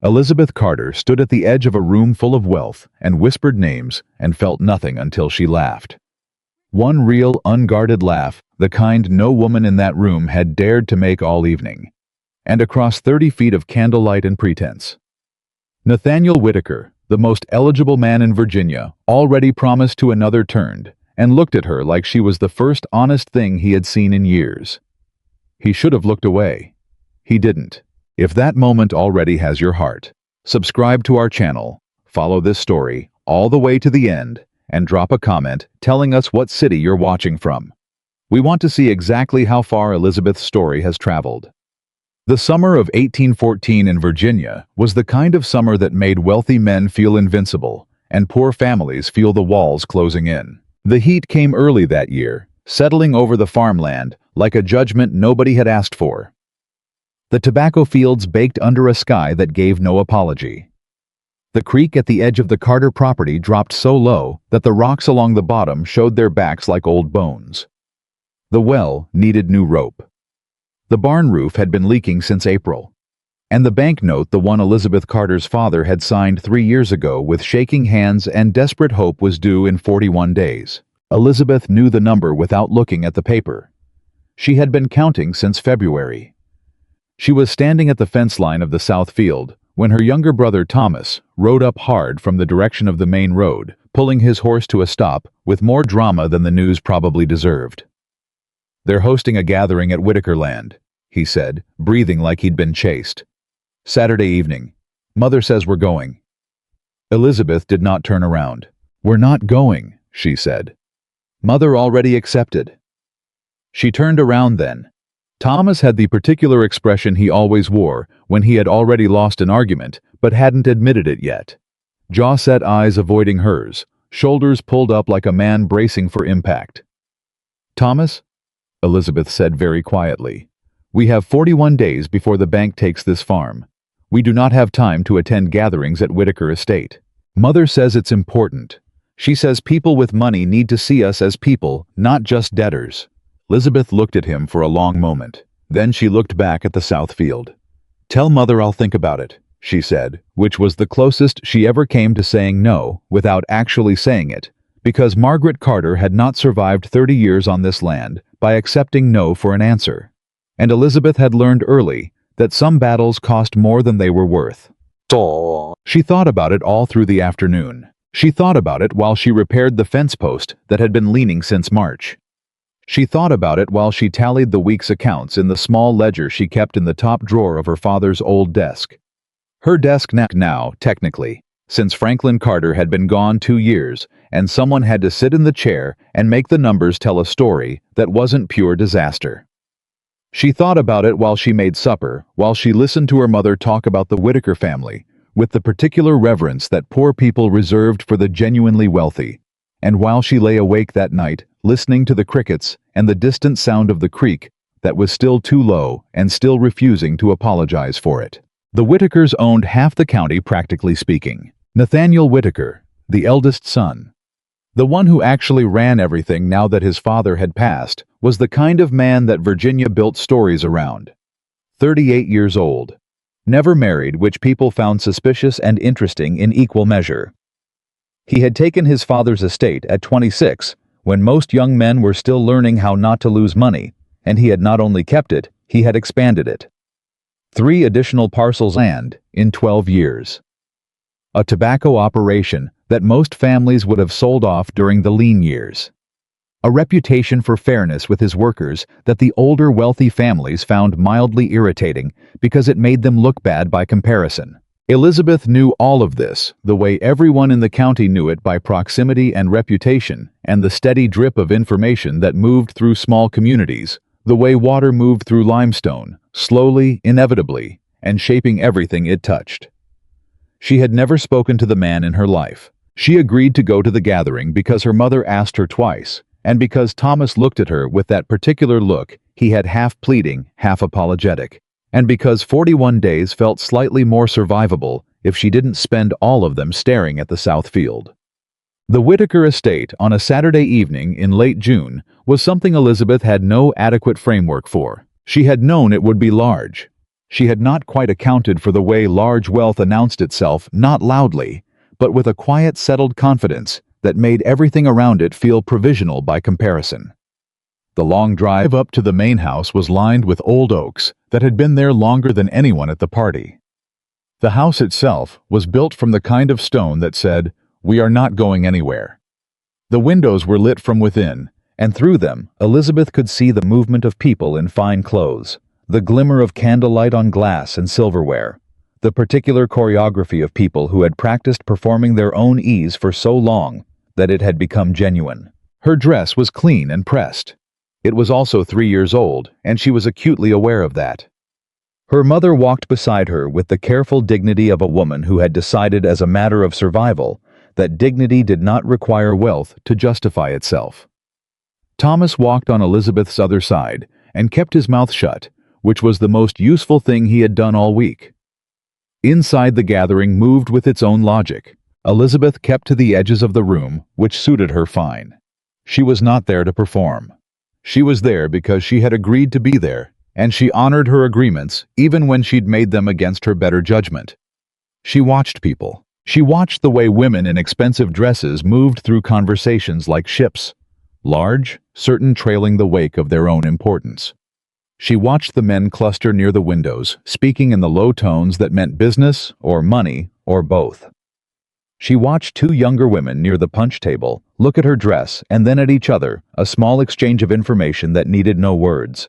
Elizabeth Carter stood at the edge of a room full of wealth and whispered names and felt nothing until she laughed. One real, unguarded laugh, the kind no woman in that room had dared to make all evening. And across 30 feet of candlelight and pretense. Nathaniel Whitaker, the most eligible man in Virginia, already promised to another, turned and looked at her like she was the first honest thing he had seen in years. He should have looked away. He didn't. If that moment already has your heart, subscribe to our channel, follow this story all the way to the end, and drop a comment telling us what city you're watching from. We want to see exactly how far Elizabeth's story has traveled. The summer of 1814 in Virginia was the kind of summer that made wealthy men feel invincible and poor families feel the walls closing in. The heat came early that year, settling over the farmland like a judgment nobody had asked for. The tobacco fields baked under a sky that gave no apology. The creek at the edge of the Carter property dropped so low that the rocks along the bottom showed their backs like old bones. The well needed new rope. The barn roof had been leaking since April. And the banknote, the one Elizabeth Carter's father had signed 3 years ago with shaking hands and desperate hope, was due in 41 days. Elizabeth knew the number without looking at the paper. She had been counting since February. She was standing at the fence line of the south field when her younger brother Thomas rode up hard from the direction of the main road, pulling his horse to a stop with more drama than the news probably deserved. "They're hosting a gathering at Whitaker land," he said, breathing like he'd been chased. "Saturday evening. Mother says we're going." Elizabeth did not turn around. "We're not going," she said. "Mother already accepted." She turned around then. Thomas had the particular expression he always wore when he had already lost an argument but hadn't admitted it yet. Jaw-set eyes avoiding hers, shoulders pulled up like a man bracing for impact. "Thomas," Elizabeth said very quietly, "we have 41 days before the bank takes this farm. We do not have time to attend gatherings at Whitaker Estate. Mother says it's important. She says people with money need to see us as people, not just debtors." Elizabeth looked at him for a long moment. Then she looked back at the south field. "Tell Mother I'll think about it," she said, which was the closest she ever came to saying no without actually saying it, because Margaret Carter had not survived 30 years on this land by accepting no for an answer. And Elizabeth had learned early that some battles cost more than they were worth. She thought about it all through the afternoon. She thought about it while she repaired the fence post that had been leaning since March. She thought about it while she tallied the week's accounts in the small ledger she kept in the top drawer of her father's old desk. Her desk now, technically, since Franklin Carter had been gone 2 years, and someone had to sit in the chair and make the numbers tell a story that wasn't pure disaster. She thought about it while she made supper, while she listened to her mother talk about the Whitaker family, with the particular reverence that poor people reserved for the genuinely wealthy, and while she lay awake that night, listening to the crickets and the distant sound of the creek that was still too low and still refusing to apologize for it. The Whitakers owned half the county, practically speaking. Nathaniel Whitaker, the eldest son, the one who actually ran everything now that his father had passed, was the kind of man that Virginia built stories around. 38 years old, never married, which people found suspicious and interesting in equal measure. He had taken his father's estate at 26, when most young men were still learning how not to lose money, and he had not only kept it, he had expanded it. 3 additional parcels and, in 12 years. A tobacco operation that most families would have sold off during the lean years. A reputation for fairness with his workers that the older wealthy families found mildly irritating because it made them look bad by comparison. Elizabeth knew all of this, the way everyone in the county knew it, by proximity and reputation, and the steady drip of information that moved through small communities, the way water moved through limestone, slowly, inevitably, and shaping everything it touched. She had never spoken to the man in her life. She agreed to go to the gathering because her mother asked her twice, and because Thomas looked at her with that particular look he had, half pleading, half apologetic, and because 41 days felt slightly more survivable if she didn't spend all of them staring at the south field. The Whitaker estate on a Saturday evening in late June was something Elizabeth had no adequate framework for. She had known it would be large. She had not quite accounted for the way large wealth announced itself, not loudly, but with a quiet, settled confidence that made everything around it feel provisional by comparison. The long drive up to the main house was lined with old oaks that had been there longer than anyone at the party. The house itself was built from the kind of stone that said, "We are not going anywhere." The windows were lit from within, and through them Elizabeth could see the movement of people in fine clothes, the glimmer of candlelight on glass and silverware, the particular choreography of people who had practiced performing their own ease for so long that it had become genuine. Her dress was clean and pressed. It was also 3 years old, and she was acutely aware of that. Her mother walked beside her with the careful dignity of a woman who had decided as a matter of survival that dignity did not require wealth to justify itself. Thomas walked on Elizabeth's other side and kept his mouth shut, which was the most useful thing he had done all week. Inside the gathering moved with its own logic. Elizabeth kept to the edges of the room, which suited her fine. She was not there to perform. She was there because she had agreed to be there, and she honored her agreements even when she'd made them against her better judgment. She watched people. She watched the way women in expensive dresses moved through conversations like ships, large, certain trailing the wake of their own importance. She watched the men cluster near the windows, speaking in the low tones that meant business or money or both. She watched 2 younger women near the punch table look at her dress and then at each other, a small exchange of information that needed no words.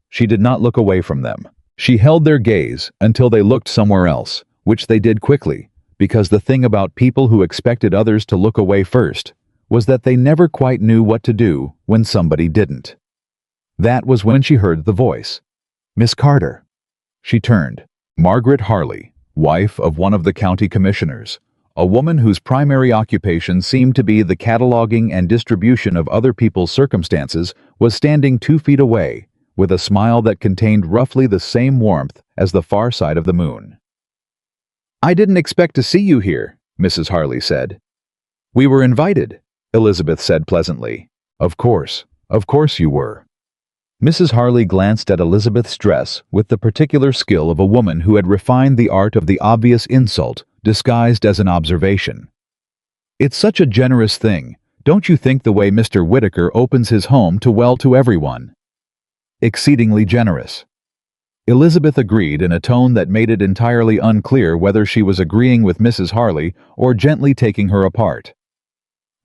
She did not look away from them. She held their gaze until they looked somewhere else, which they did quickly, because the thing about people who expected others to look away first was that they never quite knew what to do when somebody didn't. That was when she heard the voice. "Miss Carter." She turned. Margaret Harley, wife of one of the county commissioners, a woman whose primary occupation seemed to be the cataloging and distribution of other people's circumstances, was standing 2 feet away, with a smile that contained roughly the same warmth as the far side of the moon. "I didn't expect to see you here," Mrs. Harley said. "We were invited," Elizabeth said pleasantly. Of course you were." Mrs. Harley glanced at Elizabeth's dress with the particular skill of a woman who had refined the art of the obvious insult disguised as an observation. "It's such a generous thing, don't you think, the way Mr. Whitaker opens his home to everyone?" "Exceedingly generous." Elizabeth agreed in a tone that made it entirely unclear whether she was agreeing with Mrs. Harley or gently taking her apart.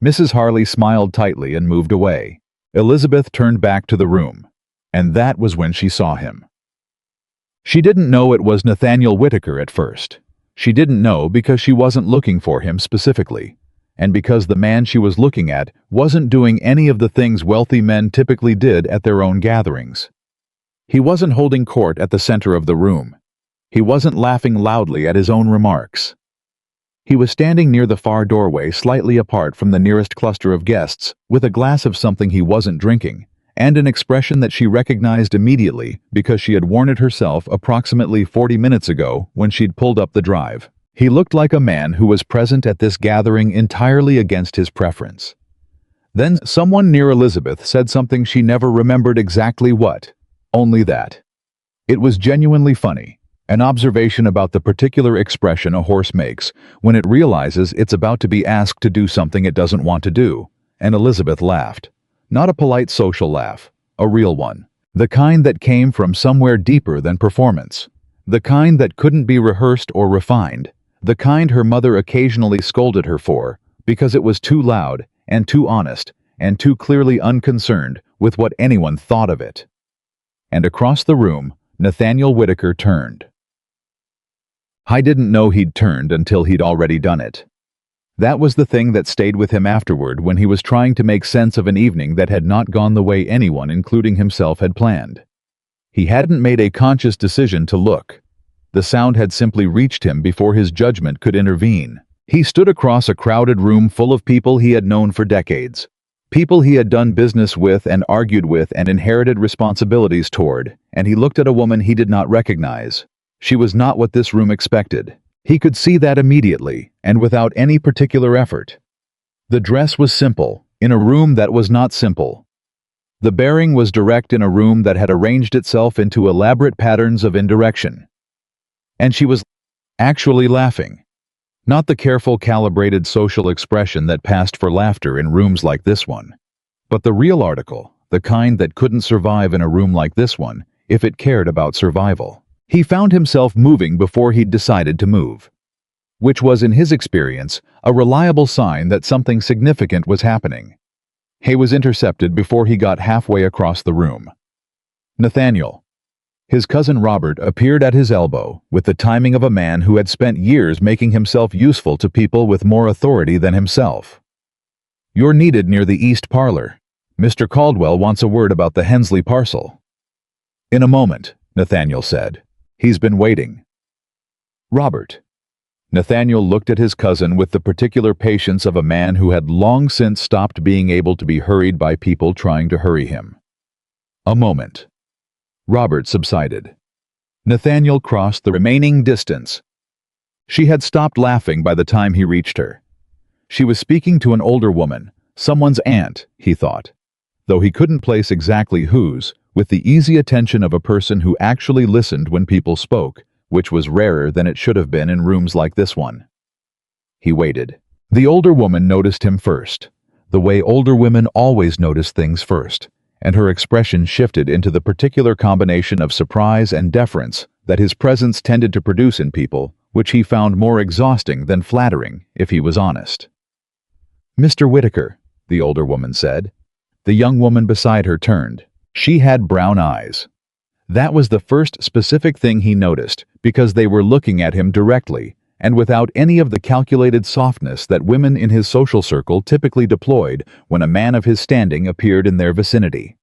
Mrs. Harley smiled tightly and moved away. Elizabeth turned back to the room, and that was when she saw him. She didn't know it was Nathaniel Whitaker at first. She didn't know because she wasn't looking for him specifically, and because the man she was looking at wasn't doing any of the things wealthy men typically did at their own gatherings. He wasn't holding court at the center of the room. He wasn't laughing loudly at his own remarks. He was standing near the far doorway, slightly apart from the nearest cluster of guests, with a glass of something he wasn't drinking, and an expression that she recognized immediately because she had worn it herself approximately 40 minutes ago when she'd pulled up the drive. He looked like a man who was present at this gathering entirely against his preference. Then someone near Elizabeth said something she never remembered exactly what, only that. It was genuinely funny, an observation about the particular expression a horse makes when it realizes it's about to be asked to do something it doesn't want to do, and Elizabeth laughed. Not a polite social laugh, a real one. The kind that came from somewhere deeper than performance. The kind that couldn't be rehearsed or refined. The kind her mother occasionally scolded her for, because it was too loud and too honest and too clearly unconcerned with what anyone thought of it. And across the room, Nathaniel Whitaker turned. I didn't know he'd turned until he'd already done it. That was the thing that stayed with him afterward when he was trying to make sense of an evening that had not gone the way anyone, including himself, had planned. He hadn't made a conscious decision to look. The sound had simply reached him before his judgment could intervene. He stood across a crowded room full of people he had known for decades. People he had done business with and argued with and inherited responsibilities toward, and he looked at a woman he did not recognize. She was not what this room expected. He could see that immediately, and without any particular effort. The dress was simple, in a room that was not simple. The bearing was direct in a room that had arranged itself into elaborate patterns of indirection. And she was actually laughing. Not the careful, calibrated social expression that passed for laughter in rooms like this one, but the real article, the kind that couldn't survive in a room like this one if it cared about survival. He found himself moving before he'd decided to move, which was, in his experience, a reliable sign that something significant was happening. He was intercepted before he got halfway across the room. Nathaniel, his cousin Robert, appeared at his elbow with the timing of a man who had spent years making himself useful to people with more authority than himself. "You're needed near the East Parlor. Mr. Caldwell wants a word about the Hensley parcel." "In a moment," Nathaniel said. "He's been waiting." Robert. Nathaniel looked at his cousin with the particular patience of a man who had long since stopped being able to be hurried by people trying to hurry him. "A moment." Robert subsided. Nathaniel crossed the remaining distance. She had stopped laughing by the time he reached her. She was speaking to an older woman, someone's aunt, he thought, though he couldn't place exactly whose, with the easy attention of a person who actually listened when people spoke, which was rarer than it should have been in rooms like this one. He waited. The older woman noticed him first, the way older women always notice things first, and her expression shifted into the particular combination of surprise and deference that his presence tended to produce in people, which he found more exhausting than flattering, if he was honest. "Mr. Whitaker," the older woman said. The young woman beside her turned. She had brown eyes. That was the first specific thing he noticed, because they were looking at him directly, and without any of the calculated softness that women in his social circle typically deployed when a man of his standing appeared in their vicinity.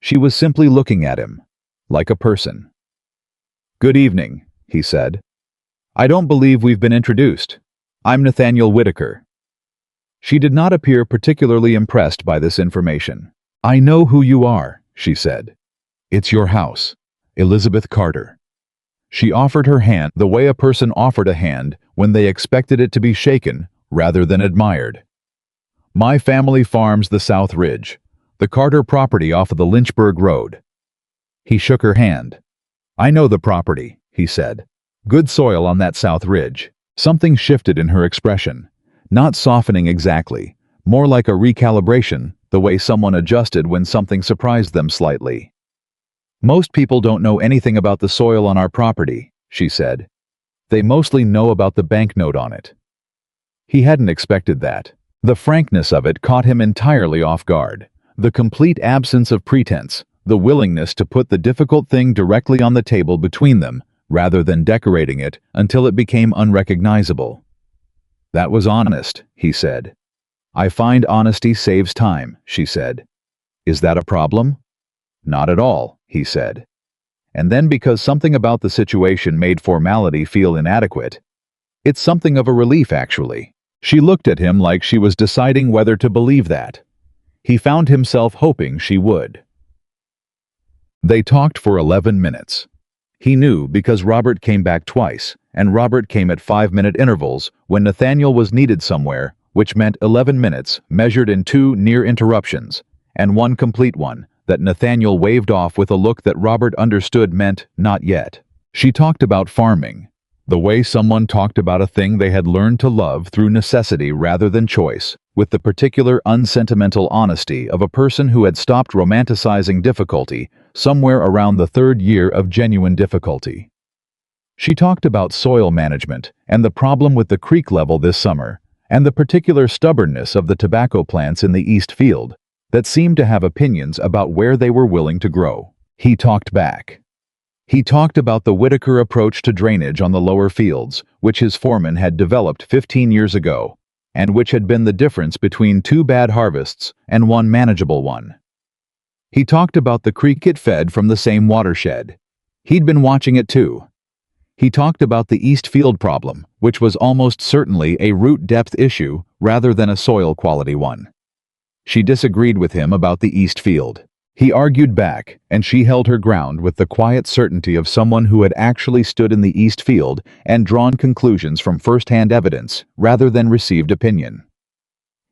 She was simply looking at him, like a person. "Good evening," he said. "I don't believe we've been introduced. I'm Nathaniel Whitaker." She did not appear particularly impressed by this information. "I know who you are," she said. "It's your house, Elizabeth Carter." She offered her hand the way a person offered a hand when they expected it to be shaken rather than admired. "My family farms the South Ridge, the Carter property off of the Lynchburg Road." He shook her hand. "I know the property," he said. "Good soil on that South Ridge." Something shifted in her expression, not softening exactly, more like a recalibration, the way someone adjusted when something surprised them slightly. "Most people don't know anything about the soil on our property," she said. "They mostly know about the banknote on it." He hadn't expected that. The frankness of it caught him entirely off guard. The complete absence of pretense, the willingness to put the difficult thing directly on the table between them, rather than decorating it until it became unrecognizable. "That was honest," he said. "I find honesty saves time," she said. "Is that a problem?" "Not at all," he said. And then, because something about the situation made formality feel inadequate, "It's something of a relief, actually." She looked at him like she was deciding whether to believe that. He found himself hoping she would. They talked for 11 minutes. He knew because Robert came back twice, and Robert came at 5-minute intervals when Nathaniel was needed somewhere, which meant 11 minutes measured in 2 near interruptions, and 1 complete one that Nathaniel waved off with a look that Robert understood meant not yet. She talked about farming, the way someone talked about a thing they had learned to love through necessity rather than choice, with the particular unsentimental honesty of a person who had stopped romanticizing difficulty somewhere around the 3rd year of genuine difficulty. She talked about soil management and the problem with the creek level this summer, and the particular stubbornness of the tobacco plants in the East Field that seemed to have opinions about where they were willing to grow. He talked back. He talked about the Whitaker approach to drainage on the lower fields, which his foreman had developed 15 years ago, and which had been the difference between 2 bad harvests and 1 manageable one. He talked about the creek it fed from the same watershed. He'd been watching it too. He talked about the East Field problem, which was almost certainly a root depth issue rather than a soil quality one. She disagreed with him about the East Field. He argued back, and she held her ground with the quiet certainty of someone who had actually stood in the East Field and drawn conclusions from first-hand evidence rather than received opinion.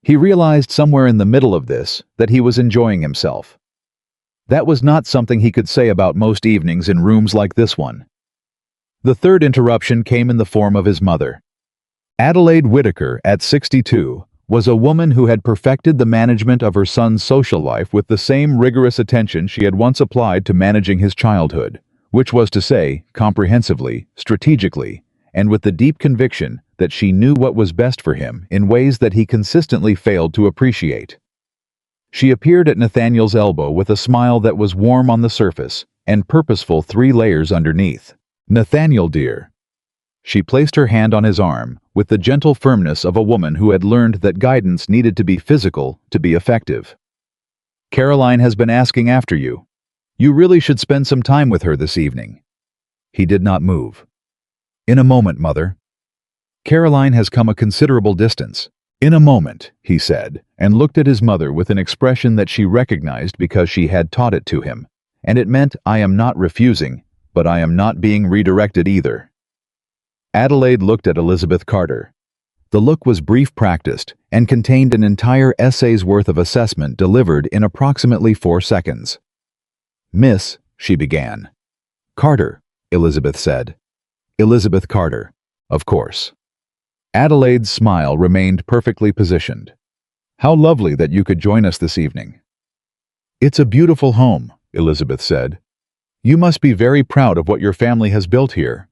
He realized somewhere in the middle of this that he was enjoying himself. That was not something he could say about most evenings in rooms like this one. The third interruption came in the form of his mother. Adelaide Whitaker, at 62, was a woman who had perfected the management of her son's social life with the same rigorous attention she had once applied to managing his childhood, which was to say, comprehensively, strategically, and with the deep conviction that she knew what was best for him in ways that he consistently failed to appreciate. She appeared at Nathaniel's elbow with a smile that was warm on the surface and purposeful 3 layers underneath. "Nathaniel, dear." She placed her hand on his arm with the gentle firmness of a woman who had learned that guidance needed to be physical to be effective. "Caroline has been asking after you. You really should spend some time with her this evening." He did not move. "In a moment, Mother." "Caroline has come a considerable distance." "In a moment," he said, and looked at his mother with an expression that she recognized because she had taught it to him, and it meant, "I am not refusing, but I am not being redirected either." Adelaide looked at Elizabeth Carter. The look was brief practiced and contained an entire essay's worth of assessment delivered in approximately 4 seconds. "Miss," she began. "Carter," Elizabeth said. "Elizabeth Carter, of course." Adelaide's smile remained perfectly positioned. "How lovely that you could join us this evening." "It's a beautiful home," Elizabeth said. "You must be very proud of what your family has built here."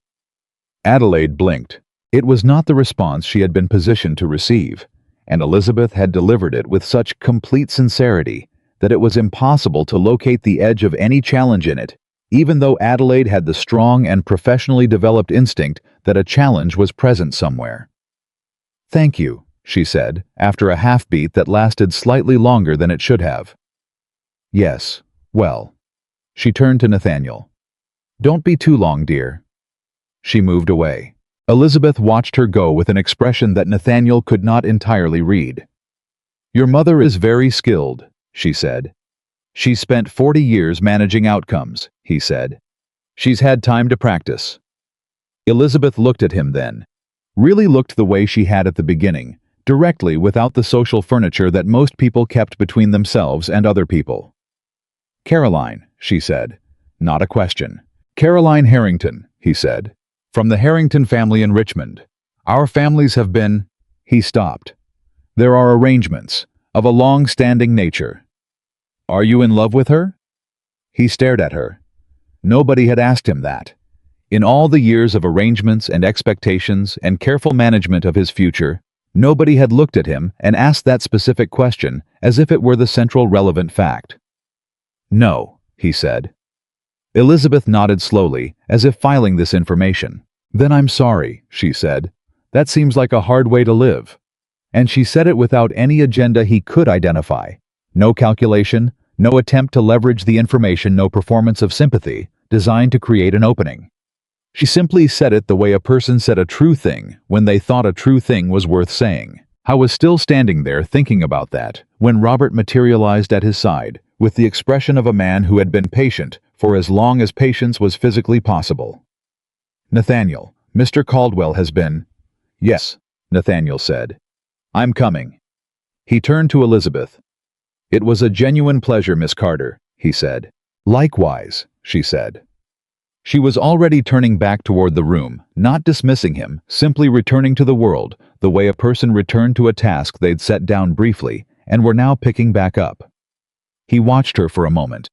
Adelaide blinked. It was not the response she had been positioned to receive, and Elizabeth had delivered it with such complete sincerity that it was impossible to locate the edge of any challenge in it, even though Adelaide had the strong and professionally developed instinct that a challenge was present somewhere. "Thank you," she said, after a half-beat that lasted slightly longer than it should have. "Yes, well." She turned to Nathaniel. "Don't be too long, dear." She moved away. Elizabeth watched her go with an expression that Nathaniel could not entirely read. "Your mother is very skilled," she said. "She's spent 40 years managing outcomes," he said. "She's had time to practice." Elizabeth looked at him then. Really looked the way she had at the beginning, directly without the social furniture that most people kept between themselves and other people. "Caroline," she said. Not a question. "Caroline Harrington," he said. "From the Harrington family in Richmond. Our families have been—" He stopped. "There are arrangements, of a long-standing nature." "Are you in love with her?" He stared at her. Nobody had asked him that. In all the years of arrangements and expectations and careful management of his future, nobody had looked at him and asked that specific question as if it were the central relevant fact. "No," he said. Elizabeth nodded slowly, as if filing this information. "Then I'm sorry," she said. "That seems like a hard way to live." And she said it without any agenda he could identify. No calculation, no attempt to leverage the information, no performance of sympathy, designed to create an opening. She simply said it the way a person said a true thing when they thought a true thing was worth saying. I was still standing there thinking about that when Robert materialized at his side, with the expression of a man who had been patient for as long as patience was physically possible. "Nathaniel, Mr. Caldwell has been—" "Yes," Nathaniel said. "I'm coming." He turned to Elizabeth. "It was a genuine pleasure, Miss Carter," he said. "Likewise," she said. She was already turning back toward the room, not dismissing him, simply returning to the world, the way a person returned to a task they'd set down briefly and were now picking back up. He watched her for a moment.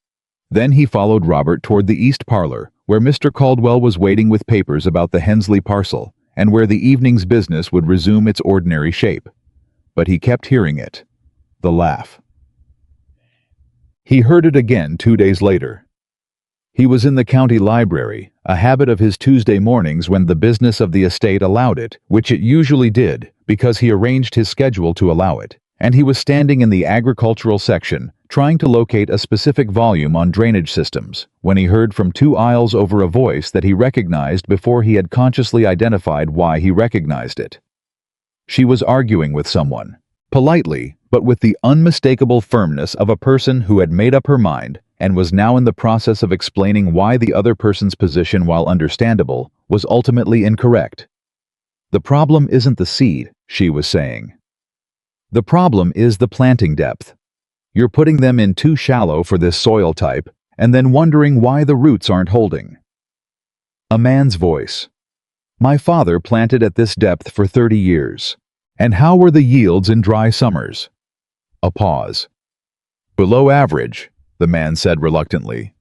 Then he followed Robert toward the east parlor, where Mr. Caldwell was waiting with papers about the Hensley parcel, and where the evening's business would resume its ordinary shape. But he kept hearing it. The laugh. He heard it again 2 days later. He was in the county library, a habit of his Tuesday mornings when the business of the estate allowed it, which it usually did, because he arranged his schedule to allow it, and he was standing in the agricultural section, trying to locate a specific volume on drainage systems, when he heard from 2 aisles over a voice that he recognized before he had consciously identified why he recognized it. She was arguing with someone, politely, but with the unmistakable firmness of a person who had made up her mind and was now in the process of explaining why the other person's position, while understandable, was ultimately incorrect. "The problem isn't the seed," she was saying. "The problem is the planting depth. You're putting them in too shallow for this soil type, and then wondering why the roots aren't holding." A man's voice. My father planted at this depth for 30 years. And how were the yields in dry summers? A pause. Below average, the man said reluctantly.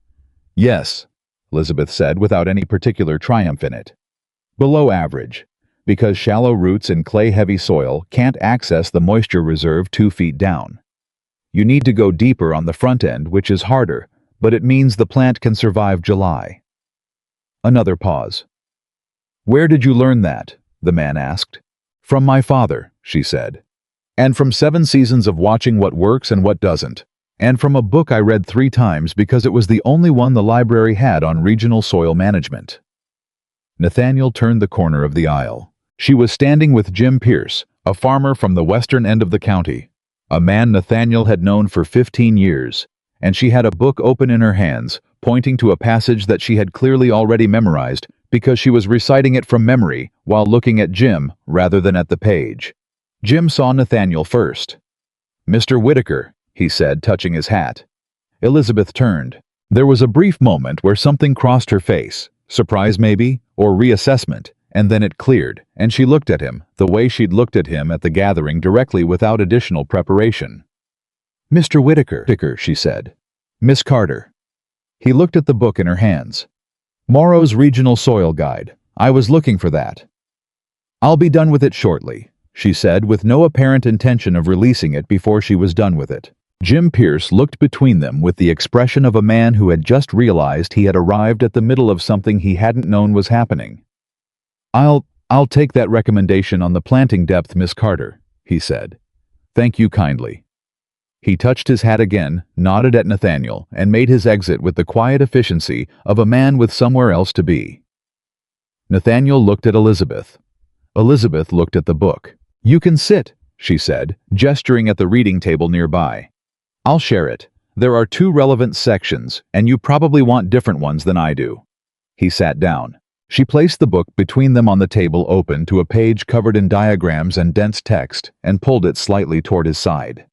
Yes, Elizabeth said without any particular triumph in it. Below average, because shallow roots in clay-heavy soil can't access the moisture reserve 2 feet down. You need to go deeper on the front end, which is harder, but it means the plant can survive July. Another pause. Where did you learn that? The man asked. From my father, she said. And from 7 seasons of watching what works and what doesn't. And from a book I read 3 times because it was the only one the library had on regional soil management. Nathaniel turned the corner of the aisle. She was standing with Jim Pierce, a farmer from the western end of the county, a man Nathaniel had known for 15 years, and she had a book open in her hands, pointing to a passage that she had clearly already memorized because she was reciting it from memory while looking at Jim rather than at the page. Jim saw Nathaniel first. Mr. Whitaker, he said, touching his hat. Elizabeth turned. There was a brief moment where something crossed her face, surprise maybe, or reassessment, and then it cleared, and she looked at him, the way she'd looked at him at the gathering directly without additional preparation. Mr. Whitaker, she said. Miss Carter. He looked at the book in her hands. Morrow's Regional Soil Guide. I was looking for that. I'll be done with it shortly, she said, with no apparent intention of releasing it before she was done with it. Jim Pierce looked between them with the expression of a man who had just realized he had arrived at the middle of something he hadn't known was happening. I'll take that recommendation on the planting depth, Miss Carter, he said. Thank you kindly. He touched his hat again, nodded at Nathaniel, and made his exit with the quiet efficiency of a man with somewhere else to be. Nathaniel looked at Elizabeth. Elizabeth looked at the book. You can sit, she said, gesturing at the reading table nearby. I'll share it. There are 2 relevant sections, and you probably want different ones than I do. He sat down. She placed the book between them on the table, open to a page covered in diagrams and dense text, and pulled it slightly toward his side.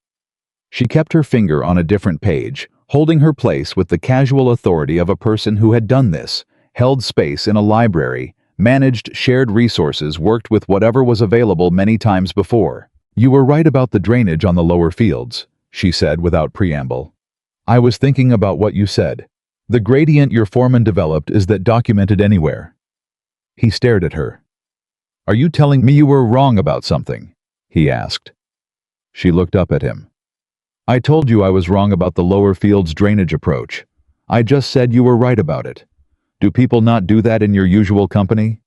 She kept her finger on a different page, holding her place with the casual authority of a person who had done this, held space in a library, managed shared resources, worked with whatever was available many times before. You were right about the drainage on the lower fields, she said without preamble. I was thinking about what you said. The gradient your foreman developed is that documented anywhere. He stared at her. Are you telling me you were wrong about something? He asked. She looked up at him. I told you I was wrong about the lower fields drainage approach. I just said you were right about it. Do people not do that in your usual company?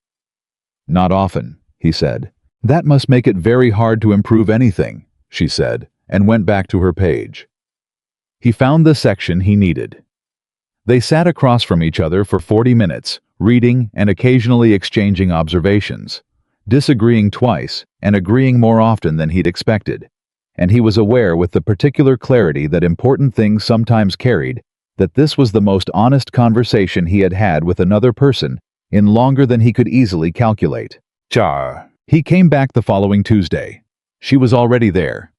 Not often, he said. That must make it very hard to improve anything, she said, and went back to her page. He found the section he needed. They sat across from each other for 40 minutes, reading and occasionally exchanging observations, disagreeing twice and agreeing more often than he'd expected. And he was aware with the particular clarity that important things sometimes carried that this was the most honest conversation he had had with another person in longer than he could easily calculate. Char. He came back the following Tuesday. She was already there.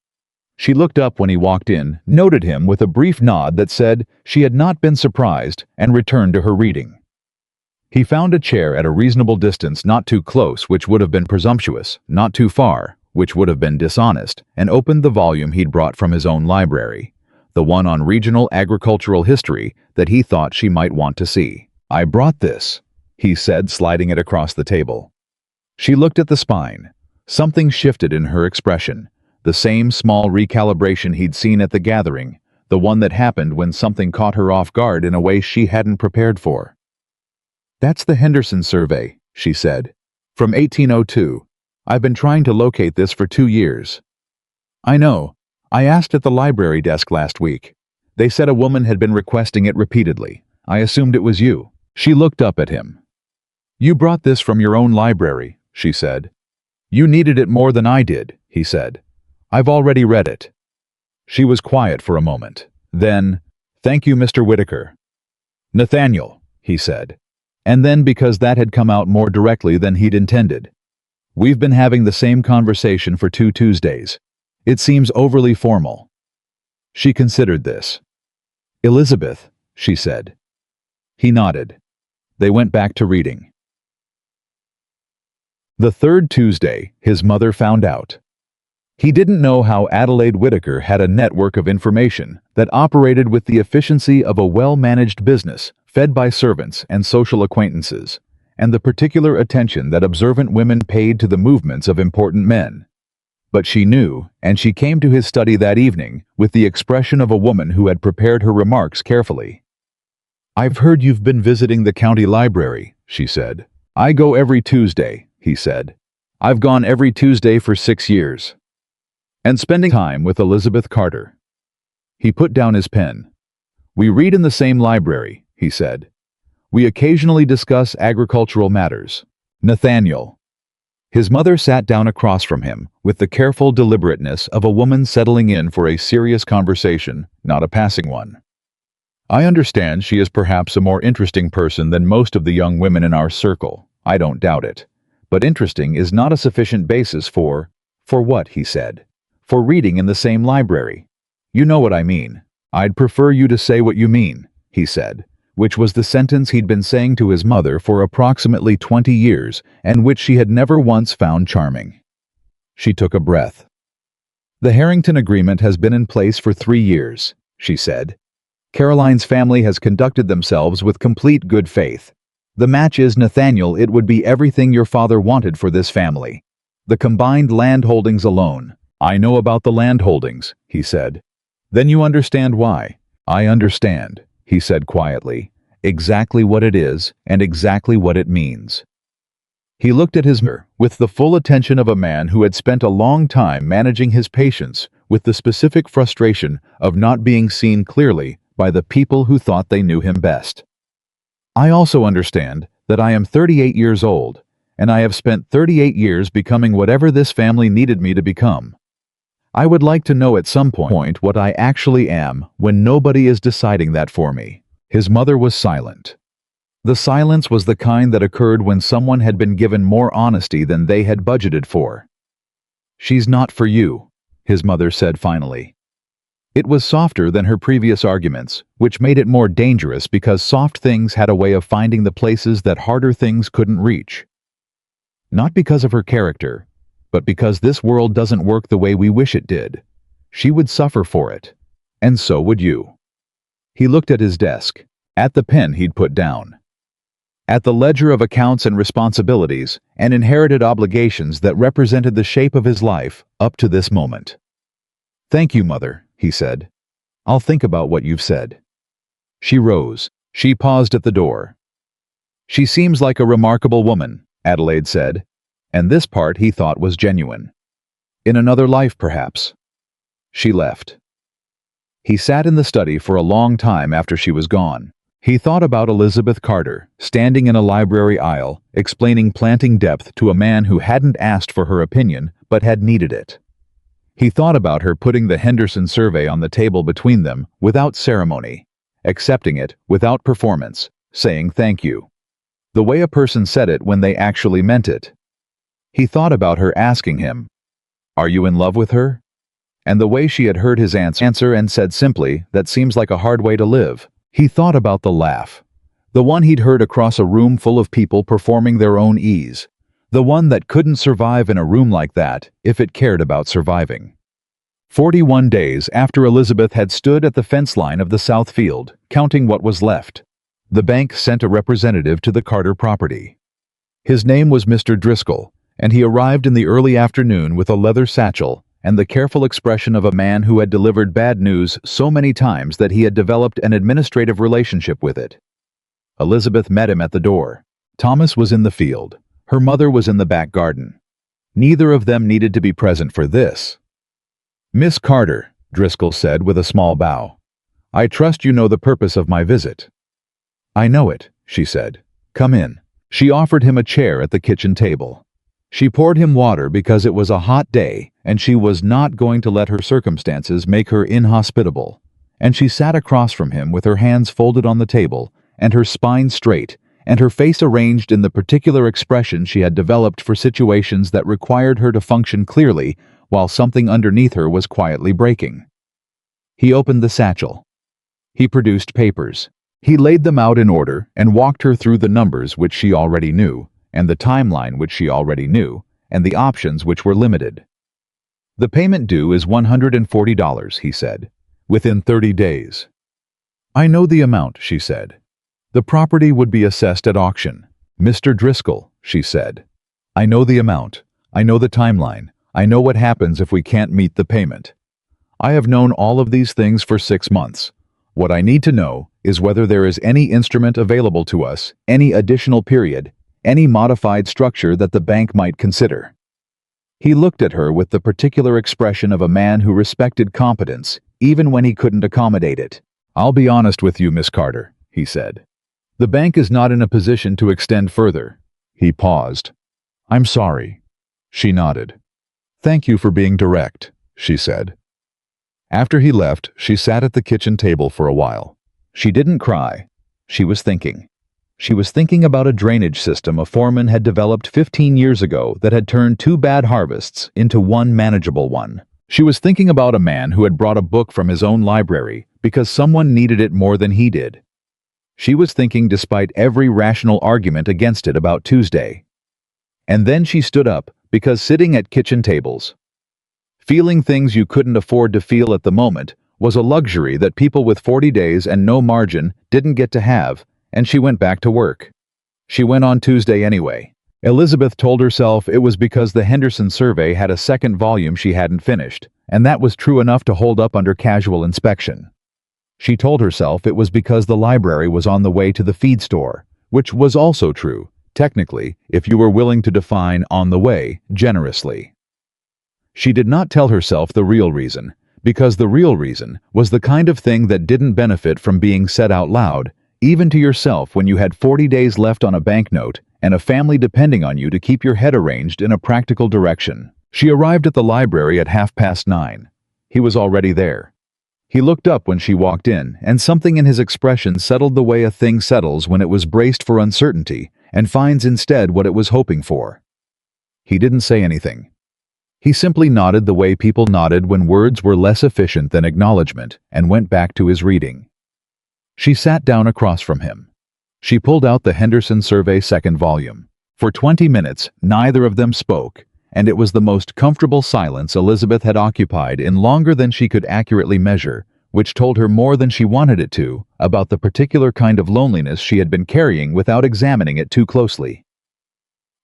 She looked up when he walked in, noted him with a brief nod that said she had not been surprised, and returned to her reading. He found a chair at a reasonable distance, not too close, which would have been presumptuous, not too far, which would have been dishonest, and opened the volume he'd brought from his own library, the one on regional agricultural history that he thought she might want to see. I brought this, he said, sliding it across the table. She looked at the spine. Something shifted in her expression, the same small recalibration he'd seen at the gathering, the one that happened when something caught her off guard in a way she hadn't prepared for. That's the Henderson survey, she said, from 1802. I've been trying to locate this for 2 years. I know. I asked at the library desk last week. They said a woman had been requesting it repeatedly. I assumed it was you. She looked up at him. You brought this from your own library, she said. You needed it more than I did, he said. I've already read it. She was quiet for a moment. Then, thank you, Mr. Whitaker. Nathaniel, he said. And then, because that had come out more directly than he'd intended. We've been having the same conversation for 2 Tuesdays. It seems overly formal. She considered this. Elizabeth, she said. He nodded. They went back to reading. The third Tuesday, his mother found out. He didn't know how Adelaide Whitaker had a network of information that operated with the efficiency of a well-managed business, fed by servants and social acquaintances, and the particular attention that observant women paid to the movements of important men. But she knew, and she came to his study that evening with the expression of a woman who had prepared her remarks carefully. "I've heard you've been visiting the county library," she said. "I go every Tuesday," he said. "I've gone every Tuesday for 6 years. And spending time with Elizabeth Carter." He put down his pen. "We read in the same library," he said. "We occasionally discuss agricultural matters." Nathaniel. His mother sat down across from him with the careful deliberateness of a woman settling in for a serious conversation, not a passing one. "I understand she is perhaps a more interesting person than most of the young women in our circle. I don't doubt it. But interesting is not a sufficient basis for what?" he said. "For reading in the same library. You know what I mean." "I'd prefer you to say what you mean," he said, which was the sentence he'd been saying to his mother for approximately 20 years and which she had never once found charming. She took a breath. "The Harrington Agreement has been in place for 3 years," she said. "Caroline's family has conducted themselves with complete good faith. The match is, Nathaniel, it would be everything your father wanted for this family. The combined land holdings alone." "I know about the land holdings," he said. "Then you understand why." "I understand," he said quietly, "exactly what it is and exactly what it means." He looked at his mirror with the full attention of a man who had spent a long time managing his patience with the specific frustration of not being seen clearly by the people who thought they knew him best. "I also understand that I am 38 years old, and I have spent 38 years becoming whatever this family needed me to become. I would like to know at some point what I actually am when nobody is deciding that for me." His mother was silent. The silence was the kind that occurred when someone had been given more honesty than they had budgeted for. "She's not for you," his mother said finally. It was softer than her previous arguments, which made it more dangerous because soft things had a way of finding the places that harder things couldn't reach. "Not because of her character, but because this world doesn't work the way we wish it did. She would suffer for it. And so would you." He looked at his desk, at the pen he'd put down, at the ledger of accounts and responsibilities and inherited obligations that represented the shape of his life up to this moment. "Thank you, Mother," he said. "I'll think about what you've said." She rose. She paused at the door. "She seems like a remarkable woman," Adelaide said, and this part he thought was genuine. "In another life, perhaps." She left. He sat in the study for a long time after she was gone. He thought about Elizabeth Carter, standing in a library aisle, explaining planting depth to a man who hadn't asked for her opinion, but had needed it. He thought about her putting the Henderson survey on the table between them without ceremony, accepting it without performance, saying thank you. The way a person said it when they actually meant it. He thought about her asking him, "Are you in love with her?" And the way she had heard his answer and said simply, "That seems like a hard way to live." He thought about the laugh, the one he'd heard across a room full of people performing their own ease, the one that couldn't survive in a room like that if it cared about surviving. 41 days after Elizabeth had stood at the fence line of the south field, counting what was left, the bank sent a representative to the Carter property. His name was Mr. Driscoll, and he arrived in the early afternoon with a leather satchel and the careful expression of a man who had delivered bad news so many times that he had developed an administrative relationship with it. Elizabeth met him at the door. Thomas was in the field. Her mother was in the back garden. Neither of them needed to be present for this. "Miss Carter," Driscoll said with a small bow, "I trust you know the purpose of my visit." "I know it," she said. "Come in." She offered him a chair at the kitchen table. She poured him water because it was a hot day and she was not going to let her circumstances make her inhospitable, and she sat across from him with her hands folded on the table and her spine straight and her face arranged in the particular expression she had developed for situations that required her to function clearly while something underneath her was quietly breaking. He opened the satchel. He produced papers. He laid them out in order and walked her through the numbers which she already knew, and the timeline which she already knew, and the options which were limited. "The payment due is $140, he said, "within 30 days. "I know the amount," she said. "The property would be assessed at auction." "Mr. Driscoll," she said, "I know the amount. I know the timeline. I know what happens if we can't meet the payment. I have known all of these things for 6 months. What I need to know is whether there is any instrument available to us, any additional period, any modified structure that the bank might consider." He looked at her with the particular expression of a man who respected competence, even when he couldn't accommodate it. "I'll be honest with you, Miss Carter," he said. "The bank is not in a position to extend further." He paused. "I'm sorry." She nodded. "Thank you for being direct," she said. After he left, she sat at the kitchen table for a while. She didn't cry. She was thinking. She was thinking about a drainage system a foreman had developed 15 years ago that had turned 2 bad harvests into one manageable one. She was thinking about a man who had brought a book from his own library because someone needed it more than he did. She was thinking despite every rational argument against it about Tuesday. And then she stood up, because sitting at kitchen tables, feeling things you couldn't afford to feel at the moment, was a luxury that people with 40 days and no margin didn't get to have, and she went back to work. She went on Tuesday anyway. Elizabeth told herself it was because the Henderson survey had a second volume she hadn't finished, and that was true enough to hold up under casual inspection. She told herself it was because the library was on the way to the feed store, which was also true, technically, if you were willing to define "on the way" generously. She did not tell herself the real reason, because the real reason was the kind of thing that didn't benefit from being said out loud, even to yourself when you had 40 days left on a banknote and a family depending on you to keep your head arranged in a practical direction. She arrived at the library at 9:30. He was already there. He looked up when she walked in, and something in his expression settled the way a thing settles when it was braced for uncertainty and finds instead what it was hoping for. He didn't say anything. He simply nodded the way people nodded when words were less efficient than acknowledgement, and went back to his reading. She sat down across from him. She pulled out the Henderson Survey second volume. For 20 minutes, neither of them spoke, and it was the most comfortable silence Elizabeth had occupied in longer than she could accurately measure, which told her more than she wanted it to about the particular kind of loneliness she had been carrying without examining it too closely.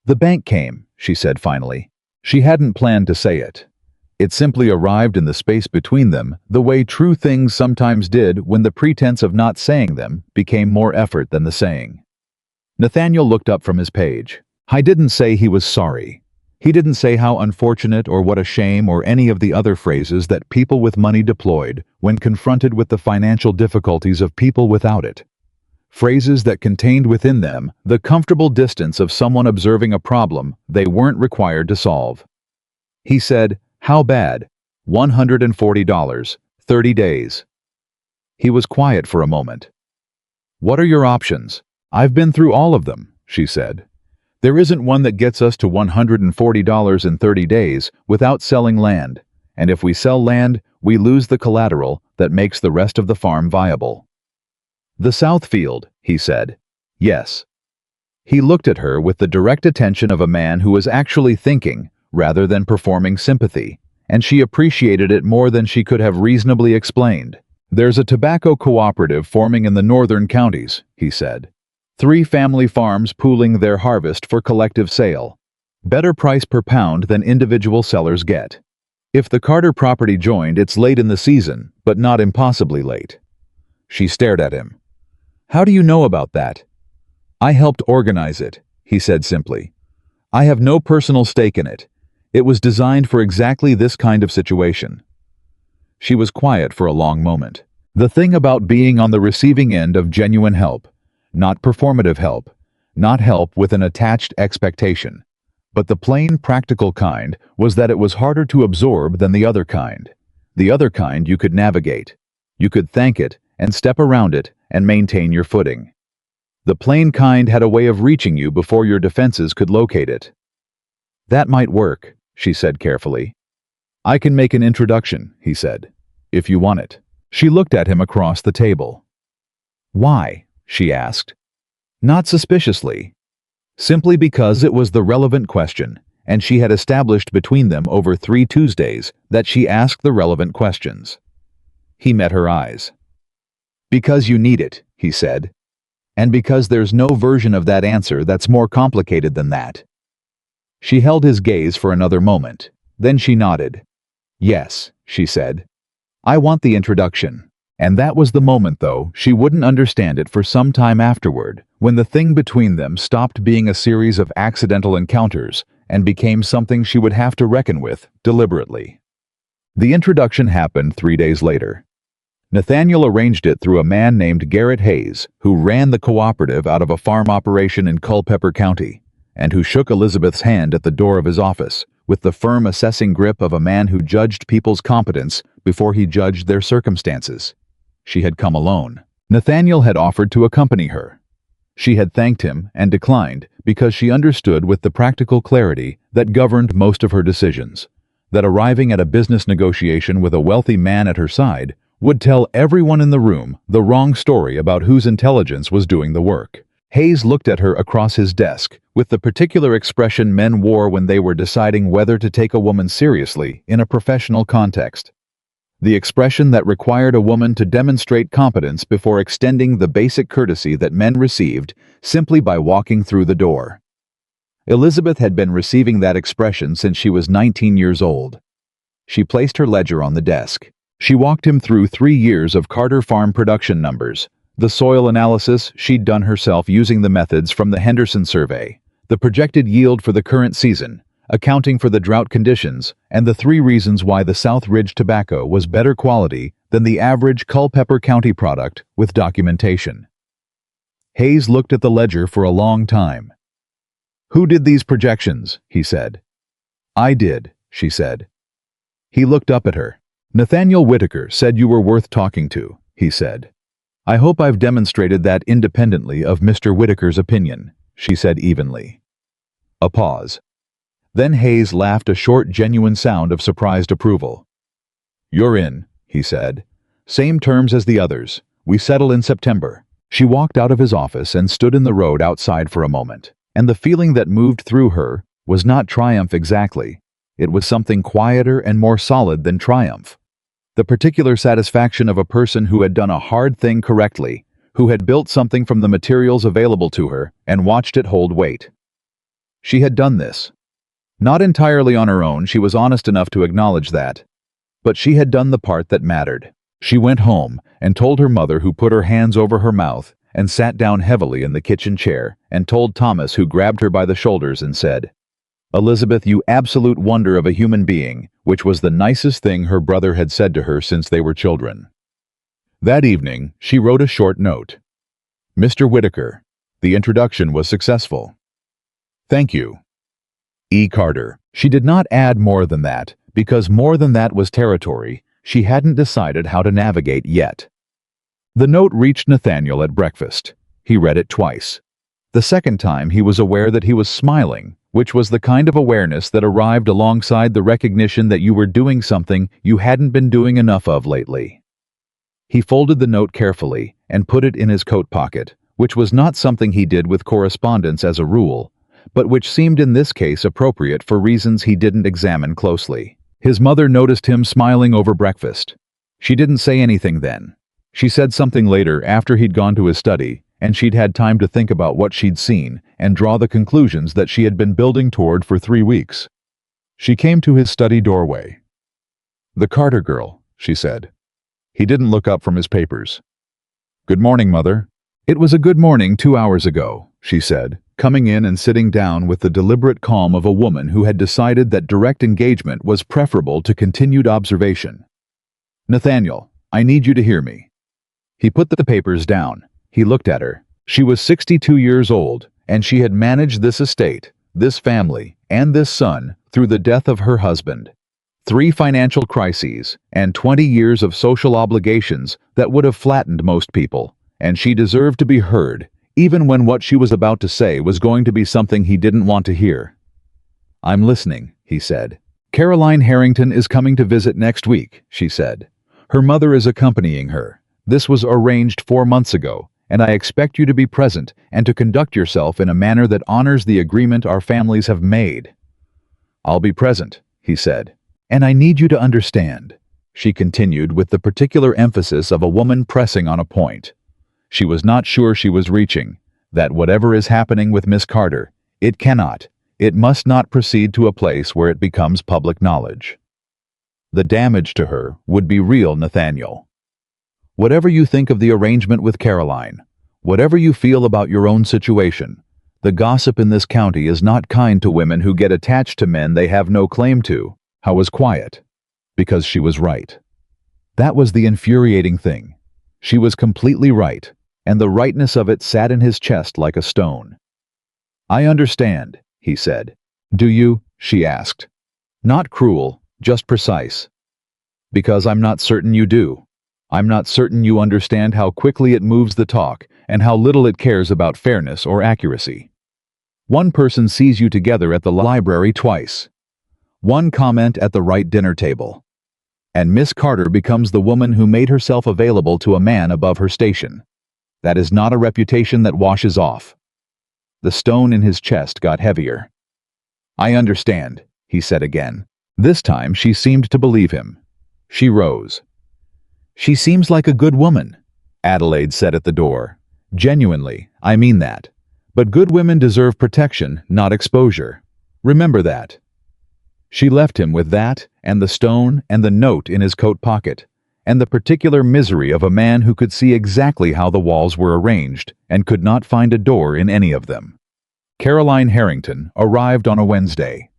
"The bank came," she said finally. She hadn't planned to say it. It simply arrived in the space between them, the way true things sometimes did when the pretense of not saying them became more effort than the saying. Nathaniel looked up from his page. "I didn't say he was sorry. He didn't say how unfortunate or what a shame or any of the other phrases that people with money deployed when confronted with the financial difficulties of people without it. Phrases that contained within them the comfortable distance of someone observing a problem they weren't required to solve. He said, 'How bad?' $140, 30 days. He was quiet for a moment. "What are your options?" "I've been through all of them," she said. "There isn't one that gets us to $140 in 30 days without selling land, and if we sell land, we lose the collateral that makes the rest of the farm viable." "The South Field," he said. "Yes." He looked at her with the direct attention of a man who was actually thinking, rather than performing sympathy, and she appreciated it more than she could have reasonably explained. "There's a tobacco cooperative forming in the northern counties," he said. 3 family farms pooling their harvest for collective sale. Better price per pound than individual sellers get. If the Carter property joined, it's late in the season, but not impossibly late. She stared at him. "How do you know about that?" "I helped organize it," he said simply. "I have no personal stake in it. It was designed for exactly this kind of situation." She was quiet for a long moment. The thing about being on the receiving end of genuine help, not performative help, not help with an attached expectation, but the plain practical kind, was that it was harder to absorb than the other kind. The other kind you could navigate. You could thank it and step around it and maintain your footing. The plain kind had a way of reaching you before your defenses could locate it. "That might work," she said carefully. "I can make an introduction," he said, "if you want it." She looked at him across the table. "Why?" she asked. Not suspiciously. simply because it was the relevant question, and she had established between them over 3 Tuesdays that she asked the relevant questions. He met her eyes. "Because you need it," he said. "And because there's no version of that answer that's more complicated than that." She held his gaze for another moment. Then she nodded. "Yes," she said. "I want the introduction." And that was the moment, though, she wouldn't understand it for some time afterward, when the thing between them stopped being a series of accidental encounters and became something she would have to reckon with, deliberately. The introduction happened 3 days later. Nathaniel arranged it through a man named Garrett Hayes, who ran the cooperative out of a farm operation in Culpeper County, and who shook Elizabeth's hand at the door of his office, with the firm assessing grip of a man who judged people's competence before he judged their circumstances. She had come alone. Nathaniel had offered to accompany her. She had thanked him and declined because she understood with the practical clarity that governed most of her decisions, that arriving at a business negotiation with a wealthy man at her side would tell everyone in the room the wrong story about whose intelligence was doing the work. Hayes looked at her across his desk with the particular expression men wore when they were deciding whether to take a woman seriously in a professional context. The expression that required a woman to demonstrate competence before extending the basic courtesy that men received simply by walking through the door. Elizabeth had been receiving that expression since she was 19 years old. She placed her ledger on the desk. She walked him through 3 years of Carter Farm production numbers, the soil analysis she'd done herself using the methods from the Henderson survey, the projected yield for the current season, accounting for the drought conditions, and the 3 reasons why the South Ridge tobacco was better quality than the average Culpeper County product, with documentation. Hayes looked at the ledger for a long time. "Who did these projections?" he said. "I did," she said. He looked up at her. "Nathaniel Whitaker said you were worth talking to," he said. "I hope I've demonstrated that independently of Mr. Whitaker's opinion," she said evenly. A pause. Then Hayes laughed a short, genuine sound of surprised approval. "You're in," he said. "Same terms as the others. We settle in September." She walked out of his office and stood in the road outside for a moment, and the feeling that moved through her was not triumph exactly. It was something quieter and more solid than triumph. The particular satisfaction of a person who had done a hard thing correctly, who had built something from the materials available to her and watched it hold weight. She had done this. Not entirely on her own, she was honest enough to acknowledge that. But she had done the part that mattered. She went home and told her mother, who put her hands over her mouth and sat down heavily in the kitchen chair, and told Thomas, who grabbed her by the shoulders and said, "Elizabeth, you absolute wonder of a human being," which was the nicest thing her brother had said to her since they were children. That evening, she wrote a short note. "Mr. Whitaker, the introduction was successful. Thank you. E. Carter." She did not add more than that, because more than that was territory she hadn't decided how to navigate yet. The note reached Nathaniel at breakfast. He read it twice. The second time he was aware that he was smiling, which was the kind of awareness that arrived alongside the recognition that you were doing something you hadn't been doing enough of lately. He folded the note carefully and put it in his coat pocket, which was not something he did with correspondence as a rule, but which seemed in this case appropriate for reasons he didn't examine closely. His mother noticed him smiling over breakfast. She didn't say anything then. She said something later after he'd gone to his study, and she'd had time to think about what she'd seen and draw the conclusions that she had been building toward for 3 weeks. She came to his study doorway. "The Carter girl," she said. He didn't look up from his papers. "Good morning, Mother." "It was a good morning 2 hours ago," she said, coming in and sitting down with the deliberate calm of a woman who had decided that direct engagement was preferable to continued observation. "Nathaniel, I need you to hear me." He put the papers down. He looked at her. She was 62 years old, and she had managed this estate, this family, and this son through the death of her husband. 3 financial crises, and 20 years of social obligations that would have flattened most people, and she deserved to be heard, even when what she was about to say was going to be something he didn't want to hear. "I'm listening," he said. "Caroline Harrington is coming to visit next week," she said. "Her mother is accompanying her. This was arranged 4 months ago, and I expect you to be present and to conduct yourself in a manner that honors the agreement our families have made." "I'll be present," he said. "And I need you to understand," she continued with the particular emphasis of a woman pressing on a point she was not sure she was reaching, that whatever is happening with Miss Carter, it must not proceed to a place where it becomes public knowledge. The damage to her would be real, Nathaniel. Whatever you think of the arrangement with Caroline, whatever you feel about your own situation, the gossip in this county is not kind to women who get attached to men they have no claim to. I was quiet, because she was right. That was the infuriating thing. She was completely right, and the rightness of it sat in his chest like a stone. "I understand," he said. "Do you?" she asked. Not cruel, just precise. "Because I'm not certain you do. I'm not certain you understand how quickly it moves the talk and how little it cares about fairness or accuracy. One person sees you together at the library twice. One comment at the right dinner table. And Miss Carter becomes the woman who made herself available to a man above her station. That is not a reputation that washes off." The stone in his chest got heavier. "I understand," he said again. This time she seemed to believe him. She rose. "She seems like a good woman," Adelaide said at the door. "Genuinely, I mean that. But good women deserve protection, not exposure. Remember that." She left him with that, and the stone, and the note in his coat pocket, and the particular misery of a man who could see exactly how the walls were arranged, and could not find a door in any of them. Caroline Harrington arrived on a Wednesday.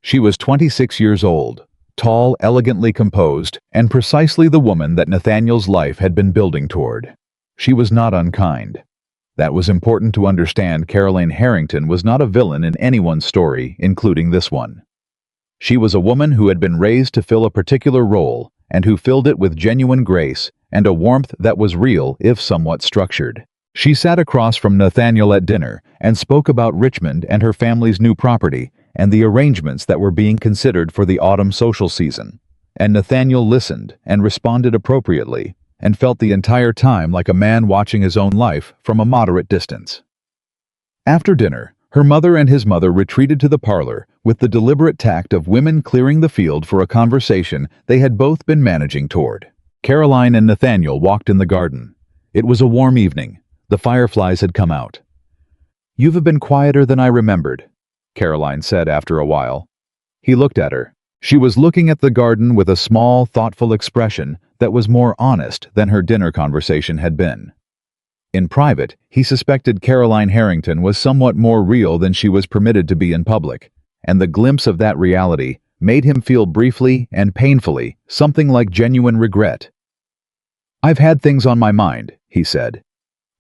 She was 26 years old, tall, elegantly composed, and precisely the woman that Nathaniel's life had been building toward. She was not unkind. That was important to understand. Caroline Harrington was not a villain in anyone's story, including this one. She was a woman who had been raised to fill a particular role, and who filled it with genuine grace and a warmth that was real if somewhat structured. She sat across from Nathaniel at dinner and spoke about Richmond and her family's new property and the arrangements that were being considered for the autumn social season. And Nathaniel listened and responded appropriately and felt the entire time like a man watching his own life from a moderate distance. After dinner, her mother and his mother retreated to the parlor with the deliberate tact of women clearing the field for a conversation they had both been managing toward. Caroline and Nathaniel walked in the garden. It was a warm evening. The fireflies had come out. "You've been quieter than I remembered," Caroline said after a while. He looked at her. She was looking at the garden with a small, thoughtful expression that was more honest than her dinner conversation had been. In private, he suspected Caroline Harrington was somewhat more real than she was permitted to be in public, and the glimpse of that reality made him feel briefly and painfully something like genuine regret. "I've had things on my mind," he said.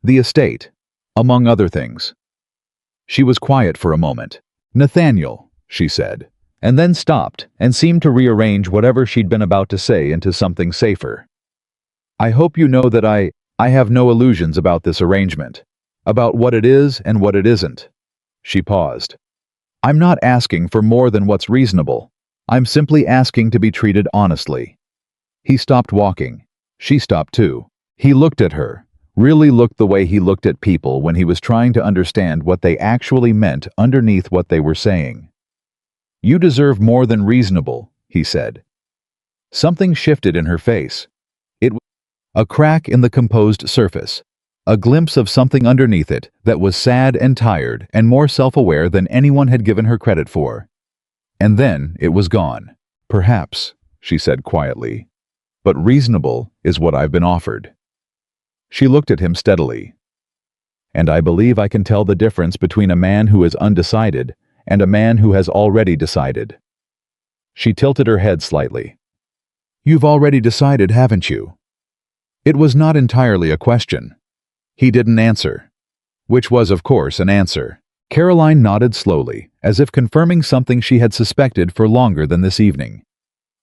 "The estate, among other things." She was quiet for a moment. "Nathaniel," she said, and then stopped and seemed to rearrange whatever she'd been about to say into something safer. "I hope you know that I have no illusions about this arrangement, about what it is and what it isn't." She paused. "I'm not asking for more than what's reasonable. I'm simply asking to be treated honestly." He stopped walking. She stopped too. He looked at her, really looked the way he looked at people when he was trying to understand what they actually meant underneath what they were saying. "You deserve more than reasonable," he said. Something shifted in her face. It was a crack in the composed surface, a glimpse of something underneath it that was sad and tired and more self-aware than anyone had given her credit for. And then it was gone. "Perhaps," she said quietly, "but reasonable is what I've been offered." She looked at him steadily. "And I believe I can tell the difference between a man who is undecided and a man who has already decided." She tilted her head slightly. "You've already decided, haven't you?" It was not entirely a question. He didn't answer. Which was, of course, an answer. Caroline nodded slowly, as if confirming something she had suspected for longer than this evening.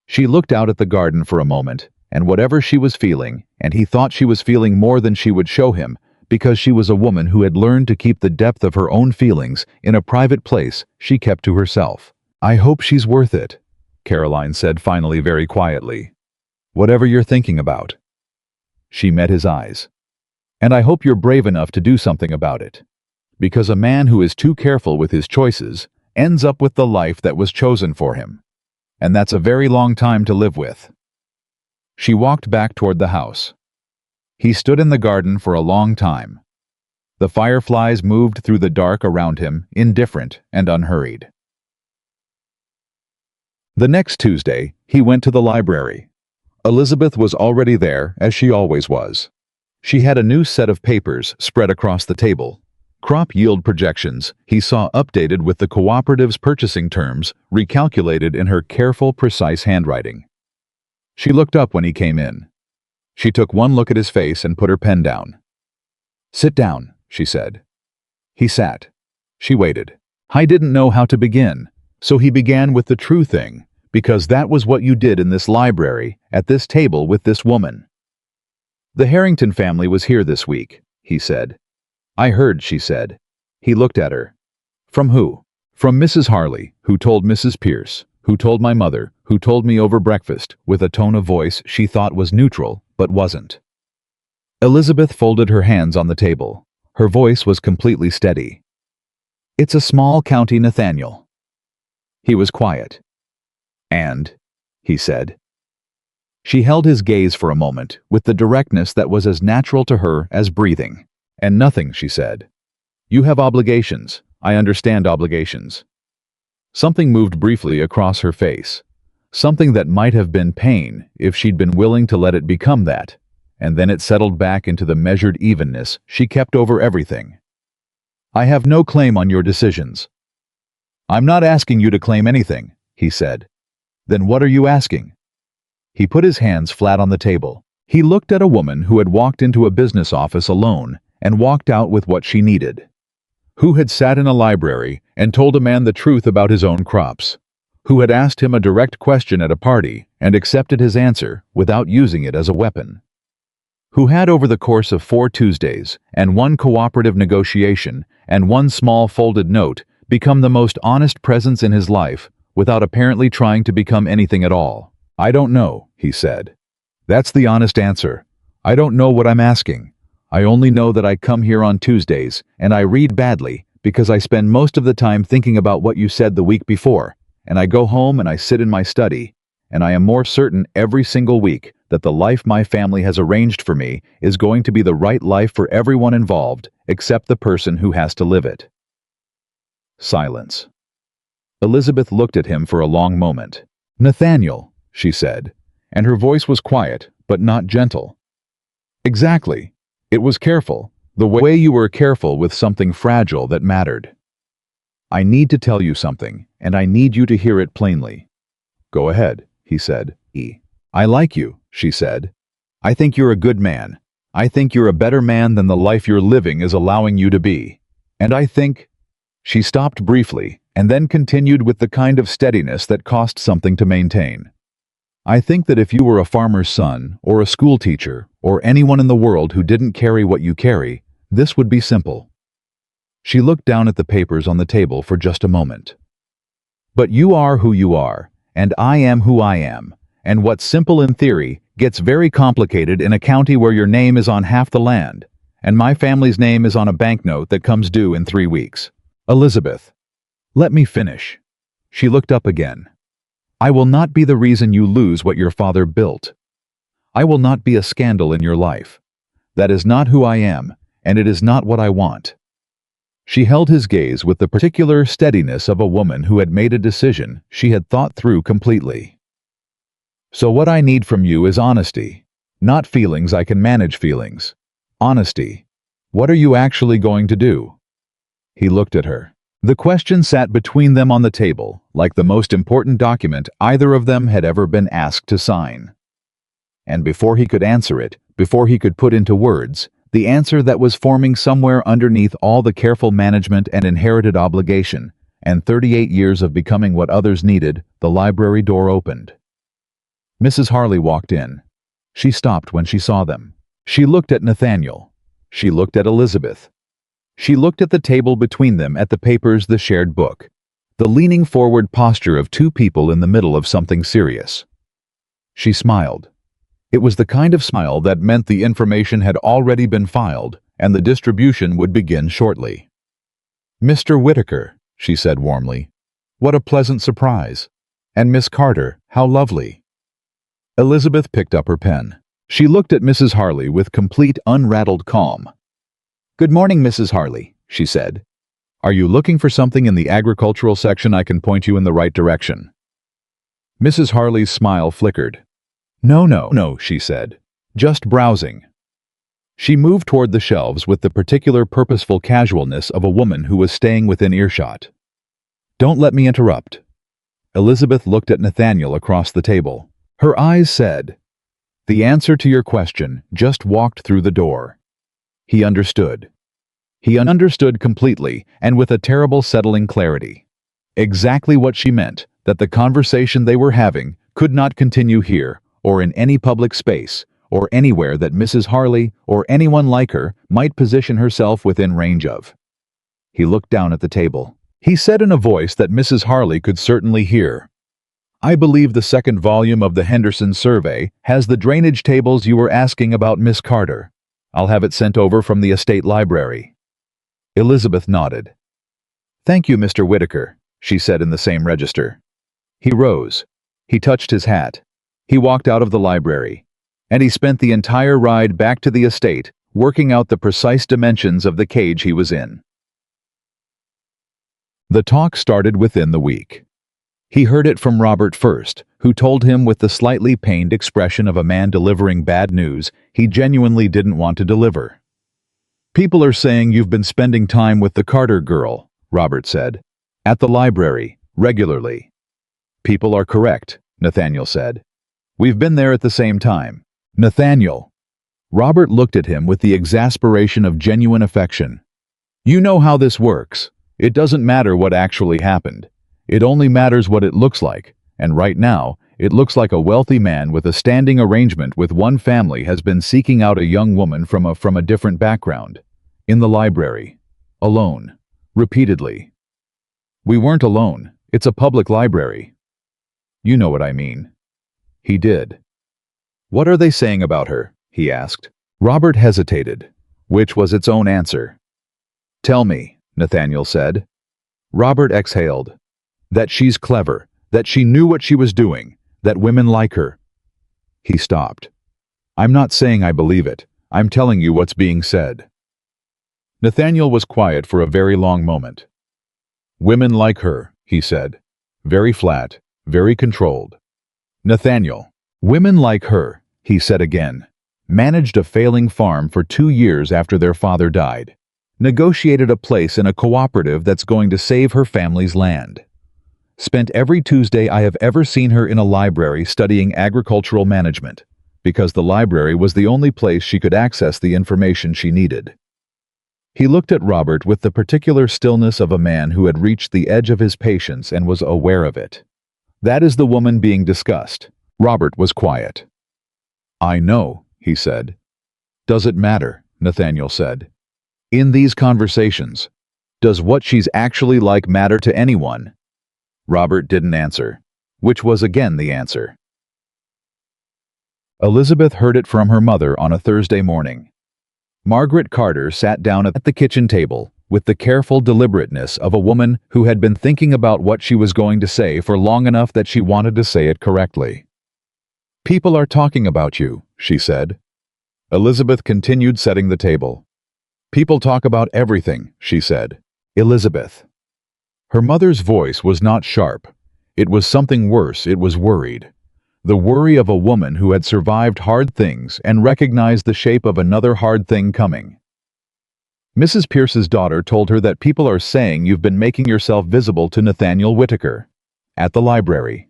She looked out at the garden for a moment, and whatever she was feeling, and he thought she was feeling more than she would show him, because she was a woman who had learned to keep the depth of her own feelings in a private place she kept to herself. "I hope she's worth it," Caroline said finally very quietly. "Whatever you're thinking about." She met his eyes. And I hope you're brave enough to do something about it. Because a man who is too careful with his choices ends up with the life that was chosen for him. And that's a very long time to live with. She walked back toward the house. He stood in the garden for a long time. The fireflies moved through the dark around him, indifferent and unhurried. The next Tuesday, he went to the library. Elizabeth was already there, as she always was. She had a new set of papers spread across the table. Crop yield projections he saw updated with the cooperative's purchasing terms, recalculated in her careful, precise handwriting. She looked up when he came in. She took one look at his face and put her pen down. "Sit down," she said. He sat. She waited. "I didn't know how to begin, so he began with the true thing, because that was what you did in this library, at this table with this woman." "The Harrington family was here this week," he said. "I heard," she said. He looked at her. "From who?" "From Mrs. Harley, who told Mrs. Pierce, who told my mother, who told me over breakfast," with a tone of voice she thought was neutral, but wasn't. Elizabeth folded her hands on the table. Her voice was completely steady. "It's a small county, Nathaniel." He was quiet. "And?" he said. She held his gaze for a moment, with the directness that was as natural to her as breathing. "And nothing," she said. "You have obligations. I understand obligations." Something moved briefly across her face. Something that might have been pain if she'd been willing to let it become that, and then it settled back into the measured evenness she kept over everything. "I have no claim on your decisions." "I'm not asking you to claim anything," he said. "Then what are you asking?" He put his hands flat on the table. He looked at a woman who had walked into a business office alone and walked out with what she needed. Who had sat in a library and told a man the truth about his own crops. Who had asked him a direct question at a party and accepted his answer without using it as a weapon. Who had, over the course of 4 Tuesdays and 1 cooperative negotiation and 1 small folded note, become the most honest presence in his life without apparently trying to become anything at all. "I don't know," he said. "That's the honest answer. I don't know what I'm asking. I only know that I come here on Tuesdays and I read badly because I spend most of the time thinking about what you said the week before, and I go home and I sit in my study, and I am more certain every single week that the life my family has arranged for me is going to be the right life for everyone involved except the person who has to live it." Silence. Elizabeth looked at him for a long moment. "Nathaniel," she said, and her voice was quiet, but not gentle. "Exactly. It was careful, the way you were careful with something fragile that mattered. I need to tell you something, and I need you to hear it plainly." "Go ahead," he said. "I like you," she said. "I think you're a good man. I think you're a better man than the life you're living is allowing you to be. And I think—" She stopped briefly, and then continued with the kind of steadiness that cost something to maintain. "I think that if you were a farmer's son, or a school teacher, or anyone in the world who didn't carry what you carry, this would be simple." She looked down at the papers on the table for just a moment. "But you are who you are, and I am who I am, and what's simple in theory gets very complicated in a county where your name is on half the land, and my family's name is on a banknote that comes due in 3 weeks. Elizabeth, let me finish." She looked up again. "I will not be the reason you lose what your father built. I will not be a scandal in your life. That is not who I am, and it is not what I want." She held his gaze with the particular steadiness of a woman who had made a decision she had thought through completely. "So what I need from you is honesty. Not feelings. I can manage feelings. Honesty. What are you actually going to do?" He looked at her. The question sat between them on the table, like the most important document either of them had ever been asked to sign. And before he could answer it, before he could put into words, the answer that was forming somewhere underneath all the careful management and inherited obligation, and 38 years of becoming what others needed, the library door opened. Mrs. Harley walked in. She stopped when she saw them. She looked at Nathaniel. She looked at Elizabeth. She looked at the table between them, at the papers, the shared book, the leaning forward posture of 2 people in the middle of something serious. She smiled. It was the kind of smile that meant the information had already been filed, and the distribution would begin shortly. "Mr. Whitaker," she said warmly. "What a pleasant surprise. And Miss Carter, how lovely." Elizabeth picked up her pen. She looked at Mrs. Harley with complete unrattled calm. "Good morning, Mrs. Harley," she said. "Are you looking for something in the agricultural section? I can point you in the right direction." Mrs. Harley's smile flickered. No, she said. "Just browsing." She moved toward the shelves with the particular purposeful casualness of a woman who was staying within earshot. "Don't let me interrupt." Elizabeth looked at Nathaniel across the table. Her eyes said, "The answer to your question just walked through the door." He understood. He understood completely and with a terrible settling clarity. Exactly what she meant, that the conversation they were having could not continue here, or in any public space, or anywhere that Mrs. Harley or anyone like her might position herself within range of. He looked down at the table. He said in a voice that Mrs. Harley could certainly hear, "I believe the second volume of the Henderson survey has the drainage tables you were asking about, Miss Carter. I'll have it sent over from the estate library." Elizabeth nodded. "Thank you, Mr. Whitaker," she said in the same register. He rose. He touched his hat. He walked out of the library, and he spent the entire ride back to the estate working out the precise dimensions of the cage he was in. The talk started within the week. He heard it from Robert first, who told him with the slightly pained expression of a man delivering bad news he genuinely didn't want to deliver. "People are saying you've been spending time with the Carter girl," Robert said. "At the library, regularly." "People are correct," Nathaniel said. "We've been there at the same time." "Nathaniel." Robert looked at him with the exasperation of genuine affection. "You know how this works. It doesn't matter what actually happened. It only matters what it looks like, and right now, it looks like a wealthy man with a standing arrangement with one family has been seeking out a young woman from a different background. In the library. Alone. Repeatedly. We weren't alone. It's a public library. You know what I mean." He did. "What are they saying about her?" he asked. Robert hesitated, which was its own answer. "Tell me," Nathaniel said. Robert exhaled. "That she's clever, that she knew what she was doing, that women like her." He stopped. "I'm not saying I believe it. I'm telling you what's being said." Nathaniel was quiet for a very long moment. "Women like her," he said. Very flat, very controlled. "Nathaniel, women like her," he said again, "managed a failing farm for 2 years after their father died. Negotiated a place in a cooperative that's going to save her family's land. Spent every Tuesday I have ever seen her in a library studying agricultural management, because the library was the only place she could access the information she needed." He looked at Robert with the particular stillness of a man who had reached the edge of his patience and was aware of it. "That is the woman being discussed." Robert was quiet. "I know," he said. "Does it matter?" Nathaniel said. "In these conversations, does what she's actually like matter to anyone?" Robert didn't answer, which was again the answer. Elizabeth heard it from her mother on a Thursday morning. Margaret Carter sat down at the kitchen table with the careful deliberateness of a woman who had been thinking about what she was going to say for long enough that she wanted to say it correctly. "People are talking about you," she said. Elizabeth continued setting the table. "People talk about everything," she said. "Elizabeth." Her mother's voice was not sharp. It was something worse. It was worried. The worry of a woman who had survived hard things and recognized the shape of another hard thing coming. Mrs. Pierce's daughter told her that people are saying you've been making yourself visible to Nathaniel Whitaker. At the library.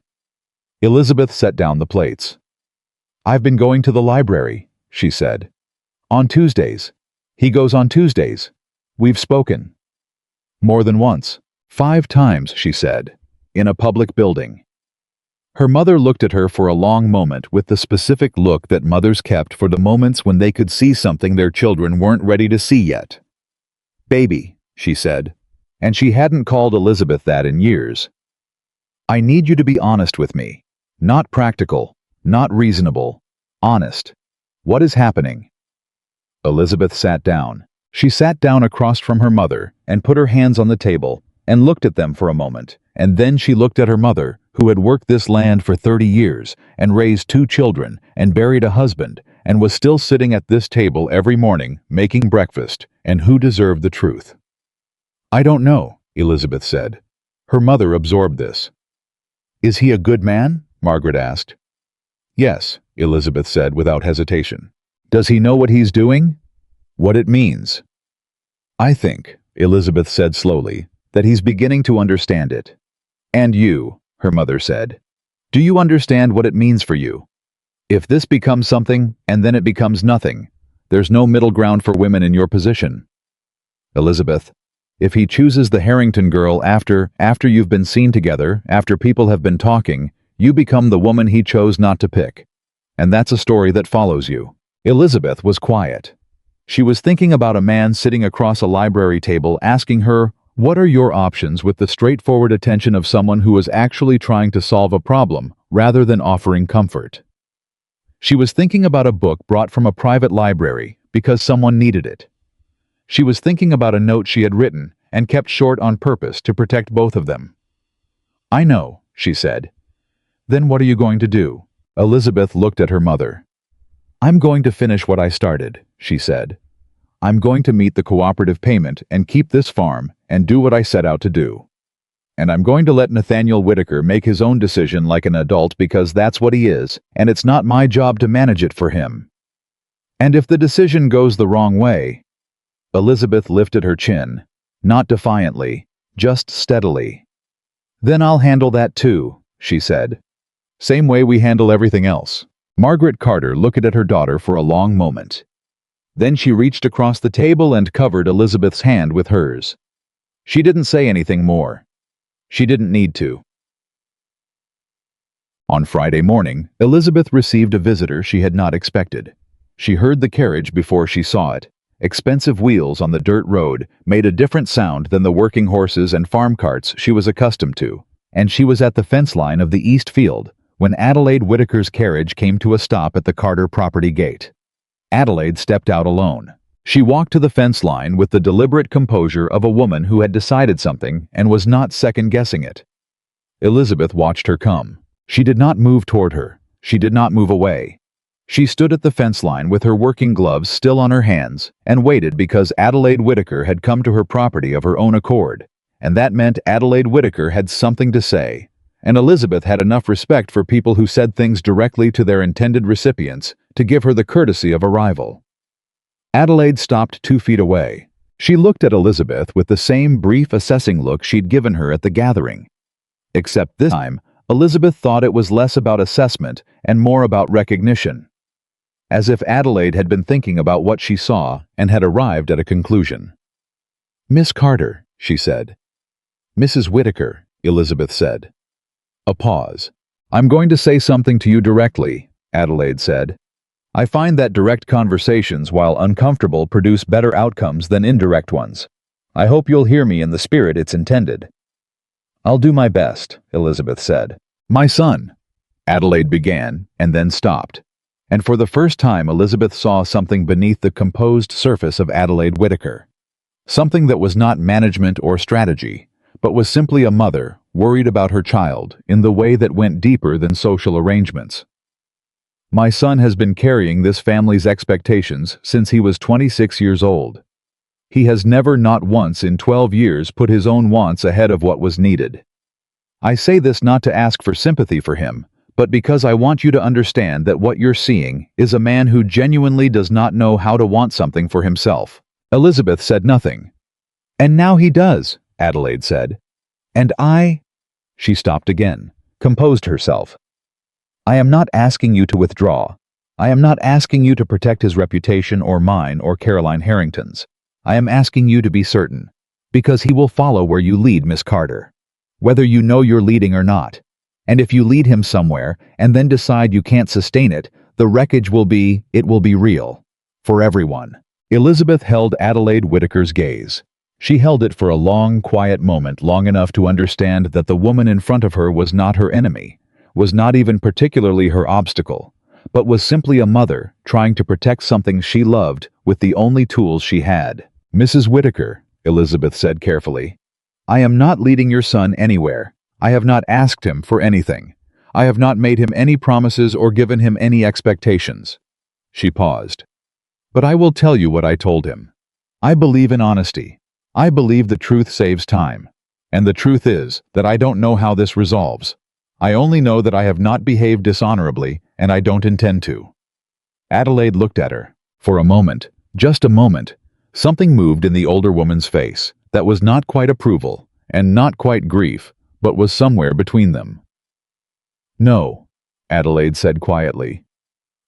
Elizabeth set down the plates. "I've been going to the library," she said. "On Tuesdays. He goes on Tuesdays. We've spoken." "More than once. 5 times, she said. In a public building." Her mother looked at her for a long moment with the specific look that mothers kept for the moments when they could see something their children weren't ready to see yet. "Baby," she said, and she hadn't called Elizabeth that in years. "I need you to be honest with me. Not practical, not reasonable. Honest. What is happening? Elizabeth sat down. She sat down across from her mother and put her hands on the table and looked at them for a moment, and then she looked at her mother, who had worked this land for 30 years and raised 2 children and buried a husband and was still sitting at this table every morning making breakfast, and who deserved the truth. I don't know, Elizabeth said. Her mother absorbed this. Is he a good man? Margaret asked. Yes, Elizabeth said without hesitation. Does he know what he's doing? What it means? I think, Elizabeth said slowly, that he's beginning to understand it. And you, her mother said. Do you understand what it means for you? If this becomes something, and then it becomes nothing, there's no middle ground for women in your position. Elizabeth, if he chooses the Harrington girl after you've been seen together, after people have been talking, you become the woman he chose not to pick. And that's a story that follows you. Elizabeth was quiet. She was thinking about a man sitting across a library table asking her, what are your options, with the straightforward attention of someone who is actually trying to solve a problem rather than offering comfort. She was thinking about a book brought from a private library because someone needed it. She was thinking about a note she had written and kept short on purpose to protect both of them. I know, she said. Then what are you going to do? Elizabeth looked at her mother. I'm going to finish what I started, she said. I'm going to meet the cooperative payment and keep this farm and do what I set out to do. And I'm going to let Nathaniel Whitaker make his own decision like an adult because that's what he is, and it's not my job to manage it for him. And if the decision goes the wrong way... Elizabeth lifted her chin, not defiantly, just steadily. Then I'll handle that too, she said. Same way we handle everything else. Margaret Carter looked at her daughter for a long moment. Then she reached across the table and covered Elizabeth's hand with hers. She didn't say anything more. She didn't need to. On Friday morning, Elizabeth received a visitor she had not expected. She heard the carriage before she saw it. Expensive wheels on the dirt road made a different sound than the working horses and farm carts she was accustomed to, and she was at the fence line of the east field when Adelaide Whitaker's carriage came to a stop at the Carter property gate. Adelaide stepped out alone. She walked to the fence line with the deliberate composure of a woman who had decided something and was not second-guessing it. Elizabeth watched her come. She did not move toward her. She did not move away. She stood at the fence line with her working gloves still on her hands and waited because Adelaide Whitaker had come to her property of her own accord, and that meant Adelaide Whitaker had something to say, and Elizabeth had enough respect for people who said things directly to their intended recipients to give her the courtesy of a rival. Adelaide stopped 2 feet away. She looked at Elizabeth with the same brief assessing look she'd given her at the gathering. Except this time, Elizabeth thought it was less about assessment and more about recognition. As if Adelaide had been thinking about what she saw and had arrived at a conclusion. Miss Carter, she said. Mrs. Whitaker, Elizabeth said. A pause. I'm going to say something to you directly, Adelaide said. I find that direct conversations, while uncomfortable, produce better outcomes than indirect ones. I hope you'll hear me in the spirit it's intended. I'll do my best, Elizabeth said. My son, Adelaide began, and then stopped. And for the first time Elizabeth saw something beneath the composed surface of Adelaide Whitaker. Something that was not management or strategy, but was simply a mother worried about her child in the way that went deeper than social arrangements. My son has been carrying this family's expectations since he was 26 years old. He has never, not once in 12 years, put his own wants ahead of what was needed. I say this not to ask for sympathy for him, but because I want you to understand that what you're seeing is a man who genuinely does not know how to want something for himself. Elizabeth said nothing. And now he does, Adelaide said. And She stopped again, composed herself. I am not asking you to withdraw. I am not asking you to protect his reputation or mine or Caroline Harrington's. I am asking you to be certain, because he will follow where you lead, Miss Carter, whether you know you're leading or not. And if you lead him somewhere and then decide you can't sustain it, the wreckage will be real. For everyone. Elizabeth held Adelaide Whitaker's gaze. She held it for a long, quiet moment, long enough to understand that the woman in front of her was not her enemy, was not even particularly her obstacle, but was simply a mother trying to protect something she loved with the only tools she had. "Mrs. Whitaker," Elizabeth said carefully, "I am not leading your son anywhere. I have not asked him for anything. I have not made him any promises or given him any expectations." She paused. "But I will tell you what I told him. I believe in honesty. I believe the truth saves time. And the truth is that I don't know how this resolves. I only know that I have not behaved dishonorably, and I don't intend to." Adelaide looked at her. For a moment, just a moment, something moved in the older woman's face that was not quite approval and not quite grief, but was somewhere between them. "No," Adelaide said quietly.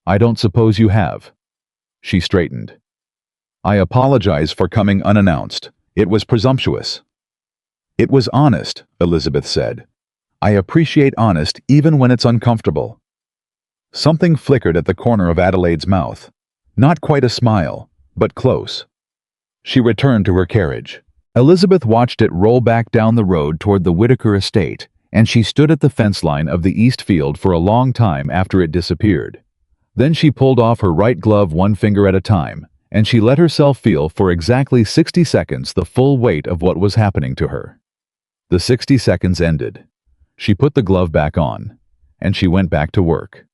"I don't suppose you have." She straightened. "I apologize for coming unannounced. It was presumptuous." "It was honest," Elizabeth said. "I appreciate honest even when it's uncomfortable." Something flickered at the corner of Adelaide's mouth. Not quite a smile, but close. She returned to her carriage. Elizabeth watched it roll back down the road toward the Whitaker estate, and she stood at the fence line of the east field for a long time after it disappeared. Then she pulled off her right glove one finger at a time, and she let herself feel for exactly 60 seconds the full weight of what was happening to her. The 60 seconds ended. She put the glove back on, and she went back to work.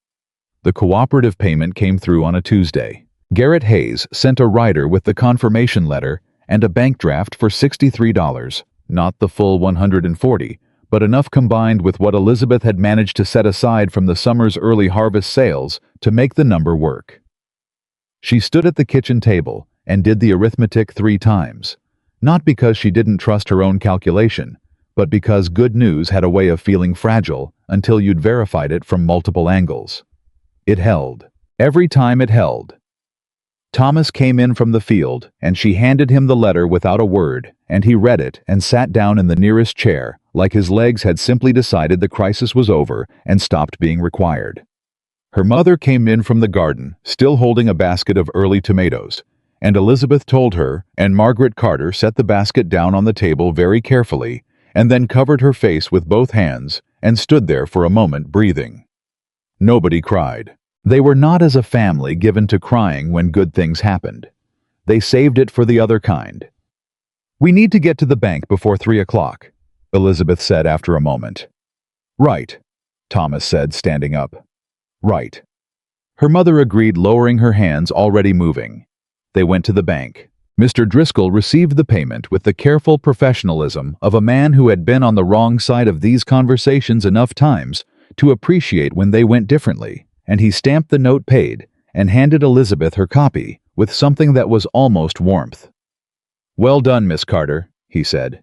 The cooperative payment came through on a Tuesday. Garrett Hayes sent a rider with the confirmation letter and a bank draft for $63, not the full $140, but enough combined with what Elizabeth had managed to set aside from the summer's early harvest sales to make the number work. She stood at the kitchen table and did the arithmetic 3 times, not because she didn't trust her own calculation, but because good news had a way of feeling fragile until you'd verified it from multiple angles. It held. Every time it held. Thomas came in from the field, and she handed him the letter without a word, and he read it and sat down in the nearest chair, like his legs had simply decided the crisis was over and stopped being required. Her mother came in from the garden, still holding a basket of early tomatoes, and Elizabeth told her, and Margaret Carter set the basket down on the table very carefully, and then covered her face with both hands and stood there for a moment breathing. Nobody cried. They were not as a family given to crying when good things happened. They saved it for the other kind. "We need to get to the bank before 3 o'clock, Elizabeth said after a moment. "Right," Thomas said, standing up. "Right." Her mother agreed, lowering her hands already moving. They went to the bank. Mr. Driscoll received the payment with the careful professionalism of a man who had been on the wrong side of these conversations enough times to appreciate when they went differently, and he stamped the note paid and handed Elizabeth her copy with something that was almost warmth. "Well done, Miss Carter," he said.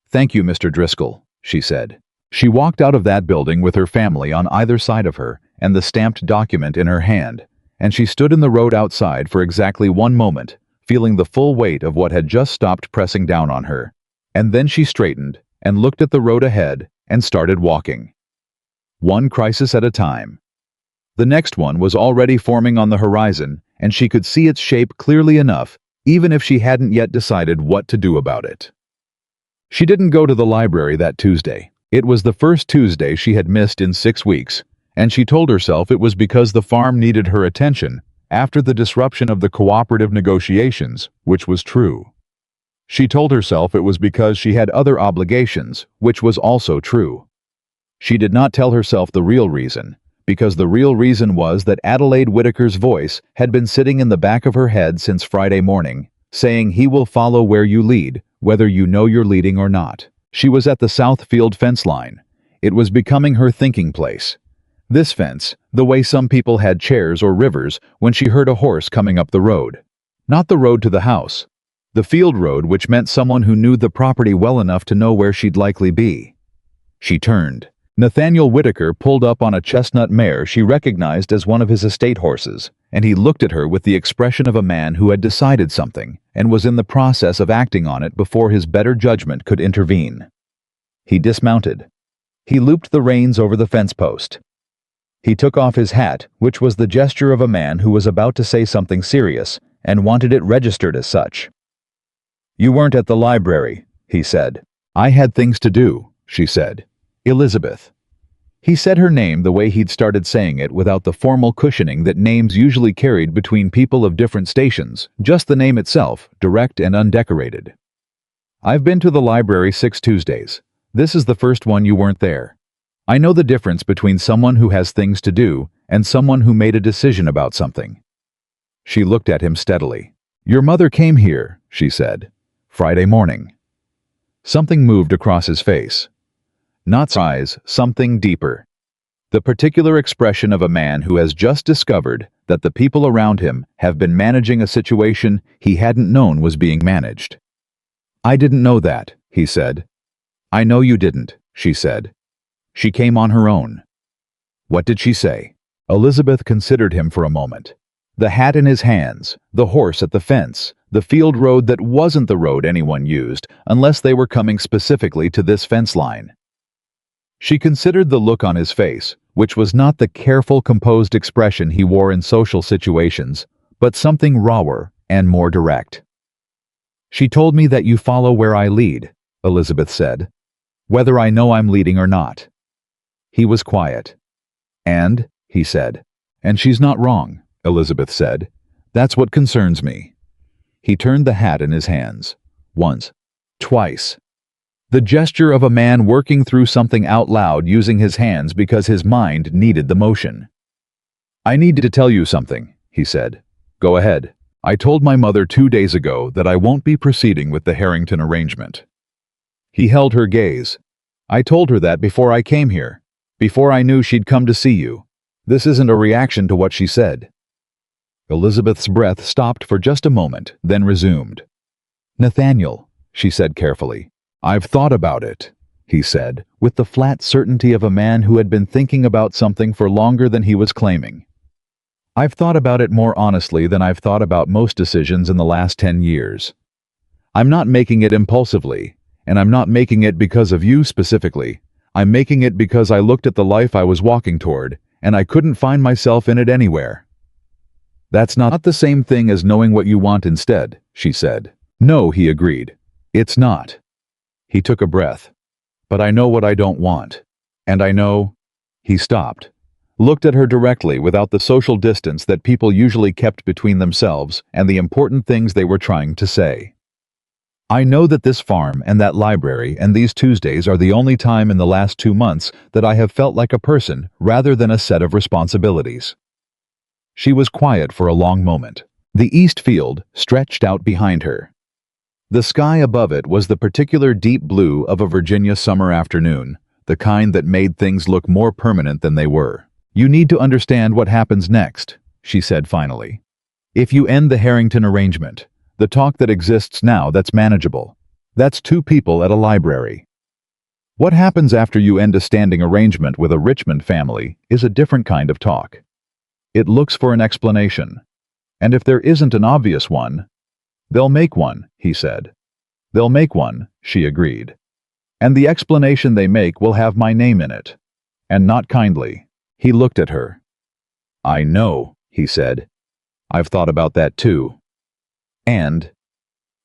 "Thank you, Mr. Driscoll," she said. She walked out of that building with her family on either side of her and the stamped document in her hand, and she stood in the road outside for exactly 1 moment, feeling the full weight of what had just stopped pressing down on her. And then she straightened and looked at the road ahead and started walking. One crisis at a time. The next one was already forming on the horizon, and she could see its shape clearly enough, even if she hadn't yet decided what to do about it. She didn't go to the library that Tuesday. It was the first Tuesday she had missed in 6 weeks, and she told herself it was because the farm needed her attention after the disruption of the cooperative negotiations, which was true. She told herself it was because she had other obligations, which was also true. She did not tell herself the real reason, because the real reason was that Adelaide Whitaker's voice had been sitting in the back of her head since Friday morning, saying he will follow where you lead, whether you know you're leading or not. She was at the south field fence line. It was becoming her thinking place. This fence, the way some people had chairs or rivers when she heard a horse coming up the road. Not the road to the house. The field road, which meant someone who knew the property well enough to know where she'd likely be. She turned. Nathaniel Whitaker pulled up on a chestnut mare she recognized as one of his estate horses, and he looked at her with the expression of a man who had decided something and was in the process of acting on it before his better judgment could intervene. He dismounted. He looped the reins over the fence post. He took off his hat, which was the gesture of a man who was about to say something serious and wanted it registered as such. "You weren't at the library," he said. "I had things to do," she said. "Elizabeth." He said her name the way he'd started saying it, without the formal cushioning that names usually carried between people of different stations, just the name itself, direct and undecorated. "I've been to the library 6 Tuesdays. This is the first one you weren't there. I know the difference between someone who has things to do and someone who made a decision about something." She looked at him steadily. "Your mother came here," she said, "Friday morning." Something moved across his face. Not eyes, something deeper. The particular expression of a man who has just discovered that the people around him have been managing a situation he hadn't known was being managed. "I didn't know that," he said. "I know you didn't," she said. "She came on her own." "What did she say?" Elizabeth considered him for a moment. The hat in his hands, the horse at the fence, the field road that wasn't the road anyone used unless they were coming specifically to this fence line. She considered the look on his face, which was not the careful, composed expression he wore in social situations, but something rawer and more direct. "She told me that you follow where I lead," Elizabeth said, "whether I know I'm leading or not." He was quiet. "And," he said. "And she's not wrong," Elizabeth said. "That's what concerns me." He turned the hat in his hands. Once. Twice. The gesture of a man working through something out loud using his hands because his mind needed the motion. "I need to tell you something," he said. "Go ahead. I told my mother 2 days ago that I won't be proceeding with the Harrington arrangement." He held her gaze. "I told her that before I came here, before I knew she'd come to see you. This isn't a reaction to what she said." Elizabeth's breath stopped for just a moment, then resumed. "Nathaniel," she said carefully. "I've thought about it," he said, with the flat certainty of a man who had been thinking about something for longer than he was claiming. "I've thought about it more honestly than I've thought about most decisions in the last 10 years. I'm not making it impulsively, and I'm not making it because of you specifically. I'm making it because I looked at the life I was walking toward, and I couldn't find myself in it anywhere." "That's not the same thing as knowing what you want instead," she said. "No," he agreed. "It's not." He took a breath. "But I know what I don't want. And I know—" He stopped, looked at her directly without the social distance that people usually kept between themselves and the important things they were trying to say. "I know that this farm and that library and these Tuesdays are the only time in the last 2 months that I have felt like a person rather than a set of responsibilities." She was quiet for a long moment. The east field stretched out behind her. The sky above it was the particular deep blue of a Virginia summer afternoon, the kind that made things look more permanent than they were. "You need to understand what happens next," she said finally. "If you end the Harrington arrangement, the talk that exists now that's manageable, that's 2 people at a library. What happens after you end a standing arrangement with a Richmond family is a different kind of talk. It looks for an explanation. And if there isn't an obvious one, they'll make one," he said. "They'll make one," she agreed. "And the explanation they make will have my name in it. And not kindly." He looked at her. "I know," he said. "I've thought about that too." And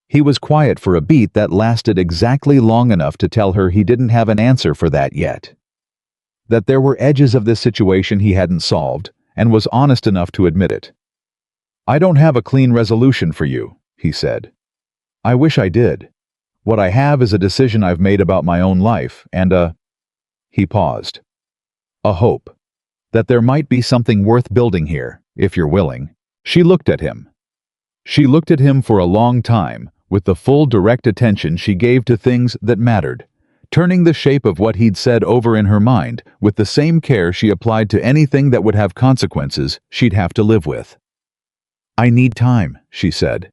he was quiet for a beat that lasted exactly long enough to tell her he didn't have an answer for that yet. That there were edges of this situation he hadn't solved, and was honest enough to admit it. "I don't have a clean resolution for you," he said. "I wish I did. What I have is a decision I've made about my own life, and He paused. "A hope. That there might be something worth building here, if you're willing." She looked at him. She looked at him for a long time, with the full direct attention she gave to things that mattered, turning the shape of what he'd said over in her mind with the same care she applied to anything that would have consequences she'd have to live with. "I need time," she said.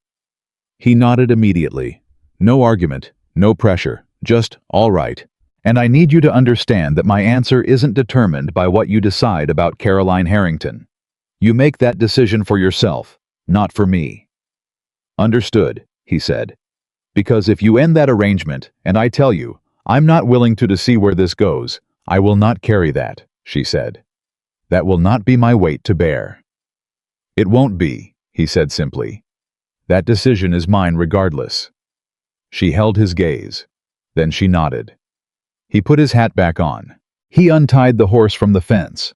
He nodded immediately. "No argument, no pressure, just, all right. And I need you to understand that my answer isn't determined by what you decide about Caroline Harrington. You make that decision for yourself, not for me." "Understood," he said. "Because if you end that arrangement, and I tell you, I'm not willing to see where this goes, I will not carry that," she said. "That will not be my weight to bear." "It won't be," he said simply. "That decision is mine regardless." She held his gaze. Then she nodded. He put his hat back on. He untied the horse from the fence.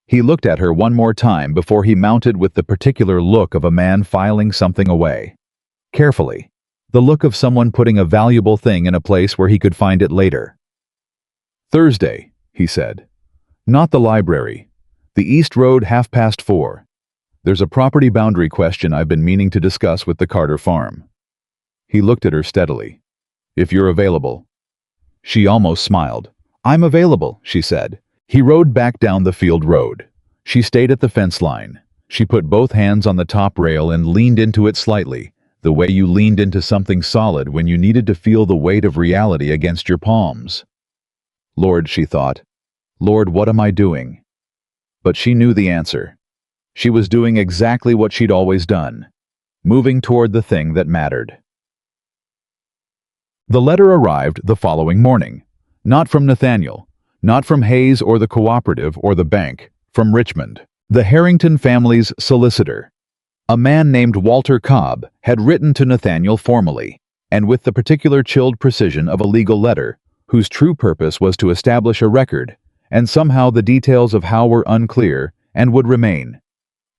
He looked at her one more time before he mounted with the particular look of a man filing something away. Carefully. The look of someone putting a valuable thing in a place where he could find it later. "Thursday," he said. "Not the library. The East Road 4:30. There's a property boundary question I've been meaning to discuss with the Carter farm." He looked at her steadily. "If you're available." She almost smiled. "I'm available," she said. He rode back down the field road. She stayed at the fence line. She put both hands on the top rail and leaned into it slightly, the way you leaned into something solid when you needed to feel the weight of reality against your palms. Lord, she thought. Lord, what am I doing? But she knew the answer. She was doing exactly what she'd always done, moving toward the thing that mattered. The letter arrived the following morning. Not from Nathaniel, not from Hayes or the cooperative or the bank, from Richmond, the Harrington family's solicitor. A man named Walter Cobb had written to Nathaniel formally, and with the particular chilled precision of a legal letter, whose true purpose was to establish a record, and somehow the details of how were unclear and would remain.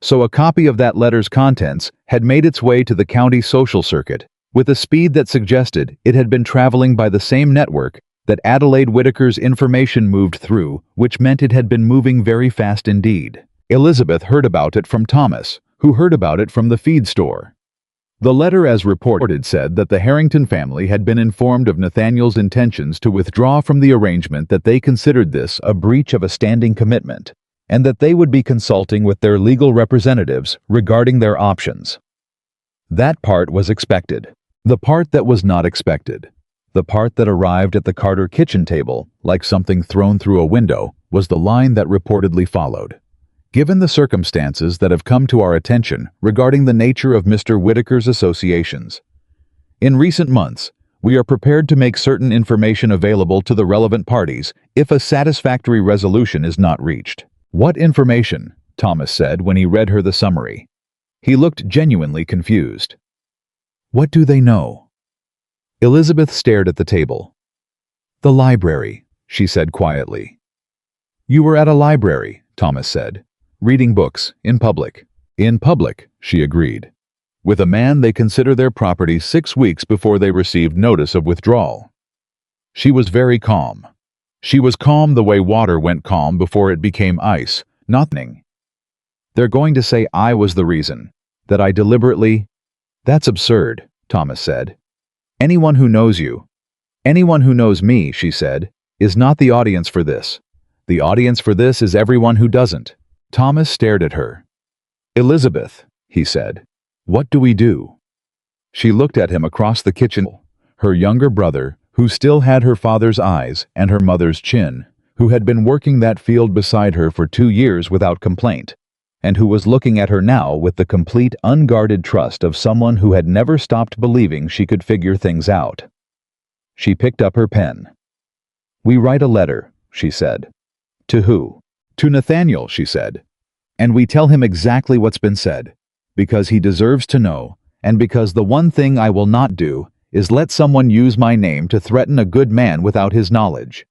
So a copy of that letter's contents had made its way to the county social circuit, with a speed that suggested it had been traveling by the same network that Adelaide Whitaker's information moved through, which meant it had been moving very fast indeed. Elizabeth heard about it from Thomas, who heard about it from the feed store. The letter as reported said that the Harrington family had been informed of Nathaniel's intentions to withdraw from the arrangement, that they considered this a breach of a standing commitment, and that they would be consulting with their legal representatives regarding their options. That part was expected. The part that was not expected, the part that arrived at the Carter kitchen table like something thrown through a window, was the line that reportedly followed. Given the circumstances that have come to our attention regarding the nature of Mr. Whitaker's associations, in recent months, we are prepared to make certain information available to the relevant parties if a satisfactory resolution is not reached. What information? Thomas said when he read her the summary. He looked genuinely confused. What do they know? Elizabeth stared at the table. The library, she said quietly. You were at a library, Thomas said. Reading books, in public. In public, she agreed. With a man they consider their property 6 weeks before they received notice of withdrawal. She was very calm. She was calm the way water went calm before it became ice, nothing. They're going to say I was the reason, that I deliberately... That's absurd, Thomas said. Anyone who knows you, anyone who knows me, she said, is not the audience for this. The audience for this is everyone who doesn't. Thomas stared at her. Elizabeth, he said, what do we do? She looked at him across the kitchen. Her younger brother, who still had her father's eyes and her mother's chin, who had been working that field beside her for 2 years without complaint, and who was looking at her now with the complete, unguarded trust of someone who had never stopped believing she could figure things out. She picked up her pen. We write a letter, she said. To who? To Nathaniel, she said. And we tell him exactly what's been said, because he deserves to know, and because the one thing I will not do is let someone use my name to threaten a good man without his knowledge.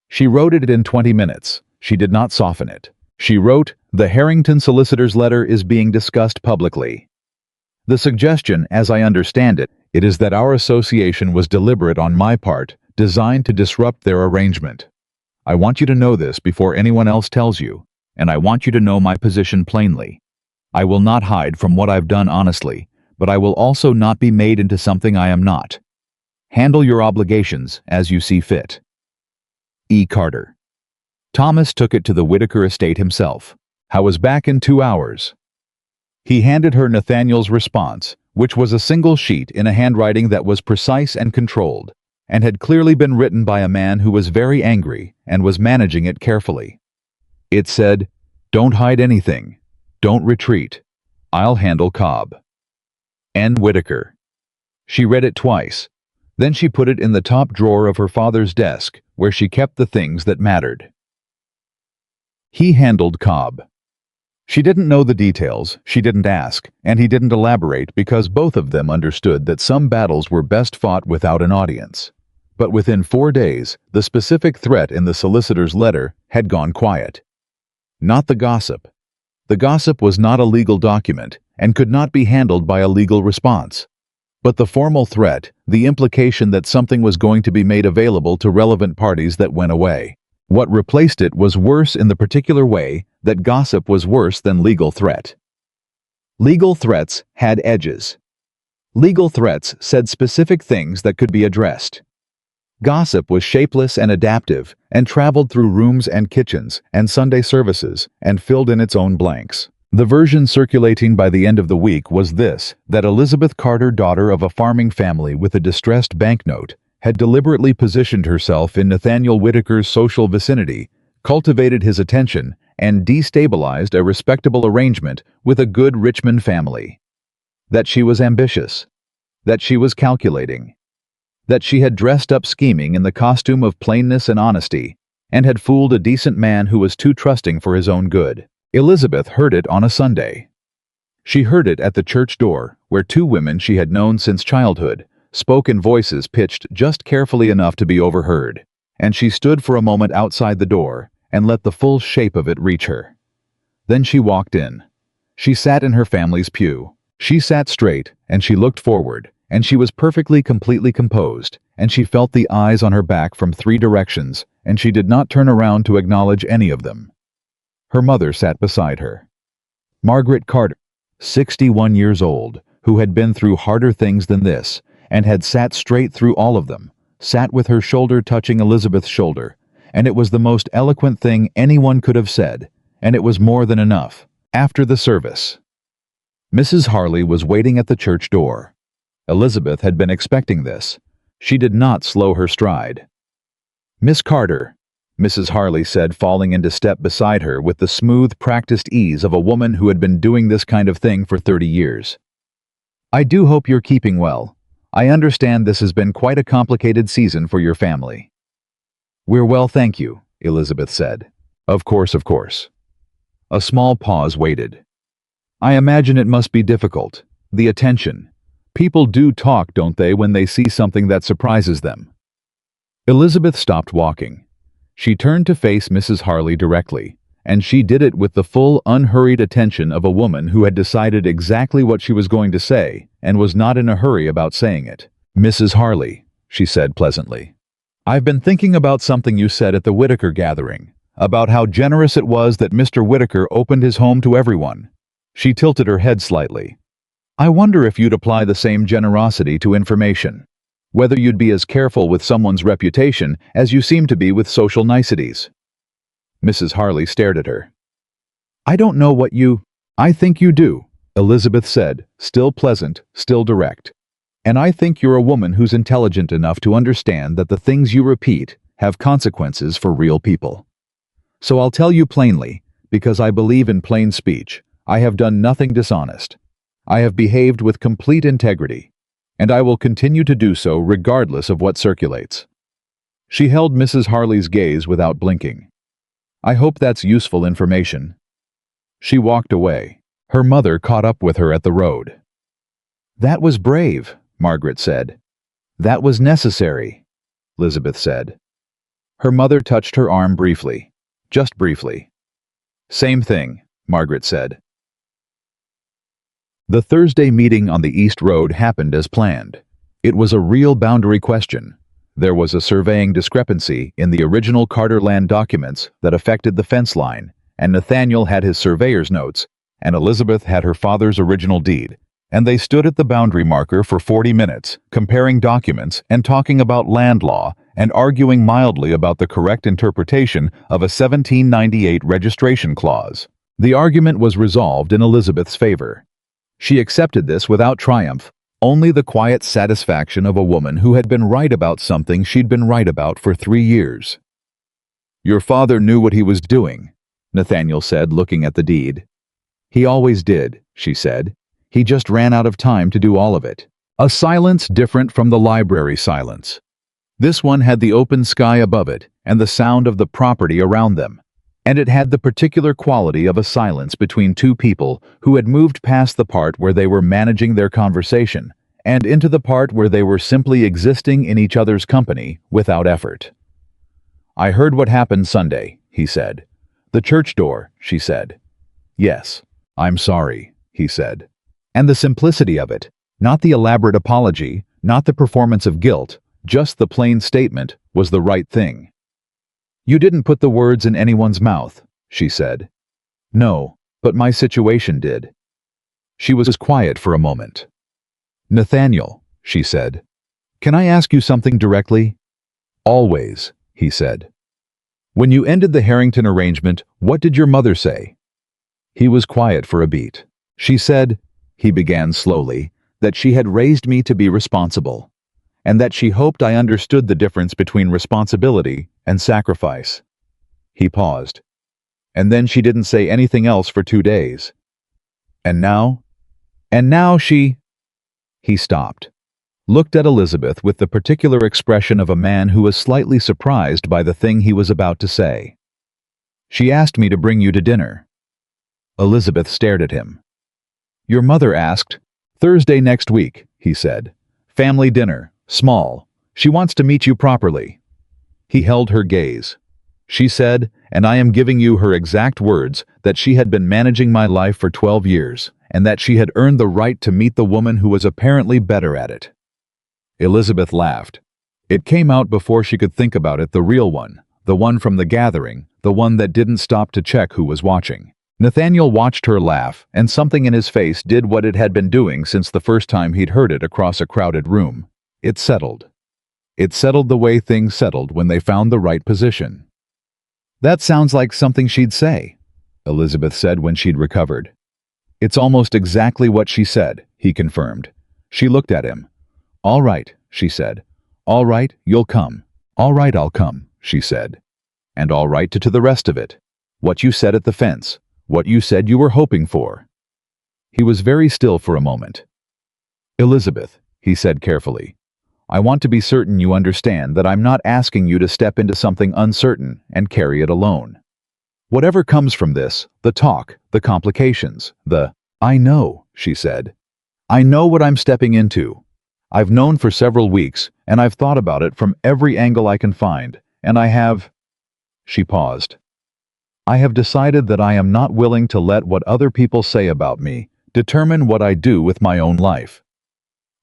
She wrote it in 20 minutes. She did not soften it. She wrote, the Harrington solicitor's letter is being discussed publicly. The suggestion, as I understand it, is that our association was deliberate on my part, designed to disrupt their arrangement. I want you to know this before anyone else tells you, and I want you to know my position plainly. I will not hide from what I've done honestly, but I will also not be made into something I am not. Handle your obligations as you see fit. E. Carter. Thomas took it to the Whitaker estate himself. I was back in 2 hours. He handed her Nathaniel's response, which was a single sheet in a handwriting that was precise and controlled, and had clearly been written by a man who was very angry and was managing it carefully. It said, don't hide anything. Don't retreat. I'll handle Cobb. N. Whitaker. She read it twice. Then she put it in the top drawer of her father's desk, where she kept the things that mattered. He handled Cobb. She didn't know the details, she didn't ask, and he didn't elaborate because both of them understood that some battles were best fought without an audience. But within 4 days, the specific threat in the solicitor's letter had gone quiet. Not the gossip. The gossip was not a legal document and could not be handled by a legal response. But the formal threat, the implication that something was going to be made available to relevant parties, that went away. What replaced it was worse in the particular way that gossip was worse than legal threat. Legal threats had edges. Legal threats said specific things that could be addressed. Gossip was shapeless and adaptive and traveled through rooms and kitchens and Sunday services and filled in its own blanks. The version circulating by the end of the week was this: that Elizabeth Carter, daughter of a farming family with a distressed banknote, had deliberately positioned herself in Nathaniel Whitaker's social vicinity, cultivated his attention, and destabilized a respectable arrangement with a good Richmond family. That she was ambitious. That she was calculating. That she had dressed up scheming in the costume of plainness and honesty, and had fooled a decent man who was too trusting for his own good. Elizabeth heard it on a Sunday. She heard it at the church door, where two women she had known since childhood spoke in voices pitched just carefully enough to be overheard, and she stood for a moment outside the door and let the full shape of it reach her. Then she walked in. She sat in her family's pew. She sat straight, and she looked forward, and she was perfectly, completely composed, and she felt the eyes on her back from 3 directions, and she did not turn around to acknowledge any of them. Her mother sat beside her. Margaret Carter, 61 years old, who had been through harder things than this, and had sat straight through all of them, sat with her shoulder touching Elizabeth's shoulder, and it was the most eloquent thing anyone could have said, and it was more than enough. After the service, Mrs. Harley was waiting at the church door. Elizabeth had been expecting this. She did not slow her stride. "Miss Carter," Mrs. Harley said, falling into step beside her with the smooth, practiced ease of a woman who had been doing this kind of thing for 30 years. "I do hope you're keeping well. I understand this has been quite a complicated season for your family." "We're well, thank you," Elizabeth said. Of course. A small pause waited. "I imagine it must be difficult. The attention. People do talk, don't they, when they see something that surprises them?" Elizabeth stopped walking. She turned to face Mrs. Harley directly, and she did it with the full, unhurried attention of a woman who had decided exactly what she was going to say and was not in a hurry about saying it. "Mrs. Harley," she said pleasantly, "I've been thinking about something you said at the Whitaker gathering, about how generous it was that Mr. Whitaker opened his home to everyone." She tilted her head slightly. "I wonder if you'd apply the same generosity to information. Whether you'd be as careful with someone's reputation as you seem to be with social niceties." Mrs. Harley stared at her. "I don't know what you—" "I think you do," Elizabeth said, still pleasant, still direct. "And I think you're a woman who's intelligent enough to understand that the things you repeat have consequences for real people. So I'll tell you plainly, because I believe in plain speech, I have done nothing dishonest. I have behaved with complete integrity, and I will continue to do so regardless of what circulates." She held Mrs. Harley's gaze without blinking. "I hope that's useful information." She walked away. Her mother caught up with her at the road. "That was brave," Margaret said. "That was necessary," Elizabeth said. Her mother touched her arm briefly. Just briefly. "Same thing," Margaret said. The Thursday meeting on the East Road happened as planned. It was a real boundary question. There was a surveying discrepancy in the original Carter land documents that affected the fence line, and Nathaniel had his surveyor's notes, and Elizabeth had her father's original deed, and they stood at the boundary marker for 40 minutes, comparing documents and talking about land law and arguing mildly about the correct interpretation of a 1798 registration clause. The argument was resolved in Elizabeth's favor. She accepted this without triumph, only the quiet satisfaction of a woman who had been right about something she'd been right about for 3 years. "Your father knew what he was doing," Nathaniel said, looking at the deed. "He always did," she said. "He just ran out of time to do all of it." A silence different from the library silence. This one had the open sky above it and the sound of the property around them. And it had the particular quality of a silence between two people who had moved past the part where they were managing their conversation and into the part where they were simply existing in each other's company without effort. "I heard what happened Sunday," he said. "The church door," she said. "Yes, I'm sorry," he said. And the simplicity of it, not the elaborate apology, not the performance of guilt, just the plain statement, was the right thing. "You didn't put the words in anyone's mouth," she said. "No, but my situation did." She was quiet for a moment. "Nathaniel," she said, "can I ask you something directly?" "Always," he said. "When you ended the Harrington arrangement, what did your mother say?" He was quiet for a beat. "She said," he began slowly, "that she had raised me to be responsible, and that she hoped I understood the difference between responsibility and sacrifice." He paused. "And then she didn't say anything else for 2 days. And now? And now she—" He stopped, looked at Elizabeth with the particular expression of a man who was slightly surprised by the thing he was about to say. "She asked me to bring you to dinner." Elizabeth stared at him. "Your mother asked." "Thursday next week," he said. "Family dinner, small. She wants to meet you properly." He held her gaze. "She said, and I am giving you her exact words, that she had been managing my life for 12 years, and that she had earned the right to meet the woman who was apparently better at it." Elizabeth laughed. It came out before she could think about it, the real one, the one from the gathering, the one that didn't stop to check who was watching. Nathaniel watched her laugh, and something in his face did what it had been doing since the first time he'd heard it across a crowded room. It settled. It settled the way things settled when they found the right position. "That sounds like something she'd say," Elizabeth said when she'd recovered. "It's almost exactly what she said," he confirmed. She looked at him. "All right," she said. "All right, you'll come." "All right, I'll come," she said. "And all right to the rest of it. What you said at the fence. What you said you were hoping for." He was very still for a moment. "Elizabeth," he said carefully, "I want to be certain you understand that I'm not asking you to step into something uncertain and carry it alone. Whatever comes from this, the talk, the complications, I know," she said. "I know what I'm stepping into. I've known for several weeks, and I've thought about it from every angle I can find, and I have—" She paused. "I have decided that I am not willing to let what other people say about me determine what I do with my own life.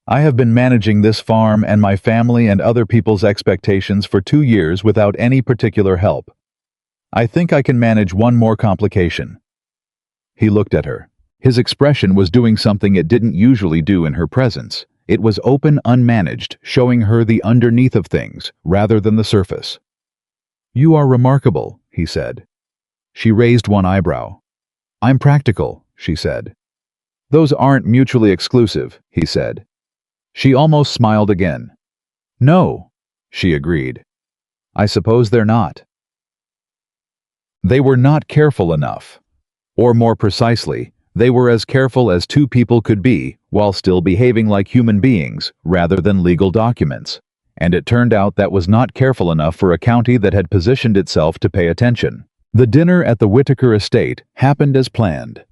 I have been managing this farm and my family and other people's expectations for 2 years without any particular help. I think I can manage one more complication." He looked at her. His expression was doing something it didn't usually do in her presence. It was open, unmanaged, showing her the underneath of things rather than the surface. "You are remarkable," he said. She raised one eyebrow. "I'm practical," she said. "Those aren't mutually exclusive," he said. She almost smiled again. "No," she agreed. "I suppose they're not." They were not careful enough. Or more precisely, they were as careful as two people could be while still behaving like human beings rather than legal documents. And it turned out that was not careful enough for a county that had positioned itself to pay attention. The dinner at the Whitaker estate happened as planned.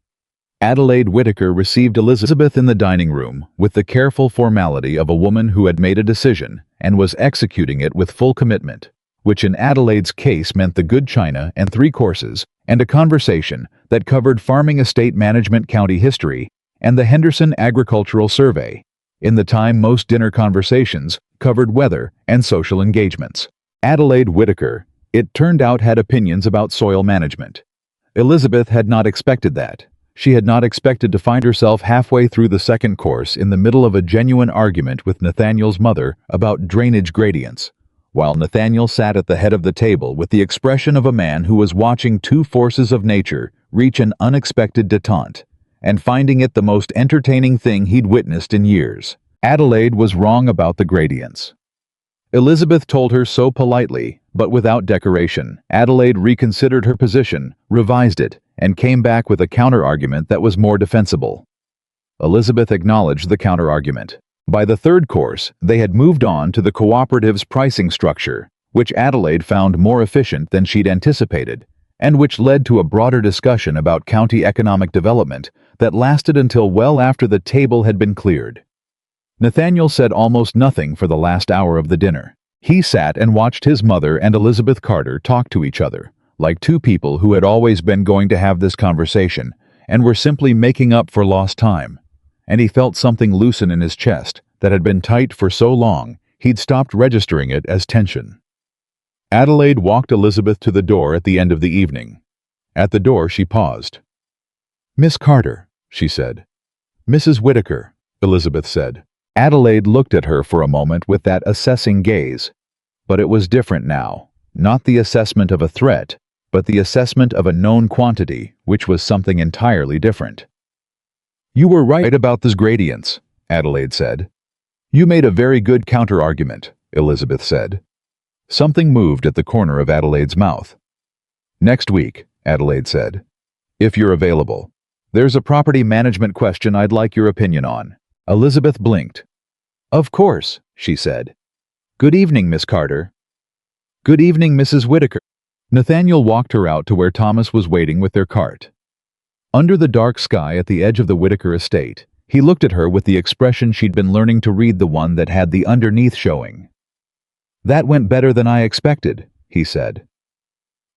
Adelaide Whitaker received Elizabeth in the dining room with the careful formality of a woman who had made a decision and was executing it with full commitment, which in Adelaide's case meant the good china and 3 courses and a conversation that covered farming estate management, county history, and the Henderson Agricultural Survey. In the time most dinner conversations covered weather and social engagements. Adelaide Whitaker, it turned out, had opinions about soil management. Elizabeth had not expected that. She had not expected to find herself halfway through the second course in the middle of a genuine argument with Nathaniel's mother about drainage gradients, while Nathaniel sat at the head of the table with the expression of a man who was watching 2 forces of nature reach an unexpected détente, and finding it the most entertaining thing he'd witnessed in years. Adelaide was wrong about the gradients. Elizabeth told her so politely, but without decoration. Adelaide reconsidered her position, revised it, and came back with a counter-argument that was more defensible. Elizabeth acknowledged the counter-argument. By the third course, they had moved on to the cooperative's pricing structure, which Adelaide found more efficient than she'd anticipated, and which led to a broader discussion about county economic development that lasted until well after the table had been cleared. Nathaniel said almost nothing for the last hour of the dinner. He sat and watched his mother and Elizabeth Carter talk to each other, like two people who had always been going to have this conversation, and were simply making up for lost time. And he felt something loosen in his chest that had been tight for so long, he'd stopped registering it as tension. Adelaide walked Elizabeth to the door at the end of the evening. At the door she paused. "Miss Carter," she said. "Mrs. Whitaker," Elizabeth said. Adelaide looked at her for a moment with that assessing gaze. But it was different now. Not the assessment of a threat, but the assessment of a known quantity, which was something entirely different. "You were right about those gradients," Adelaide said. "You made a very good counter-argument," Elizabeth said. Something moved at the corner of Adelaide's mouth. "Next week," Adelaide said. "If you're available. There's a property management question I'd like your opinion on." Elizabeth blinked. "Of course," she said. "Good evening, Miss Carter." "Good evening, Mrs. Whitaker." Nathaniel walked her out to where Thomas was waiting with their cart. Under the dark sky at the edge of the Whitaker estate, he looked at her with the expression she'd been learning to read, the one that had the underneath showing. "That went better than I expected," he said.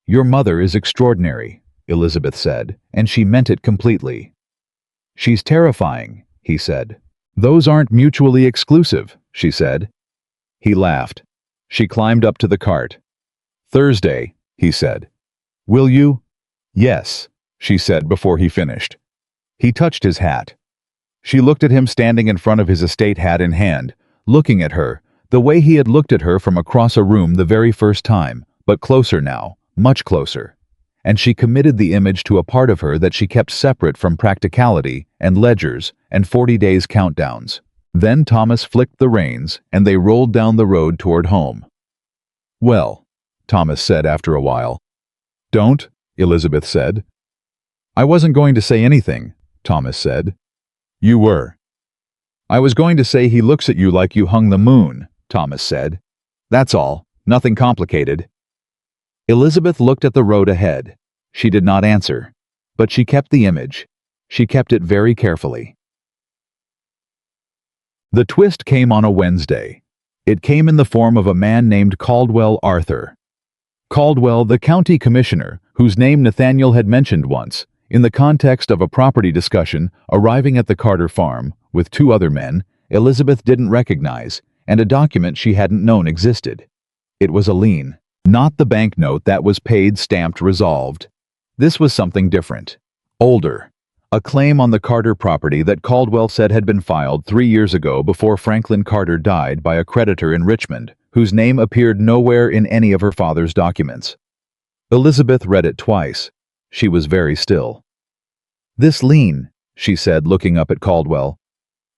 "Your mother is extraordinary," Elizabeth said, and she meant it completely. "She's terrifying," he said. "Those aren't mutually exclusive," she said. He laughed. She climbed up to the cart. "Thursday," he said. "Will you?" "Yes," she said before he finished. He touched his hat. She looked at him standing in front of his estate, hat in hand, looking at her, the way he had looked at her from across a room the very first time, but closer now, much closer. And she committed the image to a part of her that she kept separate from practicality and ledgers and 40 days countdowns. Then Thomas flicked the reins, and they rolled down the road toward home. "Well," Thomas said after a while. "Don't," Elizabeth said. "I wasn't going to say anything," Thomas said. "You were." "I was going to say he looks at you like you hung the moon," Thomas said. "That's all. Nothing complicated." Elizabeth looked at the road ahead. She did not answer, but she kept the image. She kept it very carefully. The twist came on a Wednesday. It came in the form of a man named Caldwell Arthur. Caldwell, the county commissioner, whose name Nathaniel had mentioned once, in the context of a property discussion, arriving at the Carter farm, with two other men, Elizabeth didn't recognize, and a document she hadn't known existed. It was a lien. Not the banknote that was paid, stamped, resolved. This was something different. Older. A claim on the Carter property that Caldwell said had been filed 3 years ago before Franklin Carter died by a creditor in Richmond, whose name appeared nowhere in any of her father's documents. Elizabeth read it twice. She was very still. "This lien," she said, looking up at Caldwell.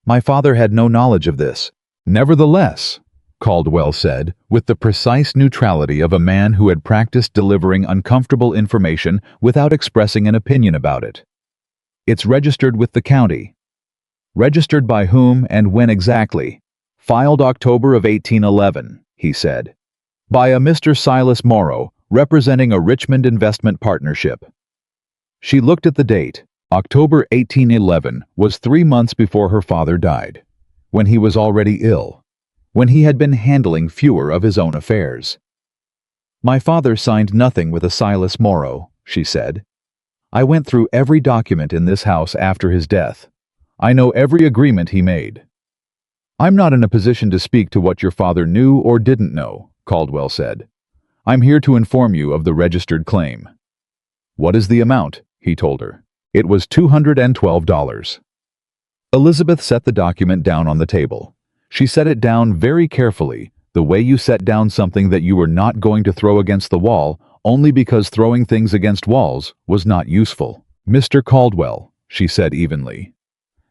"My father had no knowledge of this." "Nevertheless," Caldwell said, with the precise neutrality of a man who had practiced delivering uncomfortable information without expressing an opinion about it. "It's registered with the county." "Registered by whom and when exactly?" "Filed October of 1811, he said. "By a Mr. Silas Morrow, representing a Richmond investment partnership." She looked at the date. October 1811 was 3 months before her father died, when he was already ill, when he had been handling fewer of his own affairs. "My father signed nothing with a Silas Morrow," she said. "I went through every document in this house after his death. I know every agreement he made." "I'm not in a position to speak to what your father knew or didn't know," Caldwell said. "I'm here to inform you of the registered claim." "What is the amount?" he told her. It was $212. Elizabeth set the document down on the table. She set it down very carefully, the way you set down something that you were not going to throw against the wall, only because throwing things against walls was not useful. "Mr. Caldwell," she said evenly,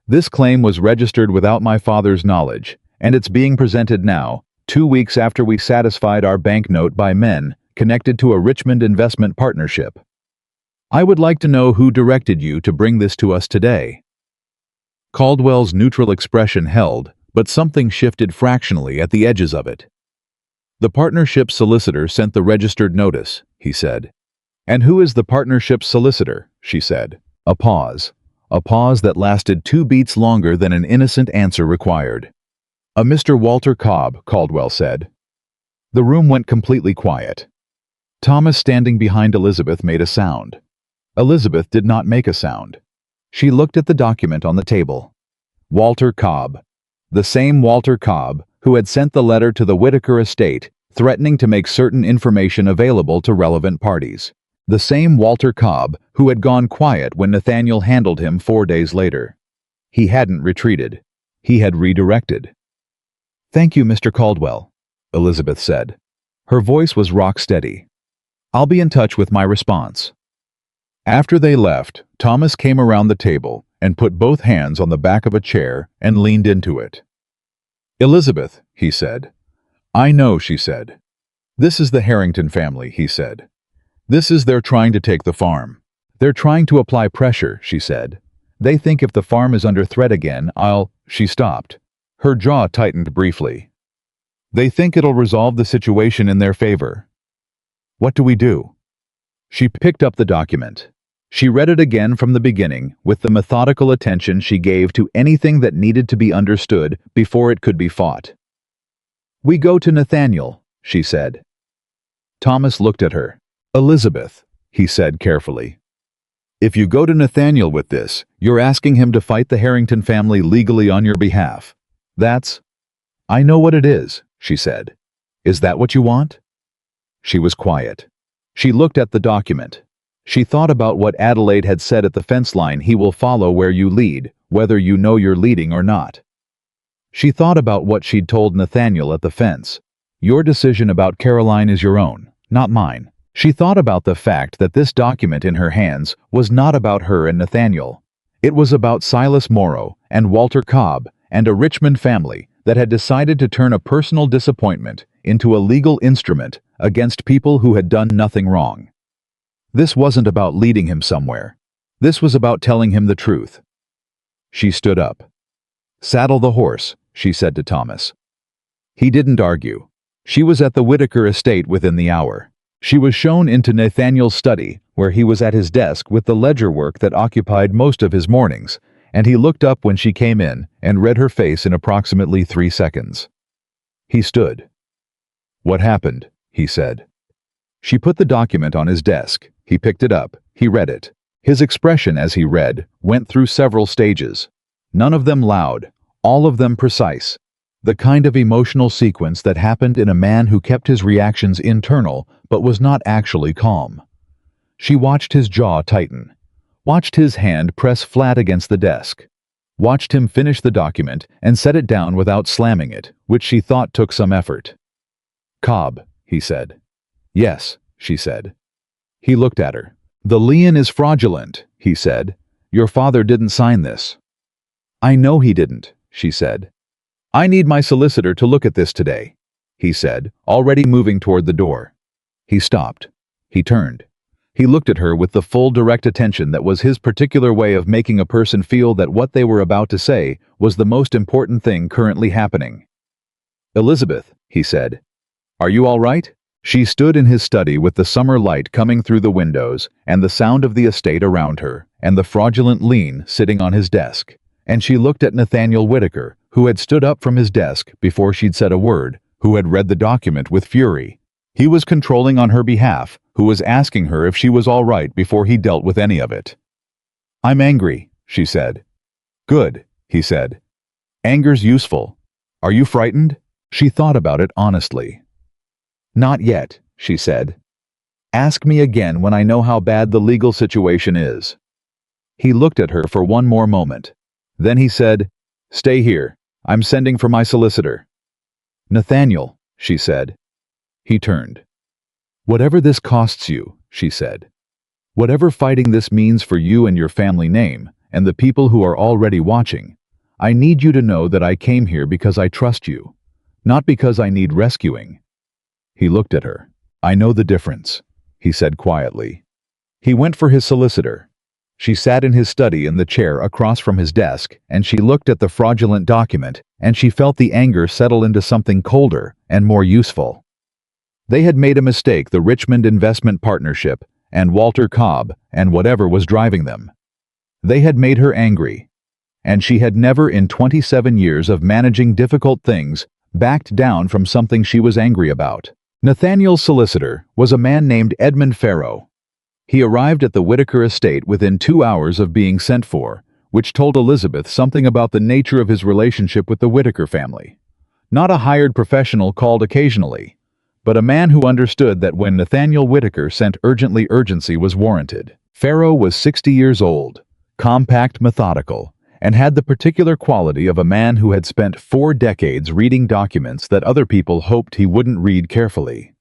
"this claim was registered without my father's knowledge, and it's being presented now, 2 weeks after we satisfied our banknote by men connected to a Richmond investment partnership. I would like to know who directed you to bring this to us today." Caldwell's neutral expression held, but something shifted fractionally at the edges of it. "The partnership's solicitor sent the registered notice," he said. "And who is the partnership's solicitor?" she said. A pause that lasted 2 beats longer than an innocent answer required. "A Mr. Walter Cobb," Caldwell said. The room went completely quiet. Thomas, standing behind Elizabeth, made a sound. Elizabeth did not make a sound. She looked at the document on the table. Walter Cobb. The same Walter Cobb who had sent the letter to the Whitaker estate, threatening to make certain information available to relevant parties. The same Walter Cobb who had gone quiet when Nathaniel handled him 4 days later. He hadn't retreated. He had redirected. "Thank you, Mr. Caldwell," Elizabeth said. Her voice was rock steady. "I'll be in touch with my response." After they left, Thomas came around the table and put both hands on the back of a chair and leaned into it. "Elizabeth," he said. "I know," she said. "This is the Harrington family," he said. "This is they're trying to take the farm. They're trying to apply pressure," she said. "They think if the farm is under threat again, She stopped. Her jaw tightened briefly. "They think it'll resolve the situation in their favor. What do we do?" She picked up the document. She read it again from the beginning with the methodical attention she gave to anything that needed to be understood before it could be fought. "We go to Nathaniel," she said. Thomas looked at her. "Elizabeth," he said carefully. "If you go to Nathaniel with this, you're asking him to fight the Harrington family legally on your behalf. That's—" "I know what it is," she said. "Is that what you want?" She was quiet. She looked at the document. She thought about what Adelaide had said at the fence line: "He will follow where you lead, whether you know you're leading or not." She thought about what she'd told Nathaniel at the fence: "Your decision about Caroline is your own, not mine." She thought about the fact that this document in her hands was not about her and Nathaniel. It was about Silas Morrow and Walter Cobb and a Richmond family that had decided to turn a personal disappointment into a legal instrument against people who had done nothing wrong. This wasn't about leading him somewhere. This was about telling him the truth. She stood up. "Saddle the horse," she said to Thomas. He didn't argue. She was at the Whitaker estate within the hour. She was shown into Nathaniel's study, where he was at his desk with the ledger work that occupied most of his mornings, and he looked up when she came in and read her face in approximately 3 seconds. He stood. "What happened?" he said. She put the document on his desk. He picked it up. He read it. His expression as he read went through several stages. None of them loud, all of them precise. The kind of emotional sequence that happened in a man who kept his reactions internal but was not actually calm. She watched his jaw tighten, watched his hand press flat against the desk, watched him finish the document and set it down without slamming it, which she thought took some effort. "Cobb," he said. "Yes," she said. He looked at her. "The lien is fraudulent," he said. "Your father didn't sign this." "I know he didn't," she said. "I need my solicitor to look at this today," he said, already moving toward the door. He stopped. He turned. He looked at her with the full direct attention that was his particular way of making a person feel that what they were about to say was the most important thing currently happening. "Elizabeth," he said, "are you all right?" She stood in his study with the summer light coming through the windows and the sound of the estate around her and the fraudulent lien sitting on his desk. And she looked at Nathaniel Whitaker, who had stood up from his desk before she'd said a word, who had read the document with fury. He was controlling on her behalf, who was asking her if she was all right before he dealt with any of it. "I'm angry," she said. "Good," he said. "Anger's useful. Are you frightened?" She thought about it honestly. "Not yet," she said. "Ask me again when I know how bad the legal situation is." He looked at her for one more moment. Then he said, "Stay here. I'm sending for my solicitor." "Nathaniel," she said. He turned. "Whatever this costs you," she said. "Whatever fighting this means for you and your family name, and the people who are already watching, I need you to know that I came here because I trust you, not because I need rescuing." He looked at her. "I know the difference," he said quietly. He went for his solicitor. She sat in his study in the chair across from his desk, and she looked at the fraudulent document, and she felt the anger settle into something colder and more useful. They had made a mistake, the Richmond Investment Partnership, and Walter Cobb, and whatever was driving them. They had made her angry. and she had never in 27 years of managing difficult things backed down from something she was angry about. Nathaniel's solicitor was a man named Edmund Farrow. He arrived at the Whitaker estate within 2 hours of being sent for, which told Elizabeth something about the nature of his relationship with the Whitaker family. Not a hired professional called occasionally, but a man who understood that when Nathaniel Whitaker sent urgently, urgency was warranted. Farrow was 60 years old, compact, methodical, and had the particular quality of a man who had spent 4 decades reading documents that other people hoped he wouldn't read carefully.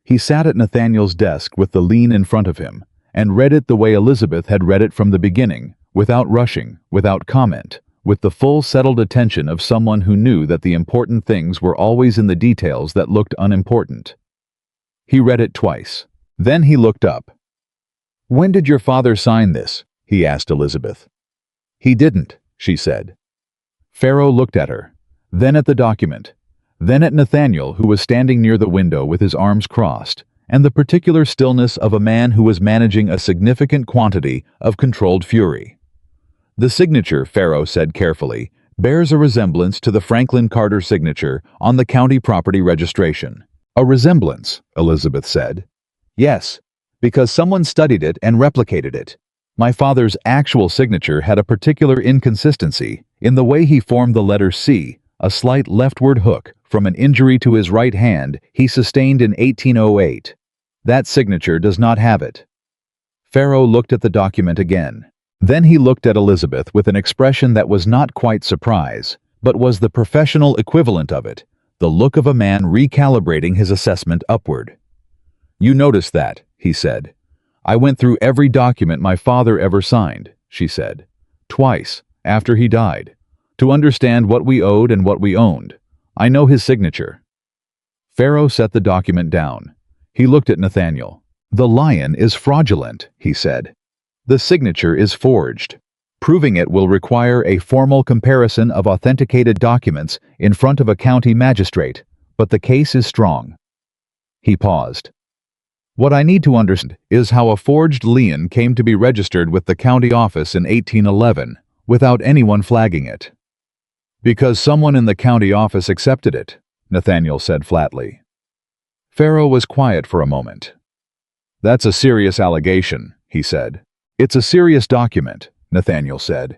He sat at Nathaniel's desk with the lien in front of him, and read it the way Elizabeth had read it from the beginning, without rushing, without comment, with the full settled attention of someone who knew that the important things were always in the details that looked unimportant. He read it twice. Then he looked up. "When did your father sign this?" he asked Elizabeth. "He didn't," she said. Farrow looked at her, then at the document, then at Nathaniel, who was standing near the window with his arms crossed, and the particular stillness of a man who was managing a significant quantity of controlled fury. "The signature," Farrow said carefully, "bears a resemblance to the Franklin Carter signature on the county property registration." "A resemblance," Elizabeth said. "Yes, because someone studied it and replicated it. My father's actual signature had a particular inconsistency in the way he formed the letter C, a slight leftward hook, from an injury to his right hand he sustained in 1808. That signature does not have it." Farrow looked at the document again. Then he looked at Elizabeth with an expression that was not quite surprise, but was the professional equivalent of it, the look of a man recalibrating his assessment upward. "You noticed that," he said. "I went through every document my father ever signed," she said, "twice, after he died, to understand what we owed and what we owned. I know his signature." Farrow set the document down. He looked at Nathaniel. "The lion is fraudulent," he said. "The signature is forged. Proving it will require a formal comparison of authenticated documents in front of a county magistrate, but the case is strong." He paused. "What I need to understand is how a forged lien came to be registered with the county office in 1811 without anyone flagging it." "Because someone in the county office accepted it," Nathaniel said flatly. Farrow was quiet for a moment. "That's a serious allegation," he said. "It's a serious document," Nathaniel said.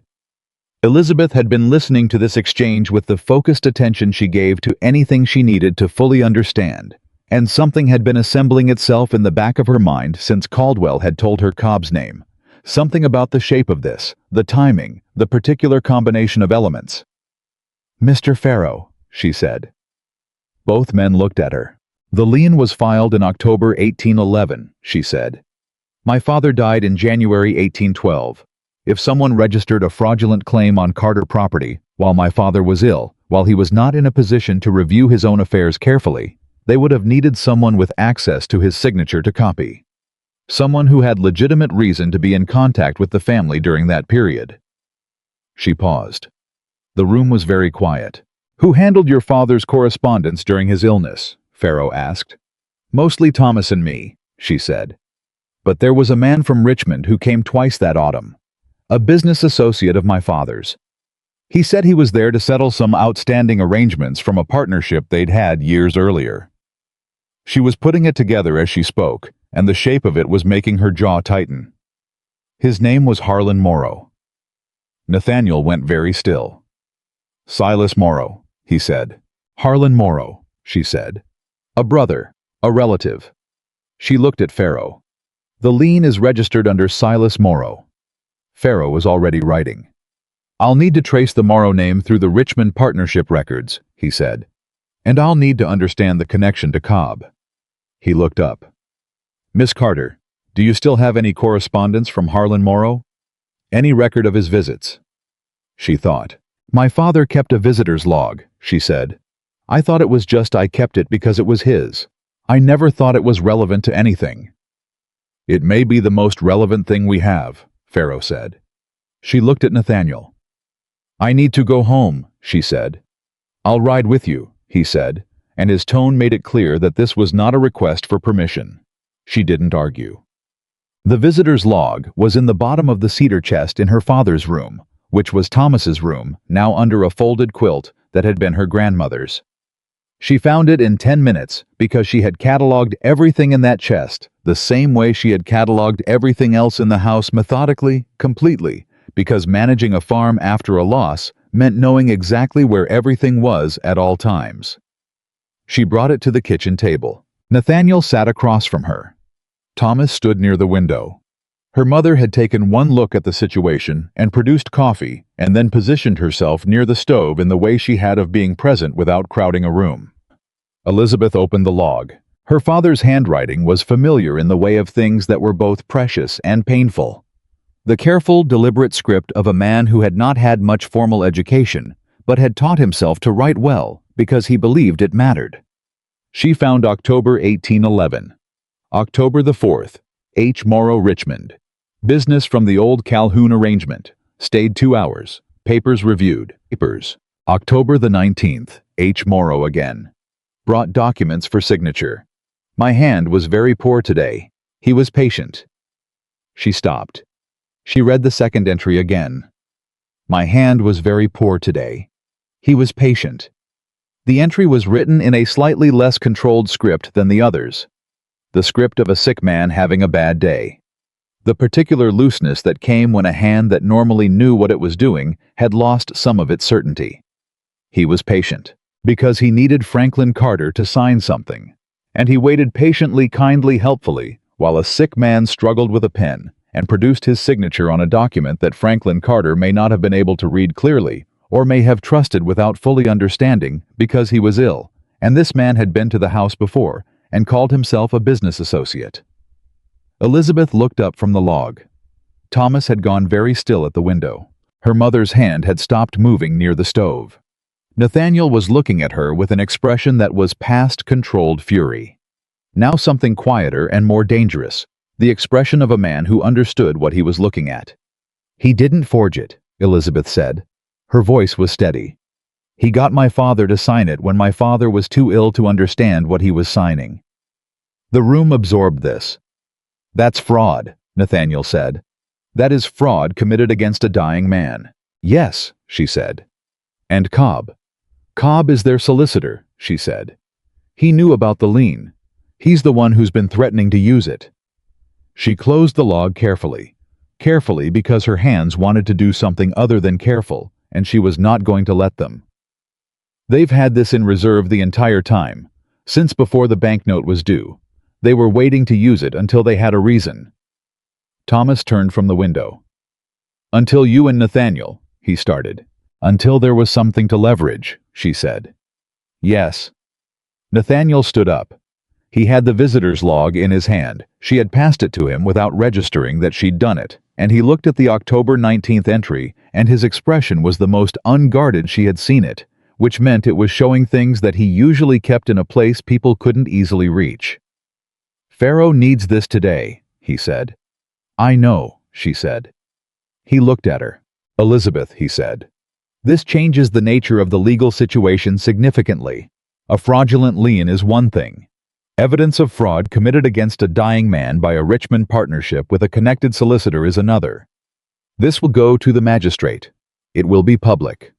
Elizabeth had been listening to this exchange with the focused attention she gave to anything she needed to fully understand, and something had been assembling itself in the back of her mind since Caldwell had told her Cobb's name. Something about the shape of this, the timing, the particular combination of elements. "Mr. Farrow," she said. Both men looked at her. "The lien was filed in October 1811, she said. "My father died in January 1812. If someone registered a fraudulent claim on Carter property while my father was ill, while he was not in a position to review his own affairs carefully, they would have needed someone with access to his signature to copy. Someone who had legitimate reason to be in contact with the family during that period." She paused. The room was very quiet. "Who handled your father's correspondence during his illness?" Farrow asked. "Mostly Thomas and me," she said. "But there was a man from Richmond who came twice that autumn. A business associate of my father's. He said he was there to settle some outstanding arrangements from a partnership they'd had years earlier." She was putting it together as she spoke, and the shape of it was making her jaw tighten. "His name was Harlan Morrow." Nathaniel went very still. "Silas Morrow," he said. "Harlan Morrow," she said. "A brother, a relative." She looked at Farrow. "The lien is registered under Silas Morrow." Farrow was already writing. "I'll need to trace the Morrow name through the Richmond partnership records," he said. "And I'll need to understand the connection to Cobb." He looked up. "Miss Carter, do you still have any correspondence from Harlan Morrow? Any record of his visits?" She thought. "My father kept a visitor's log," she said. "I thought it was just I kept it because it was his. I never thought it was relevant to anything." "It may be the most relevant thing we have," Farrow said. She looked at Nathaniel. "I need to go home," she said. "I'll ride with you," he said, and his tone made it clear that this was not a request for permission. She didn't argue. The visitor's log was in the bottom of the cedar chest in her father's room, which was Thomas's room, now under a folded quilt that had been her grandmother's. She found it in 10 minutes because she had cataloged everything in that chest, the same way she had cataloged everything else in the house methodically, completely, because managing a farm after a loss meant knowing exactly where everything was at all times. She brought it to the kitchen table. Nathaniel sat across from her. Thomas stood near the window. Her mother had taken one look at the situation and produced coffee and then positioned herself near the stove in the way she had of being present without crowding a room. Elizabeth opened the log. Her father's handwriting was familiar in the way of things that were both precious and painful. The careful, deliberate script of a man who had not had much formal education, but had taught himself to write well because he believed it mattered. She found October 1811. October the 4th, H. Morrow, Richmond. Business from the old Calhoun arrangement. Stayed 2 hours. Papers reviewed. Papers. October the 19th, H. Morrow again. Brought documents for signature. My hand was very poor today. He was patient. She stopped. She read the second entry again. My hand was very poor today. He was patient. The entry was written in a slightly less controlled script than the others. The script of a sick man having a bad day. The particular looseness that came when a hand that normally knew what it was doing had lost some of its certainty. He was patient, because he needed Franklin Carter to sign something, and he waited patiently, kindly, helpfully, while a sick man struggled with a pen and produced his signature on a document that Franklin Carter may not have been able to read clearly, or may have trusted without fully understanding because he was ill, and this man had been to the house before and called himself a business associate. Elizabeth looked up from the log. Thomas had gone very still at the window. Her mother's hand had stopped moving near the stove. Nathaniel was looking at her with an expression that was past controlled fury. Now something quieter and more dangerous, the expression of a man who understood what he was looking at. He didn't forge it, Elizabeth said. Her voice was steady. He got my father to sign it when my father was too ill to understand what he was signing. The room absorbed this. That's fraud, Nathaniel said. That is fraud committed against a dying man. Yes, she said. And Cobb. Cobb is their solicitor, she said. He knew about the lien. He's the one who's been threatening to use it. She closed the log carefully. Carefully because her hands wanted to do something other than careful, and she was not going to let them. They've had this in reserve the entire time, since before the banknote was due. They were waiting to use it until they had a reason. Thomas turned from the window. Until you and Nathaniel, he started. Until there was something to leverage, she said. Yes. Nathaniel stood up. He had the visitor's log in his hand. She had passed it to him without registering that she'd done it, and he looked at the October 19th entry, and his expression was the most unguarded she had seen it, which meant it was showing things that he usually kept in a place people couldn't easily reach. Pharaoh needs this today, he said. I know, she said. He looked at her. Elizabeth, he said. This changes the nature of the legal situation significantly. A fraudulent lien is one thing. Evidence of fraud committed against a dying man by a Richmond partnership with a connected solicitor is another. This will go to the magistrate. It will be public.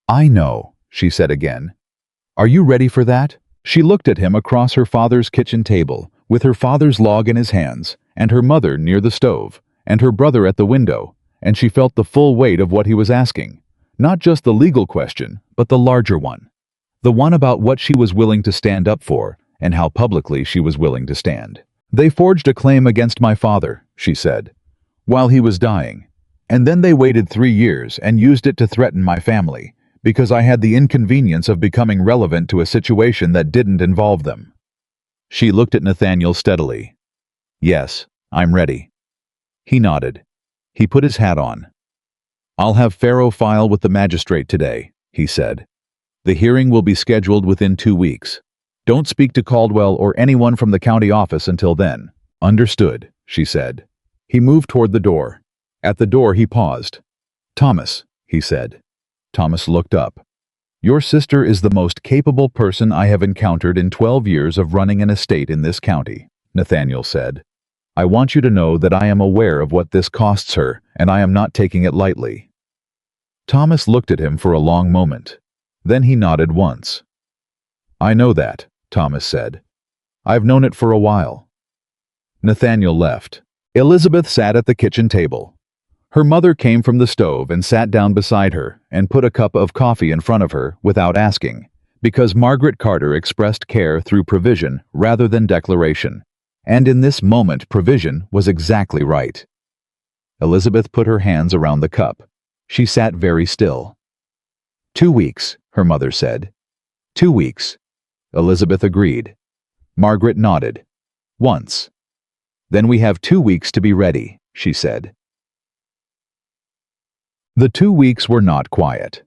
I know, she said again. Are you ready for that? She looked at him across her father's kitchen table, with her father's log in his hands, and her mother near the stove, and her brother at the window, and she felt the full weight of what he was asking. Not just the legal question, but the larger one. The one about what she was willing to stand up for, and how publicly she was willing to stand. They forged a claim against my father, she said, while he was dying, and then they waited 3 years and used it to threaten my family, because I had the inconvenience of becoming relevant to a situation that didn't involve them. She looked at Nathaniel steadily. Yes, I'm ready. He nodded. He put his hat on. I'll have Pharaoh file with the magistrate today, he said. The hearing will be scheduled within 2 weeks. Don't speak to Caldwell or anyone from the county office until then. Understood, she said. He moved toward the door. At the door he paused. Thomas, he said. Thomas looked up. Your sister is the most capable person I have encountered in 12 years of running an estate in this county, Nathaniel said. I want you to know that I am aware of what this costs her, and I am not taking it lightly. Thomas looked at him for a long moment. Then he nodded once. "I know that," Thomas said. "I've known it for a while." Nathaniel left. Elizabeth sat at the kitchen table. Her mother came from the stove and sat down beside her and put a cup of coffee in front of her without asking, because Margaret Carter expressed care through provision rather than declaration, and in this moment provision was exactly right. Elizabeth put her hands around the cup. She sat very still. 2 weeks, her mother said. 2 weeks. Elizabeth agreed. Margaret nodded. Once. Then we have 2 weeks to be ready, she said. The 2 weeks were not quiet.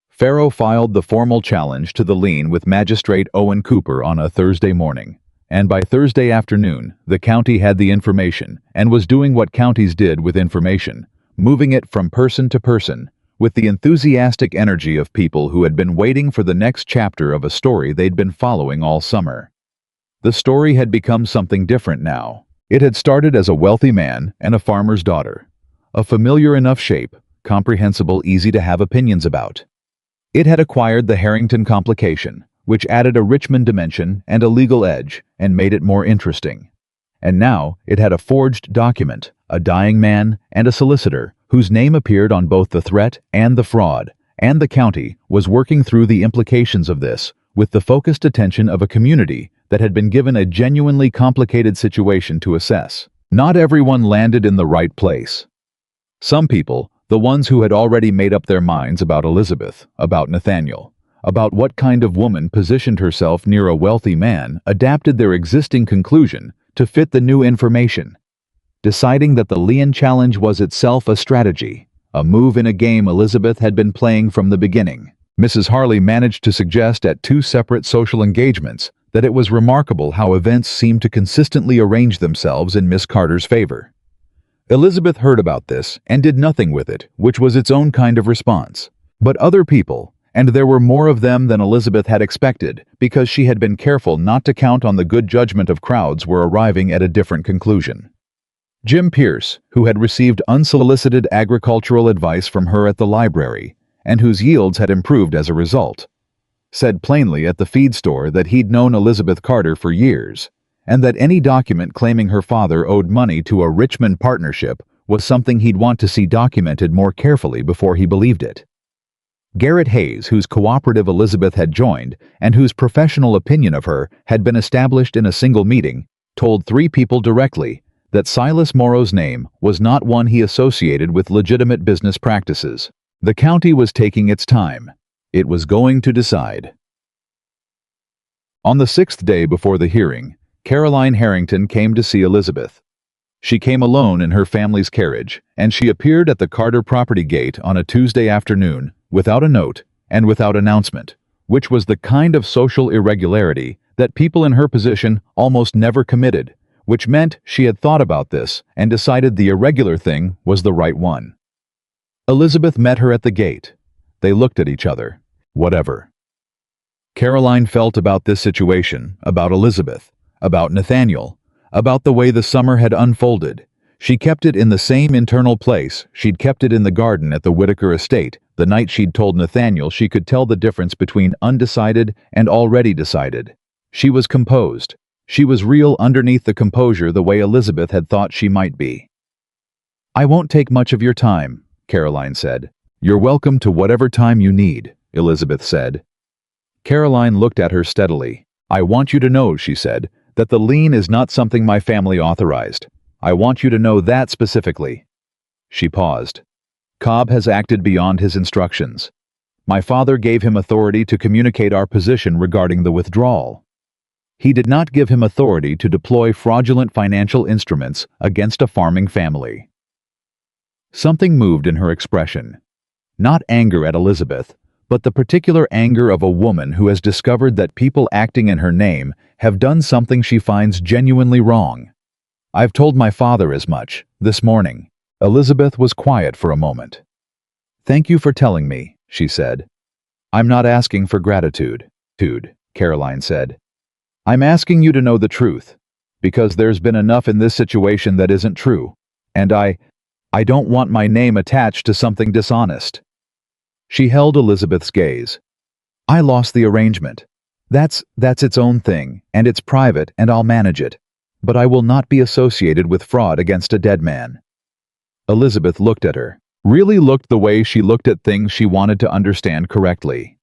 Farrow filed the formal challenge to the lien with Magistrate Owen Cooper on a Thursday morning, and by Thursday afternoon, the county had the information and was doing what counties did with information, moving it from person to person, with the enthusiastic energy of people who had been waiting for the next chapter of a story they'd been following all summer. The story had become something different now. It had started as a wealthy man and a farmer's daughter, a familiar enough shape, comprehensible, easy to have opinions about. It had acquired the Harrington complication, which added a Richmond dimension and a legal edge and made it more interesting. And now it had a forged document, a dying man, and a solicitor whose name appeared on both the threat and the fraud, and the county was working through the implications of this with the focused attention of a community that had been given a genuinely complicated situation to assess. Not everyone landed in the right place. Some people, the ones who had already made up their minds about Elizabeth, about Nathaniel, about what kind of woman positioned herself near a wealthy man, adapted their existing conclusion to fit the new information, deciding that the lien challenge was itself a strategy, a move in a game Elizabeth had been playing from the beginning. Mrs. Harley managed to suggest at 2 separate social engagements that it was remarkable how events seemed to consistently arrange themselves in Miss Carter's favor. Elizabeth heard about this and did nothing with it, which was its own kind of response. But other people, and there were more of them than Elizabeth had expected, because she had been careful not to count on the good judgment of crowds, were arriving at a different conclusion. Jim Pierce, who had received unsolicited agricultural advice from her at the library, and whose yields had improved as a result, said plainly at the feed store that he'd known Elizabeth Carter for years, and that any document claiming her father owed money to a Richmond partnership was something he'd want to see documented more carefully before he believed it. Garrett Hayes, whose cooperative Elizabeth had joined, and whose professional opinion of her had been established in a single meeting, told 3 people directly that Silas Morrow's name was not one he associated with legitimate business practices. The county was taking its time. It was going to decide. On the 6th day before the hearing, Caroline Harrington came to see Elizabeth. She came alone in her family's carriage, and she appeared at the Carter property gate on a Tuesday afternoon, without a note and without announcement, which was the kind of social irregularity that people in her position almost never committed, which meant she had thought about this and decided the irregular thing was the right one. Elizabeth met her at the gate. They looked at each other. Whatever. Caroline felt about this situation, about Elizabeth, about Nathaniel, about the way the summer had unfolded. She kept it in the same internal place she'd kept it in the garden at the Whitaker estate the night she'd told Nathaniel she could tell the difference between undecided and already decided. She was composed. She was real underneath the composure the way Elizabeth had thought she might be. "I won't take much of your time," Caroline said. "You're welcome to whatever time you need," Elizabeth said. Caroline looked at her steadily. "I want you to know," she said, "that the lien is not something my family authorized. I want you to know that specifically." She paused. "Cobb has acted beyond his instructions. My father gave him authority to communicate our position regarding the withdrawal. He did not give him authority to deploy fraudulent financial instruments against a farming family." Something moved in her expression. Not anger at Elizabeth, but the particular anger of a woman who has discovered that people acting in her name have done something she finds genuinely wrong. "I've told my father as much, this morning." Elizabeth was quiet for a moment. "Thank you for telling me," she said. "I'm not asking for gratitude, Caroline said. "I'm asking you to know the truth, because there's been enough in this situation that isn't true, and I don't want my name attached to something dishonest." She held Elizabeth's gaze. I lost the arrangement. That's its own thing, and it's private, and I'll manage it. But I will not be associated with fraud against a dead man. Elizabeth looked at her. Really looked the way she looked at things she wanted to understand correctly.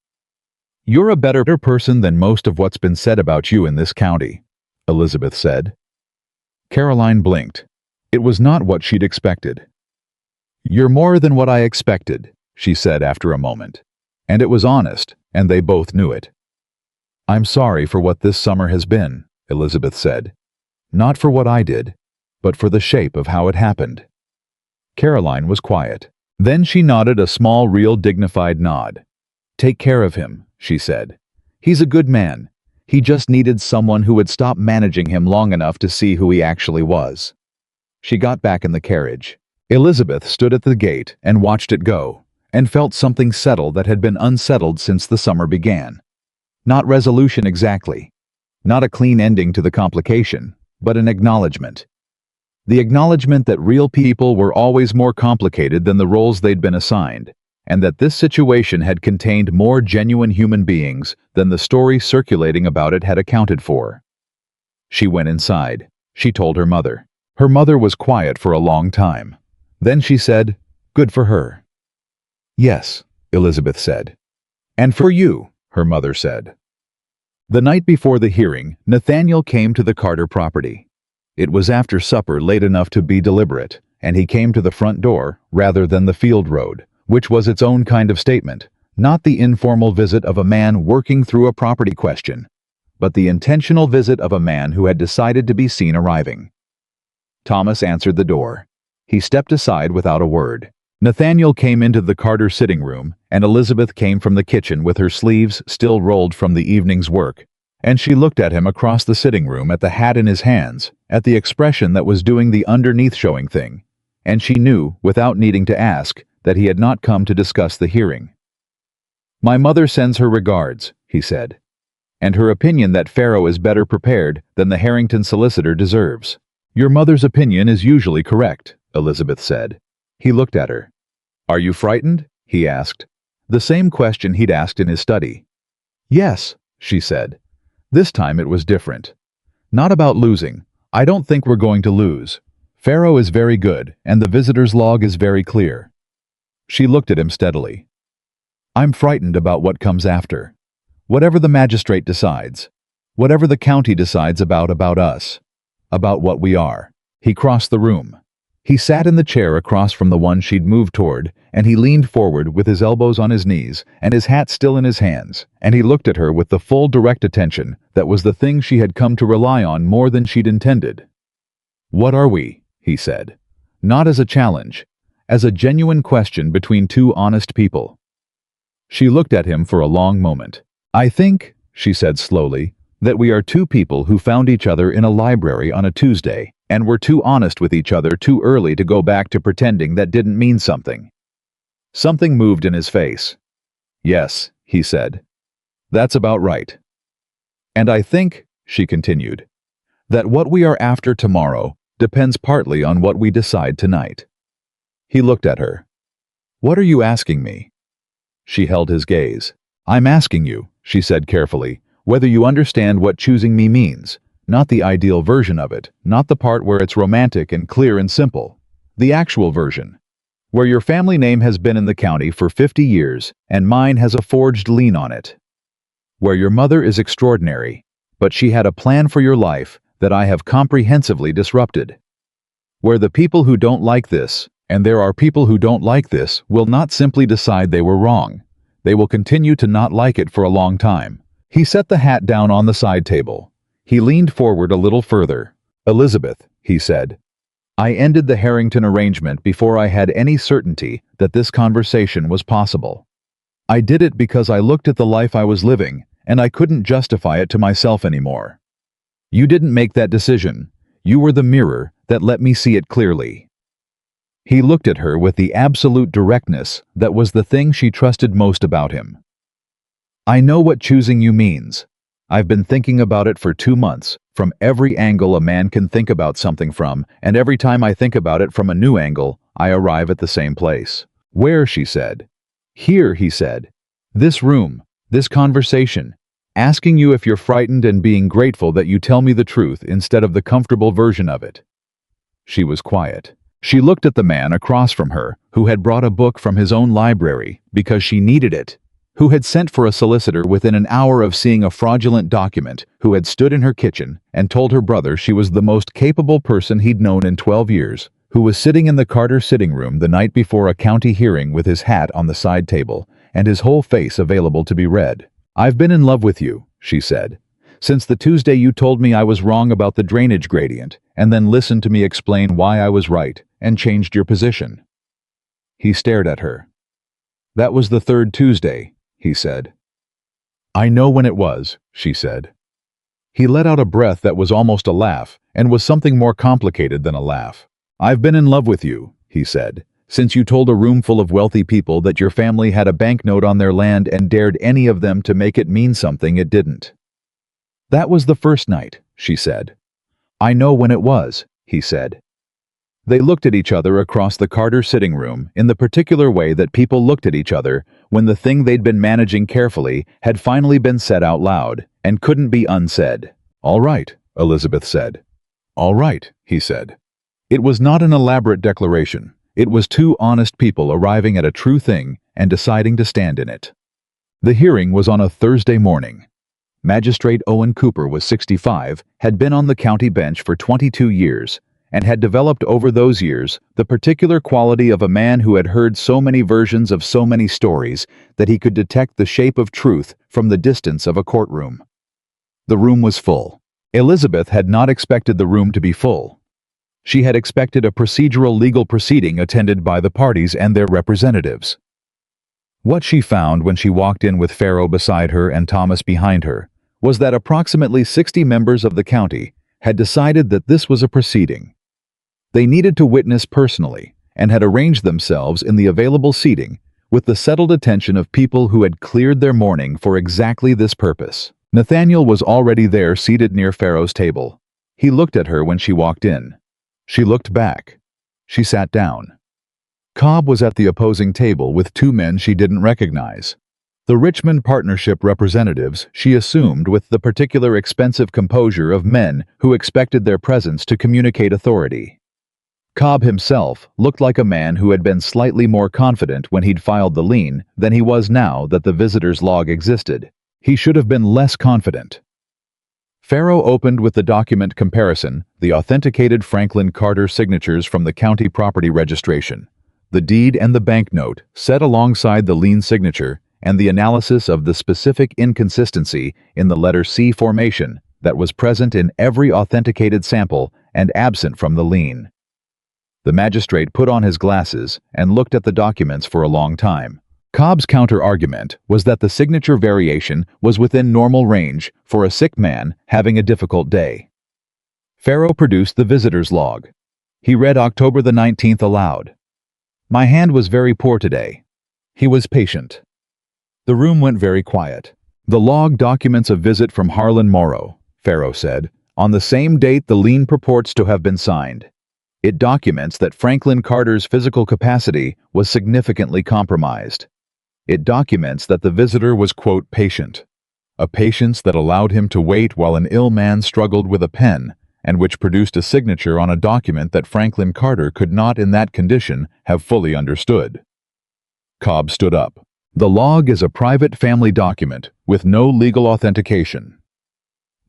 You're a better person than most of what's been said about you in this county, Elizabeth said. Caroline blinked. It was not what she'd expected. You're more than what I expected, she said after a moment. And it was honest, and they both knew it. I'm sorry for what this summer has been, Elizabeth said. Not for what I did, but for the shape of how it happened. Caroline was quiet. Then she nodded a small, real dignified nod. Take care of him, she said. He's a good man. He just needed someone who would stop managing him long enough to see who he actually was. She got back in the carriage. Elizabeth stood at the gate and watched it go, and felt something settle that had been unsettled since the summer began. Not resolution exactly. Not a clean ending to the complication, but an acknowledgement. The acknowledgement that real people were always more complicated than the roles they'd been assigned, and that this situation had contained more genuine human beings than the story circulating about it had accounted for. She went inside. She told her mother. Her mother was quiet for a long time. Then she said, "Good for her." "Yes," Elizabeth said. "And for you," her mother said. The night before the hearing, Nathaniel came to the Carter property. It was after supper, late enough to be deliberate, and he came to the front door rather than the field road, which was its own kind of statement, not the informal visit of a man working through a property question, but the intentional visit of a man who had decided to be seen arriving. Thomas answered the door. He stepped aside without a word. Nathaniel came into the Carter sitting room, and Elizabeth came from the kitchen with her sleeves still rolled from the evening's work, and she looked at him across the sitting room at the hat in his hands, at the expression that was doing the underneath showing thing, and she knew, without needing to ask, that he had not come to discuss the hearing. My mother sends her regards, he said, and her opinion that Pharaoh is better prepared than the Harrington solicitor deserves. Your mother's opinion is usually correct, Elizabeth said. He looked at her. Are you frightened? He asked. The same question he'd asked in his study. Yes, she said. This time it was different. Not about losing. I don't think we're going to lose. Pharaoh is very good, and the visitor's log is very clear. She looked at him steadily. I'm frightened about what comes after. Whatever the magistrate decides. Whatever the county decides about us. About what we are. He crossed the room. He sat in the chair across from the one she'd moved toward, and he leaned forward with his elbows on his knees and his hat still in his hands, and he looked at her with the full direct attention that was the thing she had come to rely on more than she'd intended. What are we? He said. Not as a challenge, as a genuine question between two honest people. She looked at him for a long moment. I think, she said slowly, that we are two people who found each other in a library on a Tuesday, and were too honest with each other too early to go back to pretending that didn't mean something. Something moved in his face. Yes, he said. That's about right. And I think, she continued, that what we are after tomorrow depends partly on what we decide tonight. He looked at her. What are you asking me? She held his gaze. I'm asking you, she said carefully, whether you understand what choosing me means. Not the ideal version of it, not the part where it's romantic and clear and simple. The actual version. Where your family name has been in the county for 50 years, and mine has a forged lien on it. Where your mother is extraordinary, but she had a plan for your life that I have comprehensively disrupted. Where the people who don't like this, and there are people who don't like this, will not simply decide they were wrong. They will continue to not like it for a long time. He set the hat down on the side table. He leaned forward a little further. Elizabeth, he said, I ended the Harrington arrangement before I had any certainty that this conversation was possible. I did it because I looked at the life I was living, and I couldn't justify it to myself anymore. You didn't make that decision. You were the mirror that let me see it clearly. He looked at her with the absolute directness that was the thing she trusted most about him. I know what choosing you means. I've been thinking about it for 2 months, from every angle a man can think about something from, and every time I think about it from a new angle, I arrive at the same place. Where, she said. "Here," he said. "This room, this conversation. Asking you if you're frightened and being grateful that you tell me the truth instead of the comfortable version of it." She was quiet. She looked at the man across from her, who had brought a book from his own library because she needed it, who had sent for a solicitor within an hour of seeing a fraudulent document, who had stood in her kitchen and told her brother she was the most capable person he'd known in 12 years, who was sitting in the Carter sitting room the night before a county hearing with his hat on the side table and his whole face available to be read. "I've been in love with you," she said, "since the Tuesday you told me I was wrong about the drainage gradient, and then listened to me explain why I was right, and changed your position." He stared at her. "That was the third Tuesday," he said. "I know when it was," she said. He let out a breath that was almost a laugh, and was something more complicated than a laugh. "I've been in love with you," he said, "since you told a room full of wealthy people that your family had a banknote on their land and dared any of them to make it mean something it didn't." "That was the first night," she said. "I know when it was," he said. They looked at each other across the Carter sitting room in the particular way that people looked at each other when the thing they'd been managing carefully had finally been said out loud and couldn't be unsaid. "All right," Elizabeth said. "All right," he said. It was not an elaborate declaration. It was two honest people arriving at a true thing and deciding to stand in it. The hearing was on a Thursday morning. Magistrate Owen Cooper was 65, had been on the county bench for 22 years, and had developed over those years the particular quality of a man who had heard so many versions of so many stories that he could detect the shape of truth from the distance of a courtroom. The room was full. Elizabeth had not expected the room to be full. She had expected a procedural legal proceeding attended by the parties and their representatives. What she found when she walked in with Farrow beside her and Thomas behind her was that approximately 60 members of the county had decided that this was a proceeding. They needed to witness personally and had arranged themselves in the available seating with the settled attention of people who had cleared their morning for exactly this purpose. Nathaniel was already there seated near Farrow's table. He looked at her when she walked in. She looked back. She sat down. Cobb was at the opposing table with two men she didn't recognize. The Richmond Partnership representatives, she assumed with the particular expensive composure of men who expected their presence to communicate authority. Cobb himself looked like a man who had been slightly more confident when he'd filed the lien than he was now that the visitor's log existed. He should have been less confident. Farrow opened with the document comparison, the authenticated Franklin Carter signatures from the county property registration, the deed and the banknote set alongside the lien signature, and the analysis of the specific inconsistency in the letter C formation that was present in every authenticated sample and absent from the lien. The magistrate put on his glasses and looked at the documents for a long time. Cobb's counter-argument was that the signature variation was within normal range for a sick man having a difficult day. Farrow produced the visitor's log. He read October the 19th aloud. "My hand was very poor today." He was patient. The room went very quiet. "The log documents a visit from Harlan Morrow," Farrow said, "on the same date the lien purports to have been signed. It documents that Franklin Carter's physical capacity was significantly compromised. It documents that the visitor was, quote, patient. A patience that allowed him to wait while an ill man struggled with a pen, and which produced a signature on a document that Franklin Carter could not in that condition have fully understood." Cobb stood up. "The log is a private family document with no legal authentication."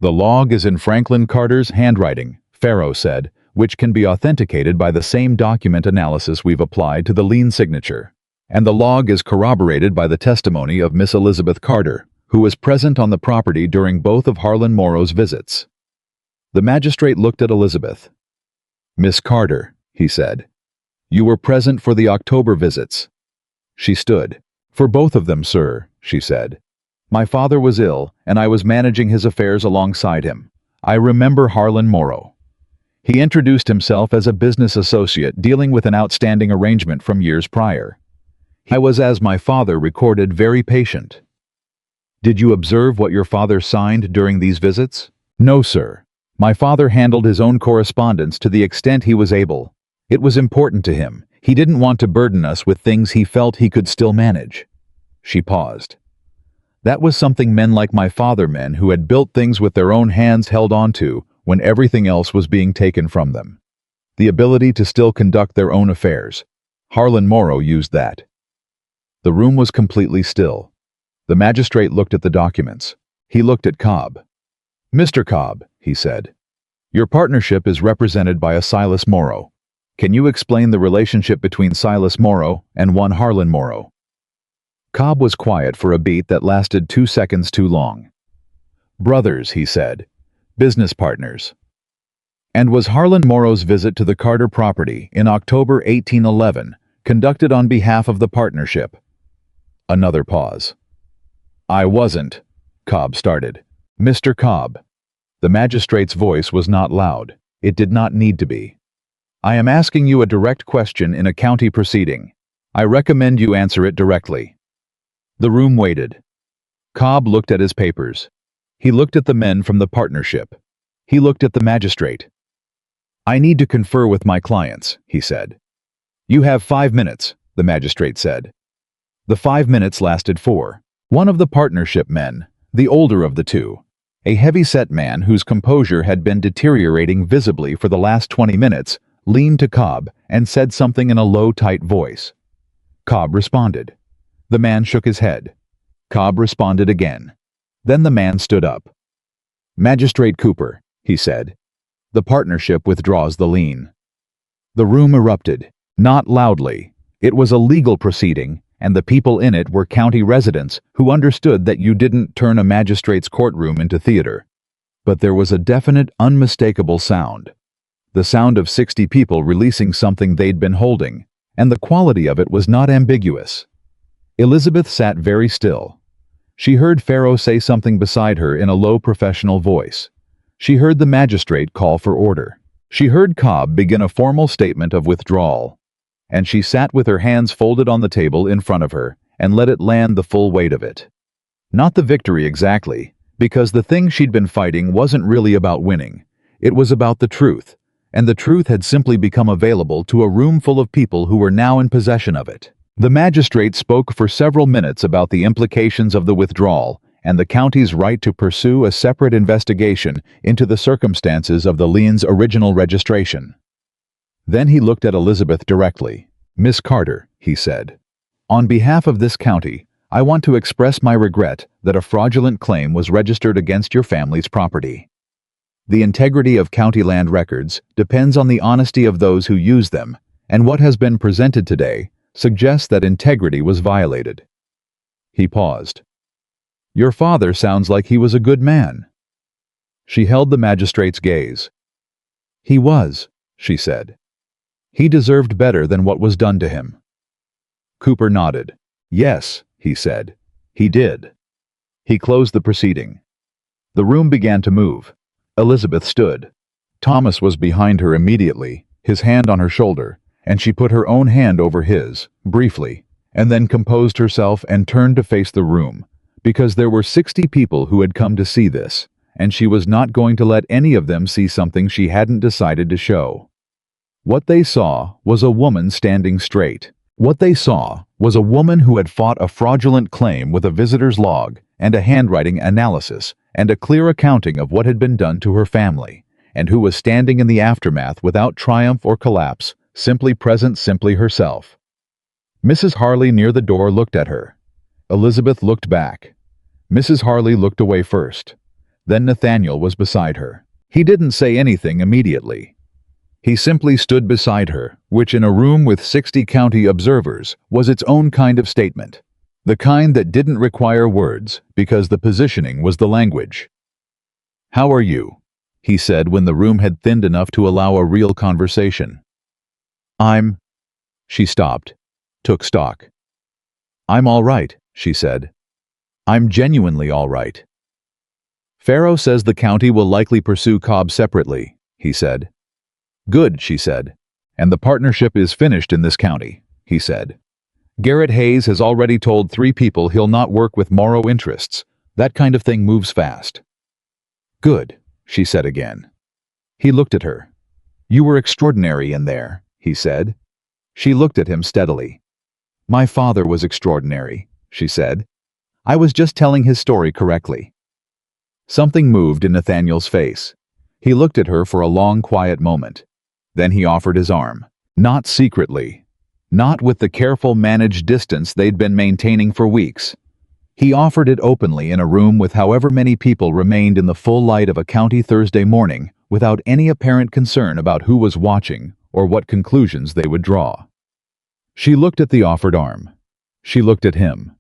"The log is in Franklin Carter's handwriting," Farrow said, "which can be authenticated by the same document analysis we've applied to the lien signature. And the log is corroborated by the testimony of Miss Elizabeth Carter, who was present on the property during both of Harlan Morrow's visits." The magistrate looked at Elizabeth. "Miss Carter," he said, "you were present for the October visits." She stood. "For both of them, sir," she said. "My father was ill, and I was managing his affairs alongside him. I remember Harlan Morrow." He introduced himself as a business associate dealing with an outstanding arrangement from years prior. "I was, as my father recorded, very patient." "Did you observe what your father signed during these visits?" "No, sir. My father handled his own correspondence to the extent he was able. It was important to him. He didn't want to burden us with things he felt he could still manage." She paused. That was something men like my father, men who had built things with their own hands, held on to when everything else was being taken from them. The ability to still conduct their own affairs. Harlan Morrow used that. The room was completely still. The magistrate looked at the documents. He looked at Cobb. "Mr. Cobb," he said, "your partnership is represented by a Silas Morrow. Can you explain the relationship between Silas Morrow and one Harlan Morrow?" Cobb was quiet for a beat that lasted 2 seconds too long. "Brothers," he said. "Business partners." "And was Harlan Morrow's visit to the Carter property in October 1811 conducted on behalf of the partnership?" Another pause. "I wasn't," Cobb started. "Mr. Cobb." The magistrate's voice was not loud. It did not need to be. "I am asking you a direct question in a county proceeding. I recommend you answer it directly." The room waited. Cobb looked at his papers. He looked at the men from the partnership. He looked at the magistrate. "I need to confer with my clients," he said. "You have 5 minutes," the magistrate said. The 5 minutes lasted 4. One of the partnership men, the older of the two, a heavy-set man whose composure had been deteriorating visibly for the last 20 minutes, leaned to Cobb and said something in a low, tight voice. Cobb responded. The man shook his head. Cobb responded again. Then the man stood up. "Magistrate Cooper," he said, "the partnership withdraws the lien." The room erupted, not loudly. It was a legal proceeding, and the people in it were county residents who understood that you didn't turn a magistrate's courtroom into theater. But there was a definite, unmistakable sound. The sound of 60 people releasing something they'd been holding, and the quality of it was not ambiguous. Elizabeth sat very still. She heard Pharaoh say something beside her in a low professional voice. She heard the magistrate call for order. She heard Cobb begin a formal statement of withdrawal. And she sat with her hands folded on the table in front of her and let it land the full weight of it. Not the victory exactly, because the thing she'd been fighting wasn't really about winning. It was about the truth, and the truth had simply become available to a room full of people who were now in possession of it. The magistrate spoke for several minutes about the implications of the withdrawal and the county's right to pursue a separate investigation into the circumstances of the lien's original registration. Then he looked at Elizabeth directly. "Miss Carter," he said, "on behalf of this county, I want to express my regret that a fraudulent claim was registered against your family's property. The integrity of county land records depends on the honesty of those who use them, and what has been presented today suggests that integrity was violated." He paused. "Your father sounds like he was a good man." She held the magistrate's gaze. "He was," she said. "He deserved better than what was done to him." Cooper nodded. "Yes," he said. "He did." He closed the proceeding. The room began to move. Elizabeth stood. Thomas was behind her immediately, his hand on her shoulder, and she put her own hand over his, briefly, and then composed herself and turned to face the room, because there were 60 people who had come to see this, and she was not going to let any of them see something she hadn't decided to show. What they saw was a woman standing straight. What they saw was a woman who had fought a fraudulent claim with a visitor's log and a handwriting analysis and a clear accounting of what had been done to her family, and who was standing in the aftermath without triumph or collapse, simply present, simply herself. Mrs. Harley near the door looked at her. Elizabeth looked back. Mrs. Harley looked away first. Then Nathaniel was beside her. He didn't say anything immediately. He simply stood beside her, which in a room with 60 county observers was its own kind of statement. The kind that didn't require words, because the positioning was the language. "How are you?" he said when the room had thinned enough to allow a real conversation. She stopped, took stock. "I'm all right," she said. "I'm genuinely all right." "Pharaoh says the county will likely pursue Cobb separately," he said. "Good," she said. "And the partnership is finished in this county," he said. "Garrett Hayes has already told 3 people he'll not work with Morrow interests. That kind of thing moves fast." "Good," she said again. He looked at her. "You were extraordinary in there," he said. She looked at him steadily. "My father was extraordinary," she said. "I was just telling his story correctly." Something moved in Nathaniel's face. He looked at her for a long, quiet moment. Then he offered his arm. Not secretly. Not with the careful, managed distance they'd been maintaining for weeks. He offered it openly in a room with however many people remained in the full light of a county Thursday morning, without any apparent concern about who was watching or what conclusions they would draw. She looked at the offered arm. She looked at him.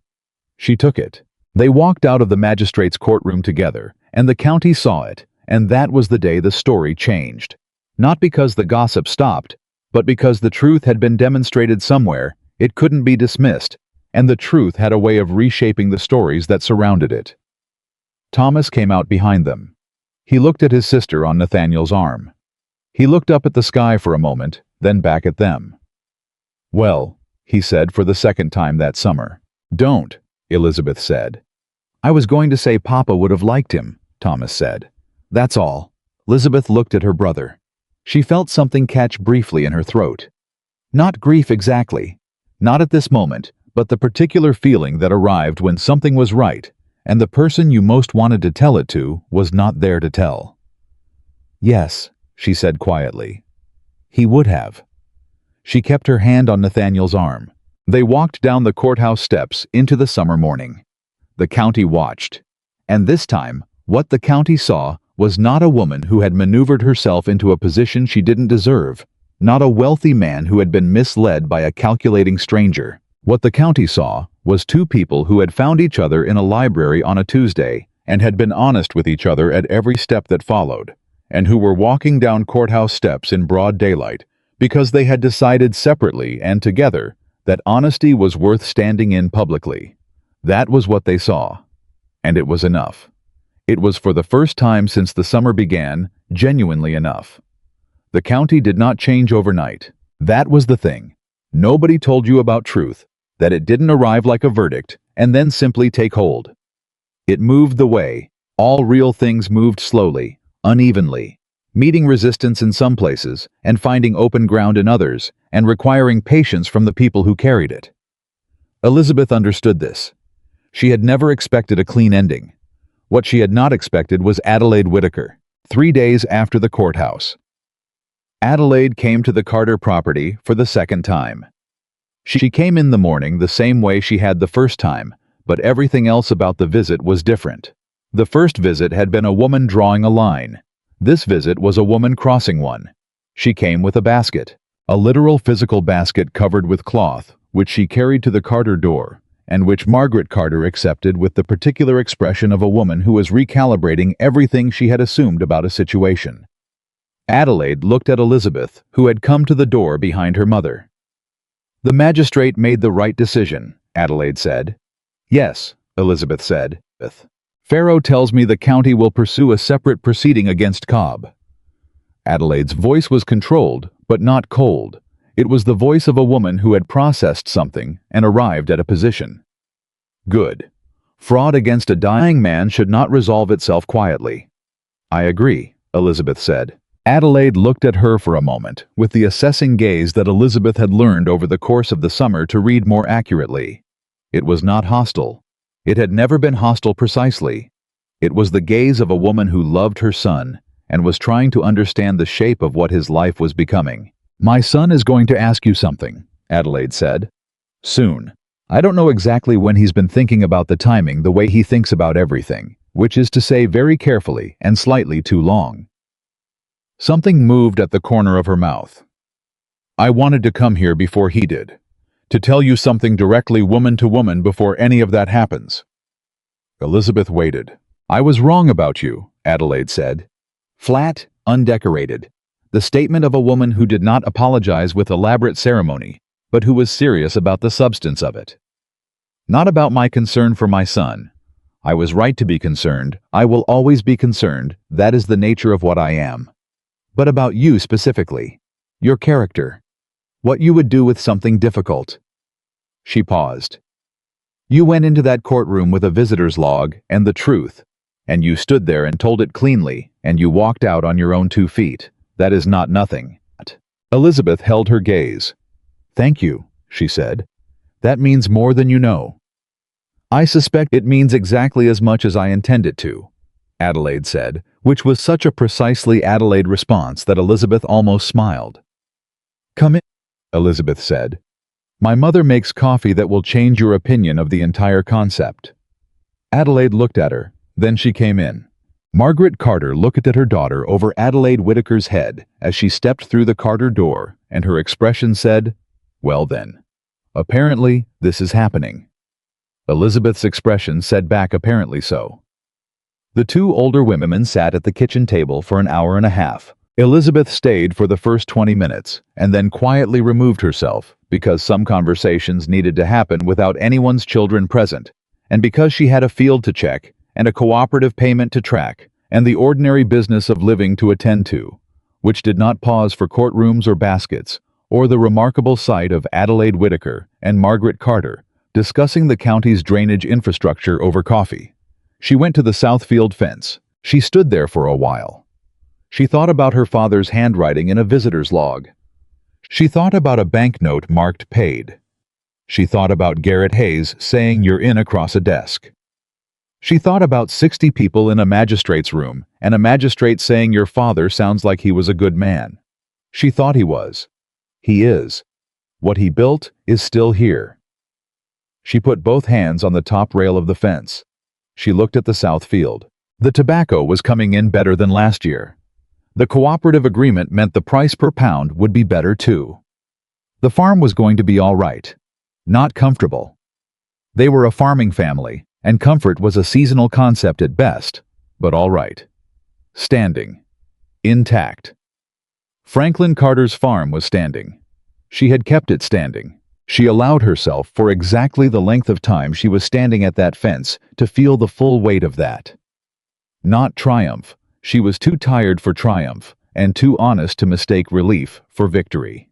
She took it. They walked out of the magistrate's courtroom together, and the county saw it, and that was the day the story changed. Not because the gossip stopped, but because the truth had been demonstrated somewhere. It couldn't be dismissed, and the truth had a way of reshaping the stories that surrounded it. Thomas came out behind them. He looked at his sister on Nathaniel's arm. He looked up at the sky for a moment, then back at them. "Well," he said for the second time that summer. "Don't," Elizabeth said. "I was going to say Papa would have liked him," Thomas said. "That's all." Elizabeth looked at her brother. She felt something catch briefly in her throat. Not grief exactly. Not at this moment, but the particular feeling that arrived when something was right, and the person you most wanted to tell it to was not there to tell. "Yes," she said quietly. "He would have." She kept her hand on Nathaniel's arm. They walked down the courthouse steps into the summer morning. The county watched. And this time, what the county saw was not a woman who had maneuvered herself into a position she didn't deserve, not a wealthy man who had been misled by a calculating stranger. What the county saw was two people who had found each other in a library on a Tuesday and had been honest with each other at every step that followed, and who were walking down courthouse steps in broad daylight because they had decided separately and together that honesty was worth standing in publicly. That was what they saw, and it was enough. It was for the first time since the summer began, genuinely enough. The county did not change overnight. That was the thing. Nobody told you about truth, that it didn't arrive like a verdict and then simply take hold. It moved the way. All real things moved slowly, unevenly, meeting resistance in some places and finding open ground in others, and requiring patience from the people who carried it. Elizabeth understood this. She had never expected a clean ending. What she had not expected was Adelaide Whitaker, 3 days after the courthouse. Adelaide came to the Carter property for the second time. She came in the morning the same way she had the first time, but everything else about the visit was different. The first visit had been a woman drawing a line. This visit was a woman crossing one. She came with a basket, a literal physical basket covered with cloth, which she carried to the Carter door, and which Margaret Carter accepted with the particular expression of a woman who was recalibrating everything she had assumed about a situation. Adelaide looked at Elizabeth, who had come to the door behind her mother. "The magistrate made the right decision," Adelaide said. "Yes," Elizabeth said. "Farrow tells me the county will pursue a separate proceeding against Cobb." Adelaide's voice was controlled, but not cold. It was the voice of a woman who had processed something and arrived at a position. "Good. Fraud against a dying man should not resolve itself quietly." "I agree," Elizabeth said. Adelaide looked at her for a moment, with the assessing gaze that Elizabeth had learned over the course of the summer to read more accurately. It was not hostile. It had never been hostile precisely. It was the gaze of a woman who loved her son and was trying to understand the shape of what his life was becoming. "My son is going to ask you something," Adelaide said. "Soon. I don't know exactly when he's been thinking about the timing the way he thinks about everything, which is to say very carefully and slightly too long." Something moved at the corner of her mouth. "I wanted to come here before he did. To tell you something directly woman to woman before any of that happens." Elizabeth waited. "I was wrong about you," Adelaide said. Flat, undecorated. The statement of a woman who did not apologize with elaborate ceremony, but who was serious about the substance of it. "Not about my concern for my son. I was right to be concerned. I will always be concerned. That is the nature of what I am. But about you specifically. Your character. What you would do with something difficult." She paused. "You went into that courtroom with a visitor's log and the truth, and you stood there and told it cleanly, and you walked out on your own 2 feet. That is not nothing." Elizabeth held her gaze. "Thank you," she said. "That means more than you know." I suspect it means exactly as much as I intend it to, Adelaide said, which was such a precisely Adelaide response that Elizabeth almost smiled. Come in, Elizabeth said. My mother makes coffee that will change your opinion of the entire concept. Adelaide looked at her, then she came in. Margaret Carter looked at her daughter over Adelaide Whitaker's head as she stepped through the Carter door, and her expression said, "Well then. Apparently, this is happening." Elizabeth's expression said back, "Apparently so." The two older women sat at the kitchen table for an hour and a half. Elizabeth stayed for the first 20 minutes and then quietly removed herself because some conversations needed to happen without anyone's children present, and because she had a field to check and a cooperative payment to track and the ordinary business of living to attend to, which did not pause for courtrooms or baskets, or the remarkable sight of Adelaide Whitaker and Margaret Carter discussing the county's drainage infrastructure over coffee. She went to the Southfield fence. She stood there for a while. She thought about her father's handwriting in a visitor's log. She thought about a banknote marked paid. She thought about Garrett Hayes saying "you're in" across a desk. She thought about 60 people in a magistrate's room and a magistrate saying "your father sounds like he was a good man." She thought he was. He is. What he built is still here. She put both hands on the top rail of the fence. She looked at the south field. The tobacco was coming in better than last year. The cooperative agreement meant the price per pound would be better too. The farm was going to be all right. Not comfortable. They were a farming family, and comfort was a seasonal concept at best, but all right. Standing. Intact. Franklin Carter's farm was standing. She had kept it standing. She allowed herself for exactly the length of time she was standing at that fence to feel the full weight of that. Not triumph. She was too tired for triumph, and too honest to mistake relief for victory.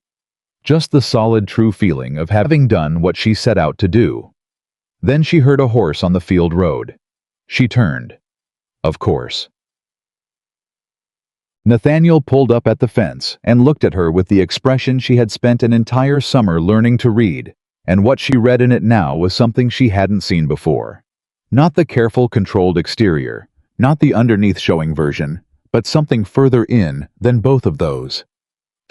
Just the solid, true feeling of having done what she set out to do. Then she heard a horse on the field road. She turned. Of course. Nathaniel pulled up at the fence and looked at her with the expression she had spent an entire summer learning to read, and what she read in it now was something she hadn't seen before. Not the careful, controlled exterior, not the underneath showing version, but something further in than both of those.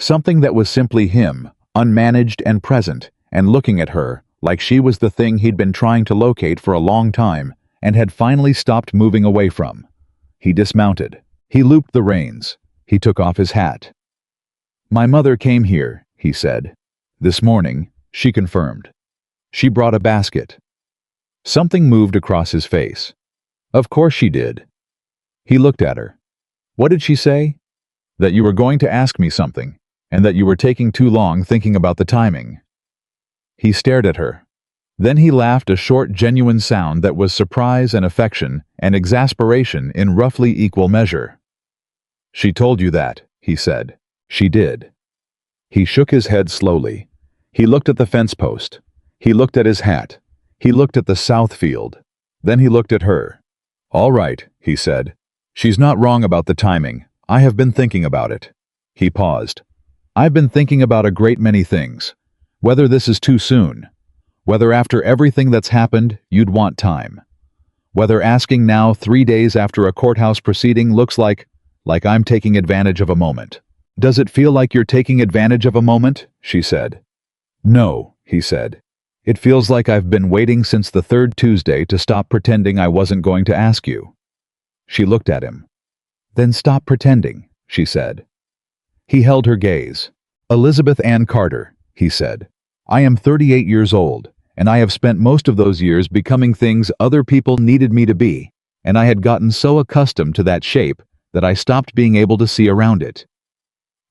Something that was simply him, unmanaged and present, and looking at her like she was the thing he'd been trying to locate for a long time and had finally stopped moving away from. He dismounted. He looped the reins. He took off his hat. "My mother came here," he said. "This morning," she confirmed. "She brought a basket." Something moved across his face. "Of course she did." He looked at her. "What did she say?" "That you were going to ask me something, and that you were taking too long thinking about the timing." He stared at her. Then he laughed, a short, genuine sound that was surprise and affection and exasperation in roughly equal measure. "She told you that," he said. "She did." He shook his head slowly. He looked at the fence post. He looked at his hat. He looked at the south field. Then he looked at her. "All right," he said. "She's not wrong about the timing. I have been thinking about it." He paused. "I've been thinking about a great many things. Whether this is too soon. Whether after everything that's happened, you'd want time. Whether asking now, 3 days after a courthouse proceeding, looks like I'm taking advantage of a moment." "Does it feel like you're taking advantage of a moment?" she said. "No," he said. "It feels like I've been waiting since the third Tuesday to stop pretending I wasn't going to ask you." She looked at him. "Then stop pretending," she said. He held her gaze. "Elizabeth Ann Carter," he said. "I am 38 years old, and I have spent most of those years becoming things other people needed me to be, and I had gotten so accustomed to that shape that I stopped being able to see around it.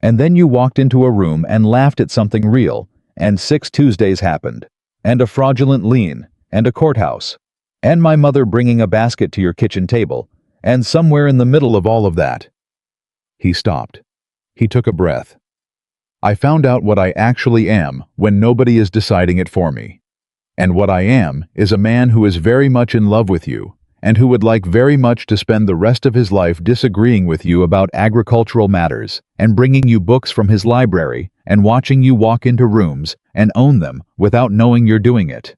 And then you walked into a room and laughed at something real, and 6 Tuesdays happened, and a fraudulent lien, and a courthouse, and my mother bringing a basket to your kitchen table, and somewhere in the middle of all of that." He stopped. He took a breath. "I found out what I actually am when nobody is deciding it for me. And what I am is a man who is very much in love with you, and who would like very much to spend the rest of his life disagreeing with you about agricultural matters, and bringing you books from his library, and watching you walk into rooms and own them without knowing you're doing it."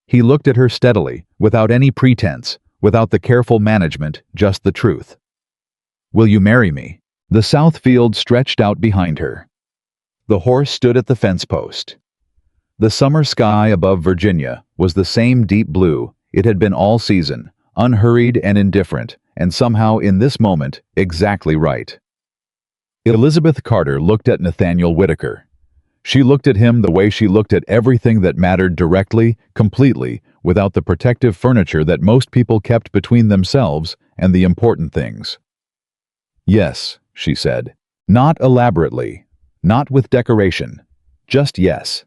He looked at her steadily, without any pretense, without the careful management, just the truth. "Will you marry me?" The south field stretched out behind her. The horse stood at the fence post. The summer sky above Virginia was the same deep blue it had been all season, unhurried and indifferent, and somehow in this moment, exactly right. Elizabeth Carter looked at Nathaniel Whitaker. She looked at him the way she looked at everything that mattered directly, completely, without the protective furniture that most people kept between themselves and the important things. "Yes," she said. Not elaborately, not with decoration, just yes.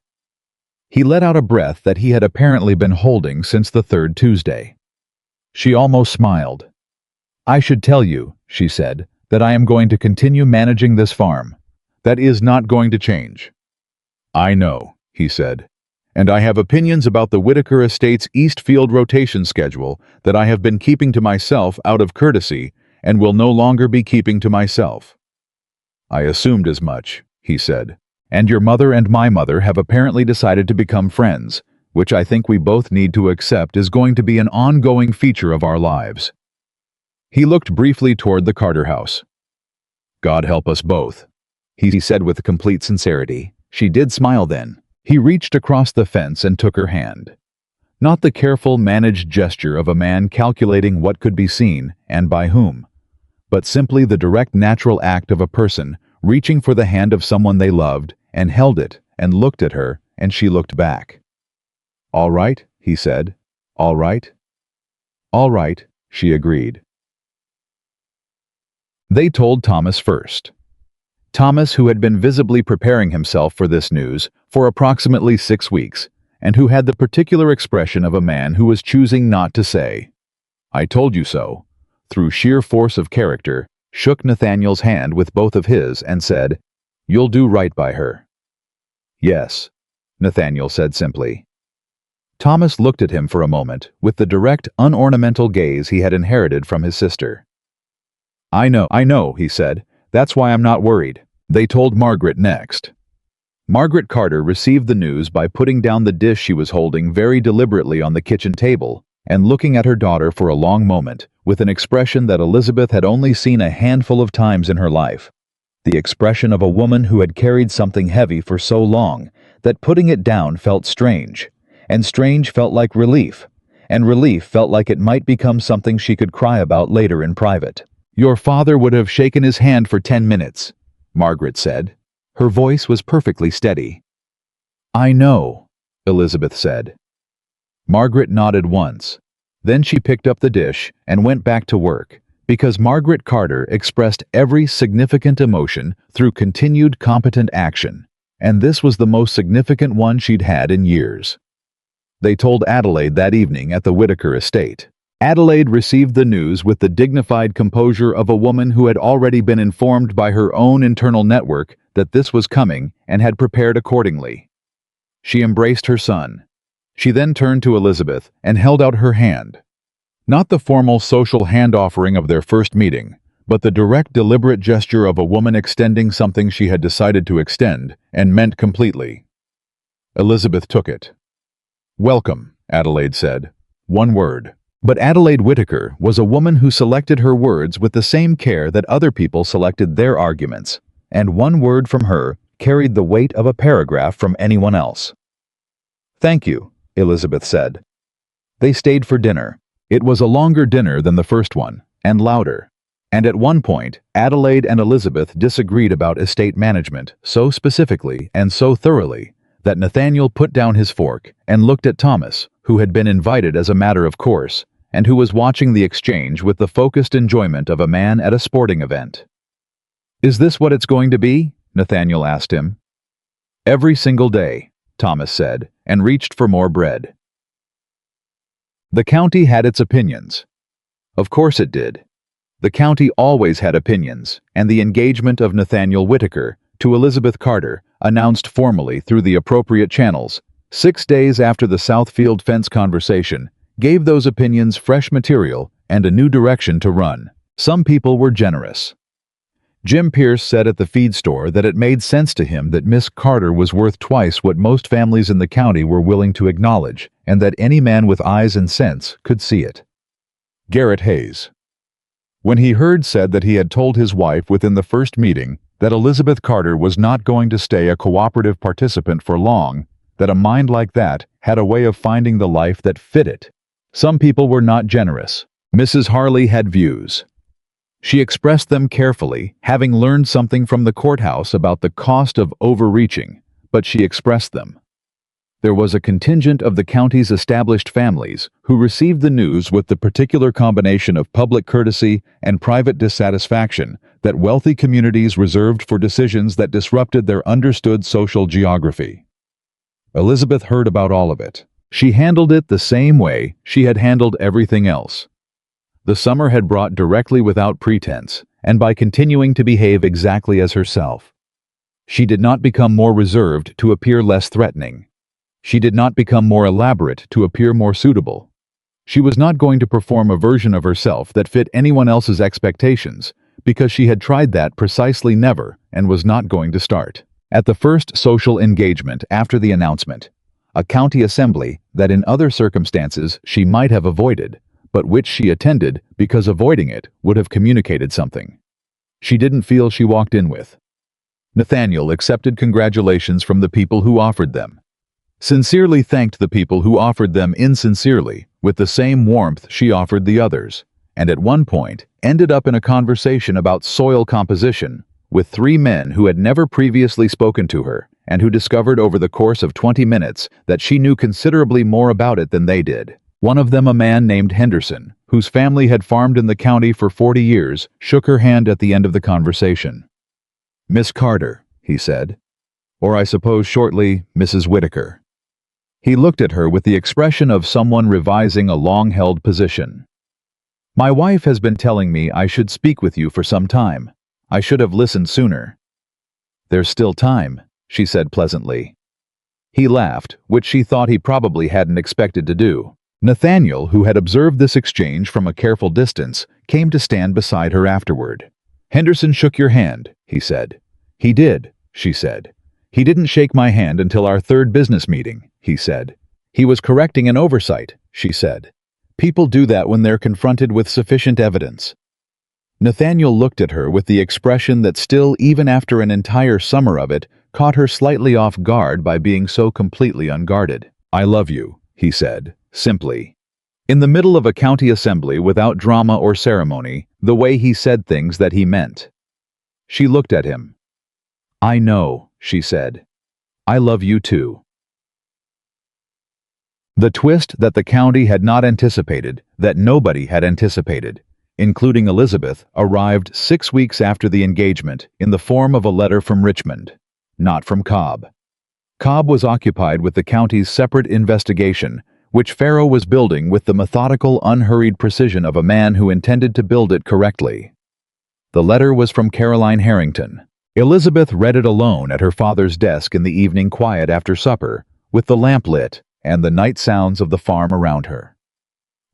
He let out a breath that he had apparently been holding since the third Tuesday. She almost smiled. "I should tell you," she said, "that I am going to continue managing this farm. That is not going to change." "I know," he said, "and I have opinions about the Whitaker Estate's East Field rotation schedule that I have been keeping to myself out of courtesy and will no longer be keeping to myself." "I assumed as much," he said. "And your mother and my mother have apparently decided to become friends, which I think we both need to accept is going to be an ongoing feature of our lives." He looked briefly toward the Carter house. "God help us both," he said with complete sincerity. She did smile then. He reached across the fence and took her hand. Not the careful, managed gesture of a man calculating what could be seen and by whom, but simply the direct natural act of a person reaching for the hand of someone they loved and held it and looked at her, and she looked back. "All right," he said. "All right." "All right," she agreed. They told Thomas first. Thomas, who had been visibly preparing himself for this news for approximately 6 weeks, and who had the particular expression of a man who was choosing not to say, "I told you so," through sheer force of character, shook Nathaniel's hand with both of his and said, "You'll do right by her." "Yes," Nathaniel said simply. Thomas looked at him for a moment with the direct, unornamental gaze he had inherited from his sister. I know," he said. "That's why I'm not worried." They told Margaret next. Margaret Carter received the news by putting down the dish she was holding very deliberately on the kitchen table and looking at her daughter for a long moment with an expression that Elizabeth had only seen a handful of times in her life. The expression of a woman who had carried something heavy for so long that putting it down felt strange, and strange felt like relief, and relief felt like it might become something she could cry about later in private. "Your father would have shaken his hand for 10 minutes, Margaret said. Her voice was perfectly steady. "I know," Elizabeth said. Margaret nodded once. Then she picked up the dish and went back to work, because Margaret Carter expressed every significant emotion through continued competent action, and this was the most significant one she'd had in years. They told Adelaide that evening at the Whitaker estate. Adelaide received the news with the dignified composure of a woman who had already been informed by her own internal network that this was coming and had prepared accordingly. She embraced her son. She then turned to Elizabeth and held out her hand. Not the formal social hand-offering of their first meeting, but the direct, deliberate gesture of a woman extending something she had decided to extend and meant completely. Elizabeth took it. "Welcome," Adelaide said. One word. But Adelaide Whitaker was a woman who selected her words with the same care that other people selected their arguments, and one word from her carried the weight of a paragraph from anyone else. "Thank you," Elizabeth said. They stayed for dinner. It was a longer dinner than the first one, and louder. And at one point, Adelaide and Elizabeth disagreed about estate management so specifically and so thoroughly that Nathaniel put down his fork and looked at Thomas, who had been invited as a matter of course, and who was watching the exchange with the focused enjoyment of a man at a sporting event. "Is this what it's going to be?" Nathaniel asked him. "Every single day," Thomas said, and reached for more bread. The county had its opinions. Of course it did. The county always had opinions, and the engagement of Nathaniel Whitaker to Elizabeth Carter, announced formally through the appropriate channels, 6 days after the Southfield fence conversation, gave those opinions fresh material and a new direction to run. Some people were generous. Jim Pierce said at the feed store that it made sense to him that Miss Carter was worth twice what most families in the county were willing to acknowledge, and that any man with eyes and sense could see it. Garrett Hayes. When he heard said that he had told his wife within the first meeting that Elizabeth Carter was not going to stay a cooperative participant for long, that a mind like that had a way of finding the life that fit it. Some people were not generous. Mrs. Harley had views. She expressed them carefully, having learned something from the courthouse about the cost of overreaching, but she expressed them. There was a contingent of the county's established families who received the news with the particular combination of public courtesy and private dissatisfaction that wealthy communities reserved for decisions that disrupted their understood social geography. Elizabeth heard about all of it. She handled it the same way she had handled everything else. The summer had brought directly without pretense, and by continuing to behave exactly as herself. She did not become more reserved to appear less threatening. She did not become more elaborate to appear more suitable. She was not going to perform a version of herself that fit anyone else's expectations, because she had tried that precisely never and was not going to start. At the first social engagement after the announcement, a county assembly that in other circumstances she might have avoided, but which she attended because avoiding it would have communicated something she didn't feel she walked in with. Nathaniel accepted congratulations from the people who offered them, sincerely thanked the people who offered them insincerely with the same warmth she offered the others, and at one point ended up in a conversation about soil composition with 3 men who had never previously spoken to her and who discovered over the course of 20 minutes that she knew considerably more about it than they did. One of them, a man named Henderson, whose family had farmed in the county for 40 years, shook her hand at the end of the conversation. "Miss Carter," he said, "or I suppose shortly, Mrs. Whitaker." He looked at her with the expression of someone revising a long-held position. "My wife has been telling me I should speak with you for some time. I should have listened sooner." "There's still time," she said pleasantly. He laughed, which she thought he probably hadn't expected to do. Nathaniel, who had observed this exchange from a careful distance, came to stand beside her afterward. "Henderson shook your hand," he said. "He did," she said. "He didn't shake my hand until our 3rd business meeting," he said. "He was correcting an oversight," she said. "People do that when they're confronted with sufficient evidence." Nathaniel looked at her with the expression that still, even after an entire summer of it, caught her slightly off guard by being so completely unguarded. "I love you," he said, simply. In the middle of a county assembly without drama or ceremony, the way he said things that he meant. She looked at him. "I know," she said. "I love you too." The twist that the county had not anticipated, that nobody had anticipated, including Elizabeth, arrived 6 weeks after the engagement in the form of a letter from Richmond, not from Cobb. Cobb was occupied with the county's separate investigation, which Farrow was building with the methodical, unhurried precision of a man who intended to build it correctly. The letter was from Caroline Harrington. Elizabeth read it alone at her father's desk in the evening quiet after supper, with the lamp lit and the night sounds of the farm around her.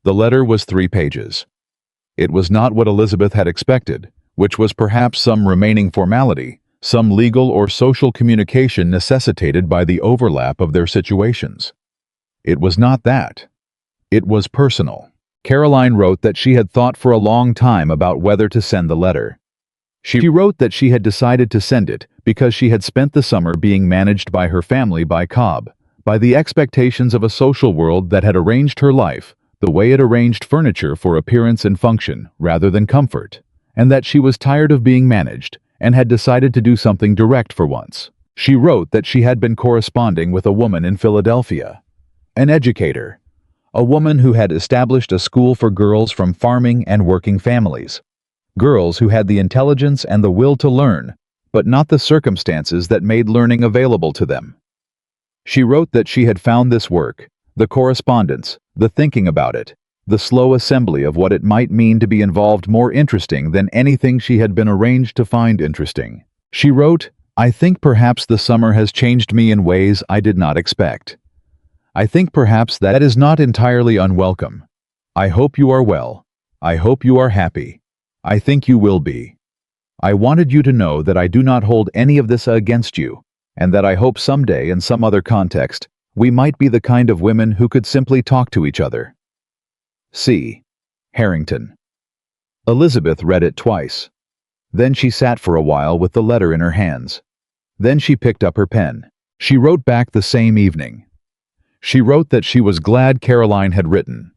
The letter was 3 pages. It was not what Elizabeth had expected, which was perhaps some remaining formality, some legal or social communication necessitated by the overlap of their situations. It was not that. It was personal. Caroline wrote that she had thought for a long time about whether to send the letter. She wrote that she had decided to send it because she had spent the summer being managed by her family by Cobb, by the expectations of a social world that had arranged her life the way it arranged furniture for appearance and function rather than comfort, and that she was tired of being managed and had decided to do something direct for once. She wrote that she had been corresponding with a woman in Philadelphia, an educator, a woman who had established a school for girls from farming and working families, girls who had the intelligence and the will to learn, but not the circumstances that made learning available to them. She wrote that she had found this work, the correspondence, the thinking about it, the slow assembly of what it might mean to be involved more interesting than anything she had been arranged to find interesting. She wrote, "I think perhaps the summer has changed me in ways I did not expect. I think perhaps that is not entirely unwelcome. I hope you are well. I hope you are happy. I think you will be." I wanted you to know that I do not hold any of this against you, and that I hope someday in some other context, we might be the kind of women who could simply talk to each other. C. Harrington. Elizabeth read it twice. Then she sat for a while with the letter in her hands. Then she picked up her pen. She wrote back the same evening. She wrote that she was glad Caroline had written.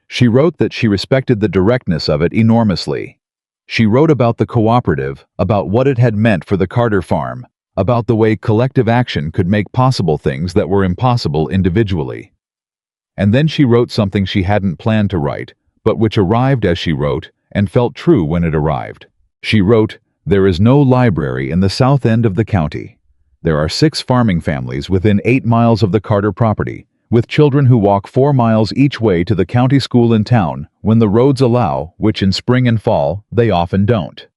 She wrote that she respected the directness of it enormously. She wrote about the cooperative, about what it had meant for the Carter farm, about the way collective action could make possible things that were impossible individually. And then she wrote something she hadn't planned to write, but which arrived as she wrote and felt true when it arrived. She wrote, "There is no library in the south end of the county. There are 6 farming families within 8 miles of the Carter property, with children who walk 4 miles each way to the county school in town when the roads allow, which in spring and fall they often don't.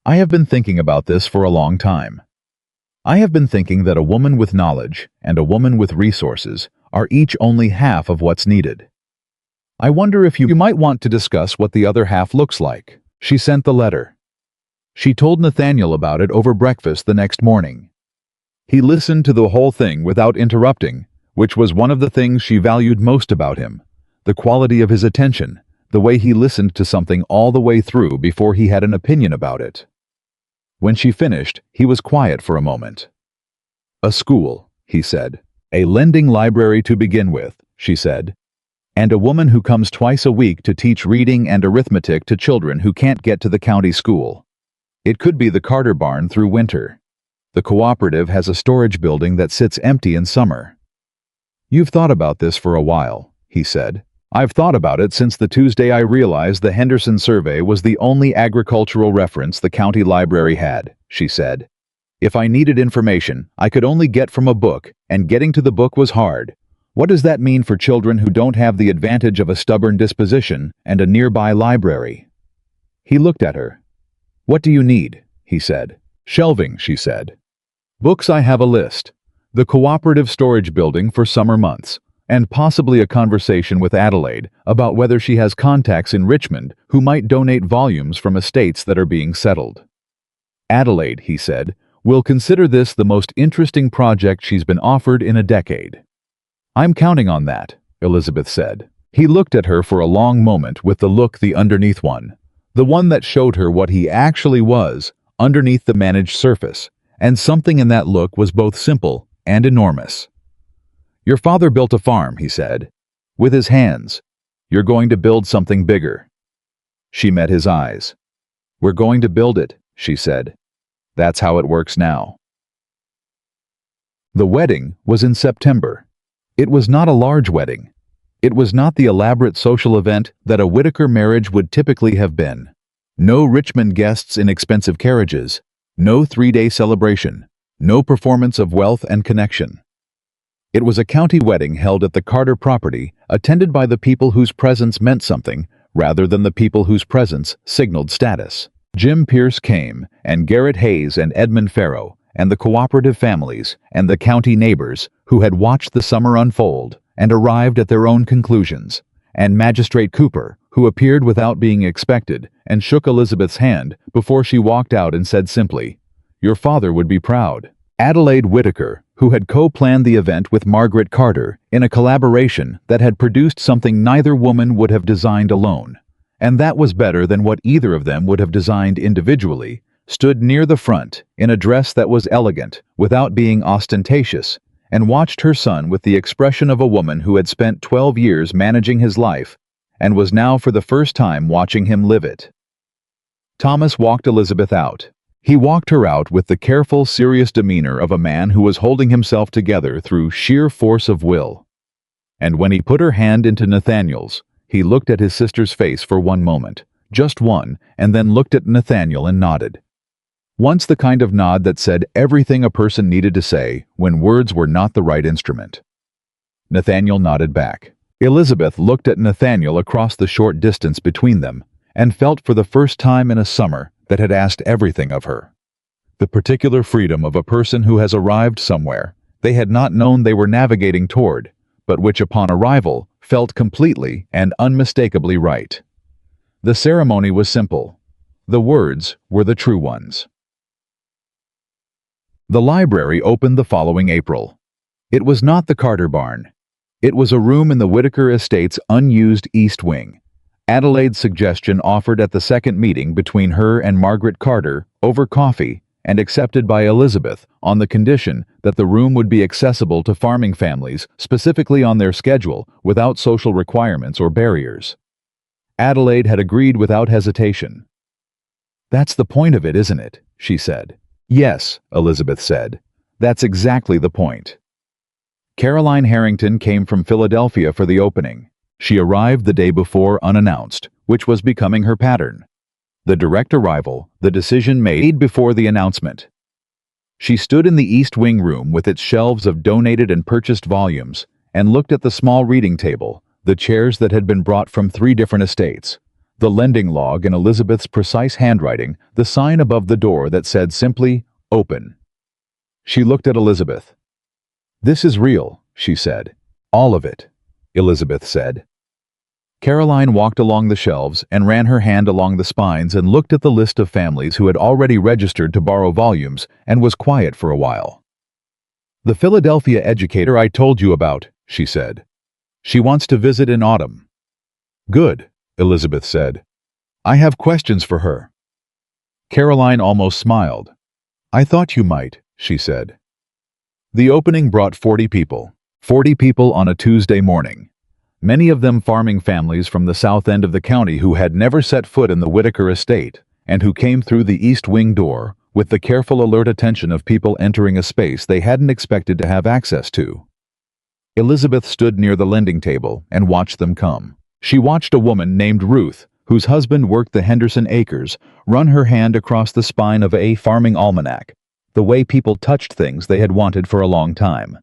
I have been thinking about this for a long time. I have been thinking that a woman with knowledge and a woman with resources are each only half of what's needed. I wonder if you might want to discuss what the other half looks like." She sent the letter. She told Nathaniel about it over breakfast the next morning. He listened to the whole thing without interrupting, which was one of the things she valued most about him, the quality of his attention, the way he listened to something all the way through before he had an opinion about it. When she finished, he was quiet for a moment. "A school," he said. "A lending library to begin with," she said. "And a woman who comes twice a week to teach reading and arithmetic to children who can't get to the county school. It could be the Carter barn through winter. The cooperative has a storage building that sits empty in summer." "You've thought about this for a while," he said. "I've thought about it since the Tuesday I realized the Henderson survey was the only agricultural reference the county library had," she said. "If I needed information, I could only get from a book, and getting to the book was hard. What does that mean for children who don't have the advantage of a stubborn disposition and a nearby library?" He looked at her. "What do you need?" he said. "Shelving," she said. "Books, I have a list. The cooperative storage building for summer months, and possibly a conversation with Adelaide about whether she has contacts in Richmond who might donate volumes from estates that are being settled. Adelaide," he said, "will consider this the most interesting project she's been offered in a decade." "I'm counting on that," Elizabeth said. He looked at her for a long moment with the underneath one, the one that showed her what he actually was underneath the managed surface, and something in that look was both simple and enormous. "Your father built a farm," he said, "with his hands. You're going to build something bigger." She met his eyes. "We're going to build it," she said. "That's how it works now." The wedding was in September. It was not a large wedding. It was not the elaborate social event that a Whitaker marriage would typically have been. No Richmond guests in expensive carriages. No 3-day celebration. No performance of wealth and connection. It was a county wedding held at the Carter property, attended by the people whose presence meant something, rather than the people whose presence signaled status. Jim Pierce came, and Garrett Hayes and Edmund Farrow, and the cooperative families, and the county neighbors, who had watched the summer unfold, and arrived at their own conclusions, and Magistrate Cooper, who appeared without being expected, and shook Elizabeth's hand before she walked out and said simply, "Your father would be proud." Adelaide Whitaker, who had co-planned the event with Margaret Carter in a collaboration that had produced something neither woman would have designed alone, and that was better than what either of them would have designed individually, stood near the front in a dress that was elegant without being ostentatious, and watched her son with the expression of a woman who had spent 12 years managing his life and was now for the first time watching him live it. Thomas walked Elizabeth out. He walked her out with the careful, serious demeanor of a man who was holding himself together through sheer force of will. And when he put her hand into Nathaniel's, he looked at his sister's face for one moment, just one, and then looked at Nathaniel and nodded. Once the kind of nod that said everything a person needed to say when words were not the right instrument. Nathaniel nodded back. Elizabeth looked at Nathaniel across the short distance between them and felt for the first time in a summer that had asked everything of her. The particular freedom of a person who has arrived somewhere they had not known they were navigating toward, but which upon arrival felt completely and unmistakably right. The ceremony was simple. The words were the true ones. The library opened the following April. It was not the Carter barn. It was a room in the Whitaker estate's unused east wing. Adelaide's suggestion offered at the second meeting between her and Margaret Carter over coffee and accepted by Elizabeth on the condition that the room would be accessible to farming families specifically on their schedule without social requirements or barriers. Adelaide had agreed without hesitation. "That's the point of it, isn't it?" she said. "Yes," Elizabeth said. "That's exactly the point." Caroline Harrington came from Philadelphia for the opening. She arrived the day before unannounced, which was becoming her pattern. The direct arrival, the decision made before the announcement. She stood in the East Wing room with its shelves of donated and purchased volumes and looked at the small reading table, the chairs that had been brought from 3 different estates, the lending log in Elizabeth's precise handwriting, the sign above the door that said simply, "Open." She looked at Elizabeth. "This is real," she said. "All of it," Elizabeth said. Caroline walked along the shelves and ran her hand along the spines and looked at the list of families who had already registered to borrow volumes and was quiet for a while. "The Philadelphia educator I told you about," she said. "She wants to visit in autumn." "Good," Elizabeth said. "I have questions for her." Caroline almost smiled. "I thought you might," she said. The opening brought 40 people. 40 people on a Tuesday morning. Many of them farming families from the south end of the county who had never set foot in the Whitaker estate, and who came through the East Wing door with the careful alert attention of people entering a space they hadn't expected to have access to. Elizabeth stood near the lending table and watched them come. She watched a woman named Ruth, whose husband worked the Henderson acres, run her hand across the spine of a farming almanac, the way people touched things they had wanted for a long time.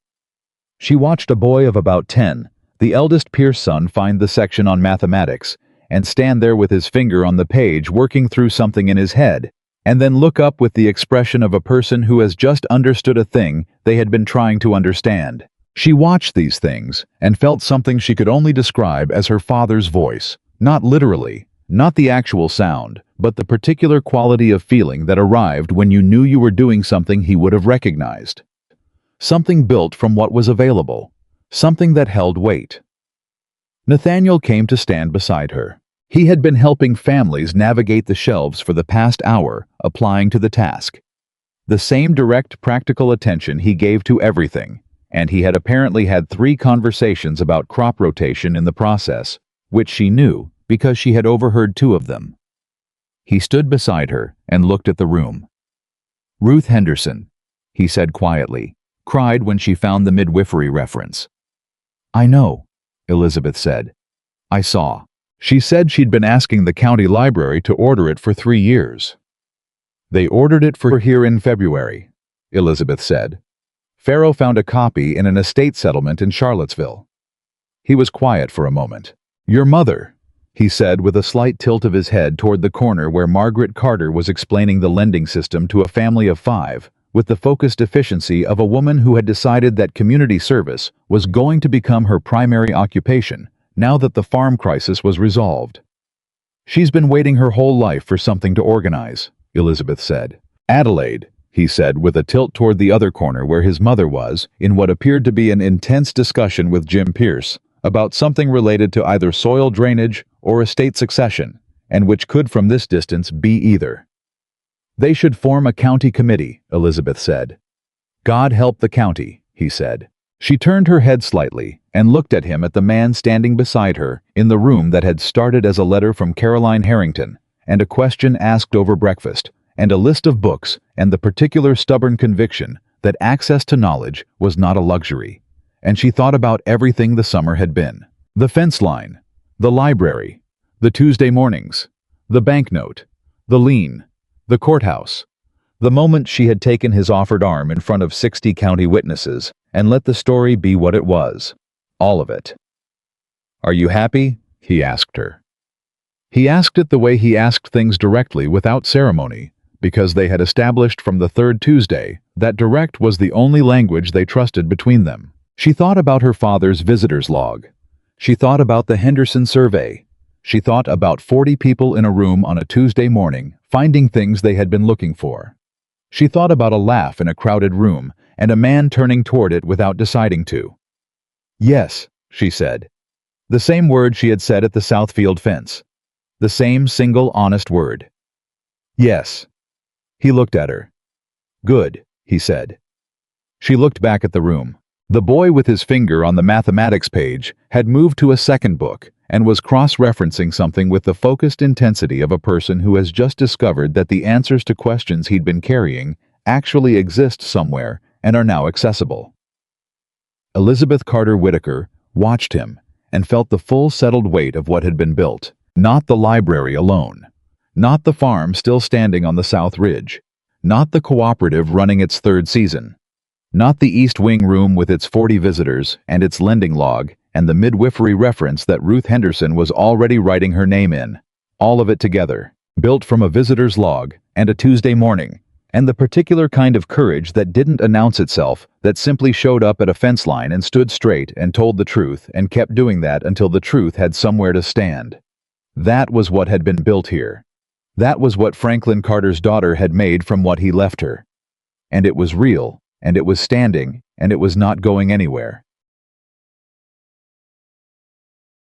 She watched a boy of about 10, the eldest Pierce son, find the section on mathematics and stand there with his finger on the page working through something in his head, and then look up with the expression of a person who has just understood a thing they had been trying to understand. She watched these things and felt something she could only describe as her father's voice, not literally, not the actual sound, but the particular quality of feeling that arrived when you knew you were doing something he would have recognized. Something built from what was available, something that held weight. Nathaniel came to stand beside her. He had been helping families navigate the shelves for the past hour, applying to the task. The same direct, practical attention he gave to everything, and he had apparently had 3 conversations about crop rotation in the process, which she knew because she had overheard 2 of them. He stood beside her and looked at the room. "Ruth Henderson," he said quietly, cried when she found the midwifery reference. "I know," Elizabeth said. "I saw." She said she'd been asking the county library to order it for 3 years. "They ordered it for here in February," Elizabeth said. "Farrow found a copy in an estate settlement in Charlottesville." He was quiet for a moment. "Your mother," he said with a slight tilt of his head toward the corner where Margaret Carter was explaining the lending system to a family of 5, with the focused efficiency of a woman who had decided that community service was going to become her primary occupation now that the farm crisis was resolved. "She's been waiting her whole life for something to organize," Elizabeth said. "Adelaide," he said with a tilt toward the other corner where his mother was, in what appeared to be an intense discussion with Jim Pierce about something related to either soil drainage or estate succession, and which could from this distance be either. "They should form a county committee," Elizabeth said. "God help the county," he said. She turned her head slightly and looked at him, at the man standing beside her in the room that had started as a letter from Caroline Harrington and a question asked over breakfast and a list of books and the particular stubborn conviction that access to knowledge was not a luxury. And she thought about everything the summer had been. The fence line, the library, the Tuesday mornings, the banknote, the lien, the courthouse, the moment she had taken his offered arm in front of 60 county witnesses and let the story be what it was. All of it. "Are you happy?" he asked her. He asked it the way he asked things, directly, without ceremony, because they had established from the 3rd Tuesday that direct was the only language they trusted between them. She thought about her father's visitor's log. She thought about the Henderson survey. She thought about 40 people in a room on a Tuesday morning, finding things they had been looking for. She thought about a laugh in a crowded room and a man turning toward it without deciding to. Yes, she said. The same word she had said at the Southfield fence. The same single honest word. Yes. He looked at her. Good, he said. She looked back at the room. The boy with his finger on the mathematics page had moved to a second book and was cross-referencing something with the focused intensity of a person who has just discovered that the answers to questions he'd been carrying actually exist somewhere and are now accessible. Elizabeth Carter Whitaker watched him and felt the full settled weight of what had been built. Not the library alone. Not the farm still standing on the South Ridge. Not the cooperative running its third season. Not the East Wing room with its 40 visitors and its lending log and the midwifery reference that Ruth Henderson was already writing her name in. All of it together, built from a visitor's log and a Tuesday morning, and the particular kind of courage that didn't announce itself, that simply showed up at a fence line and stood straight and told the truth and kept doing that until the truth had somewhere to stand. That was what had been built here. That was what Franklin Carter's daughter had made from what he left her. And it was real, and it was standing, and it was not going anywhere.